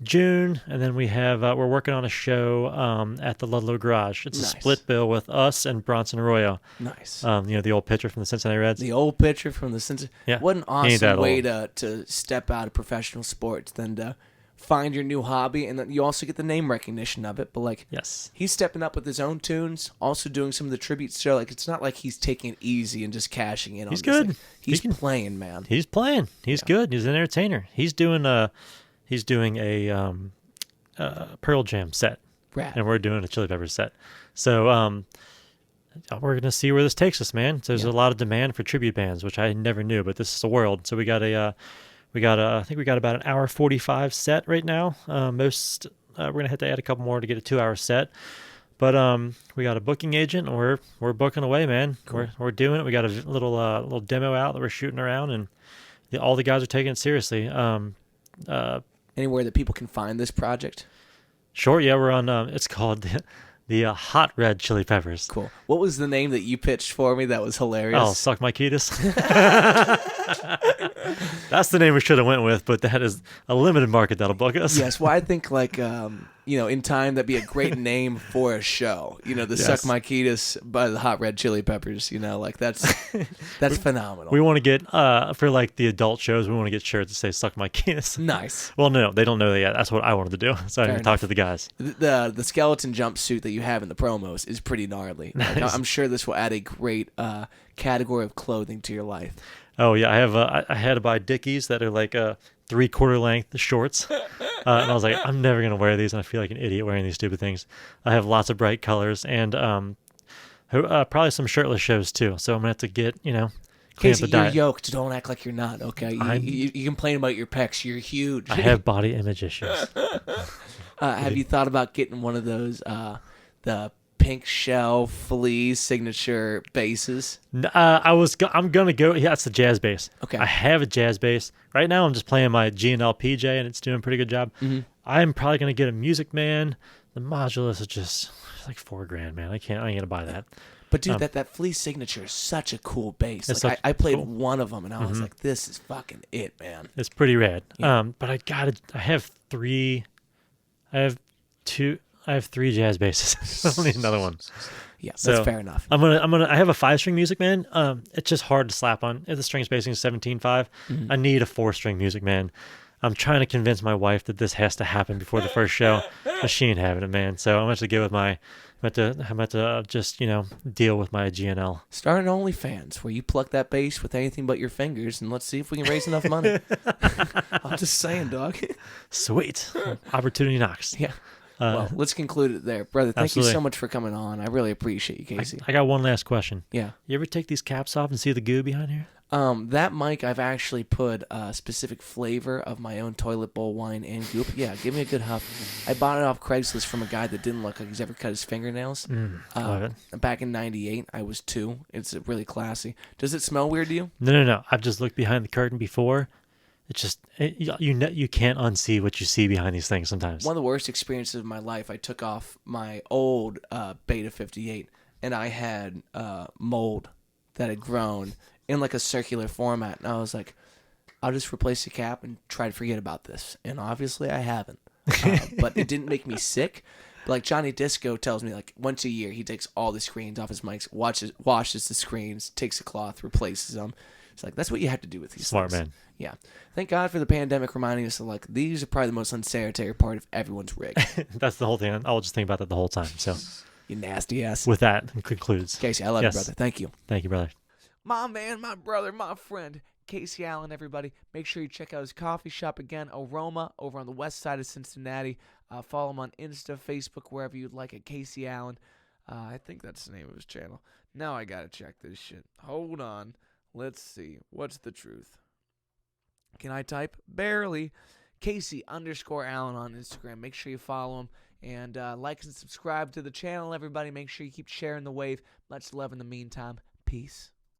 June, and then we're working on a show at the Ludlow Garage. It's Nice. a split bill with us and Bronson Arroyo. Nice. You know, the old pitcher from the Cincinnati Reds. The old pitcher from the Cincinnati. Yeah. What an He ain't that awesome way to step out of professional sports than to find your new hobby, and then you also get the name recognition of it. But like, Yes. he's stepping up with his own tunes, also doing some of the tributes. So like, it's not like he's taking it easy and just cashing in. He's on this good. thing. He's He can- playing, man. He's playing. He's good. He's an entertainer. He's doing a Pearl Jam set, Rad. and we're doing a Chili Peppers set. So we're gonna see where this takes us, man. So there's a lot of demand for tribute bands, which I never knew, but this is the world. So I think we got about an hour 45 set right now. We're gonna have to add a couple more to get a 2-hour set. But we got a booking agent, and we're booking away, man. Cool. We're doing it. We got a little demo out that we're shooting around, and all the guys are taking it seriously. Anywhere that people can find this project. Sure, yeah, we're on. It's called the Hot Red Chili Peppers. Cool. What was the name that you pitched for me that was hilarious? Oh, Suck My Ketis. That's the name we should have went with, but that is a limited market that'll book us. Yes, well, I think like in time that'd be a great name for a show. You know, the Yes. Suck My Ketis by the Hot Red Chili Peppers. You know, like that's phenomenal. We want to get for like the adult shows. We want to get shirts that say "Suck My Ketis." Nice. Well, no, they don't know that yet. That's what I wanted to do. So I Fair didn't talk to the guys. The skeleton jumpsuit that you have in the promos is pretty gnarly. Like, Nice. I'm sure this will add a great category of clothing to your life. Oh yeah, I had to buy Dickies that are like 3/4 length shorts, and I was like, I'm never gonna wear these, and I feel like an idiot wearing these stupid things. I have lots of bright colors, and probably some shirtless shows too. So I'm gonna have to get clean up Casey, the you're diet. yoked. Don't act like you're not. Okay, you complain about your pecs. You're huge. I have body image issues. Have you thought about getting one of those the pink shell flea signature basses? I'm gonna go. Yeah, that's the jazz bass. Okay. I have a jazz bass right now. I'm just playing my G&L PJ, and it's doing a pretty good job. Mm-hmm. I'm probably gonna get a Music Man. The Modulus is just like $4,000, man. I ain't gonna buy that. But dude, that flea signature is such a cool bass. It's Like such- I played cool. one of them, and I was like, "This is fucking it, man." It's pretty rad. Yeah. But I have 3 I have two. I have 3 jazz basses. I don't need another one. Yeah, that's So, fair enough. I have a 5-string Music Man. It's just hard to slap on. If the string spacing is 17.5, I need a 4-string Music Man. I'm trying to convince my wife that this has to happen before the first show, but she ain't having it, man. So I'm going to have to go with I'm about to just, deal with my GNL. Start an OnlyFans where you pluck that bass with anything but your fingers, and let's see if we can raise enough money. I'm just saying, dog. Sweet. Opportunity knocks. Yeah. Well, let's conclude it there, brother. Thank you Absolutely. so much for coming on. I really appreciate you, Casey. I got one last question. Yeah. You ever take these caps off and see the goo behind here? That mic, I've actually put a specific flavor of my own toilet bowl wine and goop. Yeah, give me a good huff. I bought it off Craigslist from a guy that didn't look like he's ever cut his fingernails. Love it. Back in '98, I was 2. It's really classy. Does it smell weird to you? No. I've just looked behind the curtain before. It's just you can't unsee what you see behind these things sometimes. One of the worst experiences of my life, I took off my old Beta 58, and I had mold that had grown in like a circular format. And I was like, I'll just replace the cap and try to forget about this. And obviously I haven't. But it didn't make me sick. But like Johnny Disco tells me, like once a year, he takes all the screens off his mics, washes the screens, takes a cloth, replaces them. It's like, that's what you have to do with these Smart things. man. Yeah. Thank God for the pandemic reminding us of, like, these are probably the most unsanitary part of everyone's rig. That's the whole thing. I'll just think about that the whole time. So You nasty ass. with that, it concludes. Casey, I love Yes. you, brother. Thank you. Thank you, brother. My man, my brother, my friend, Casey Allen, everybody. Make sure you check out his coffee shop again, Aroma, over on the west side of Cincinnati. Follow him on Insta, Facebook, wherever you'd like it, Casey Allen. I think that's the name of his channel. Now I gotta check this shit. Hold on. Let's see. What's the truth? Can I type? Barely. Casey_Allen on Instagram. Make sure you follow him. And like and subscribe to the channel, everybody. Make sure you keep sharing the wave. Much love in the meantime. Peace.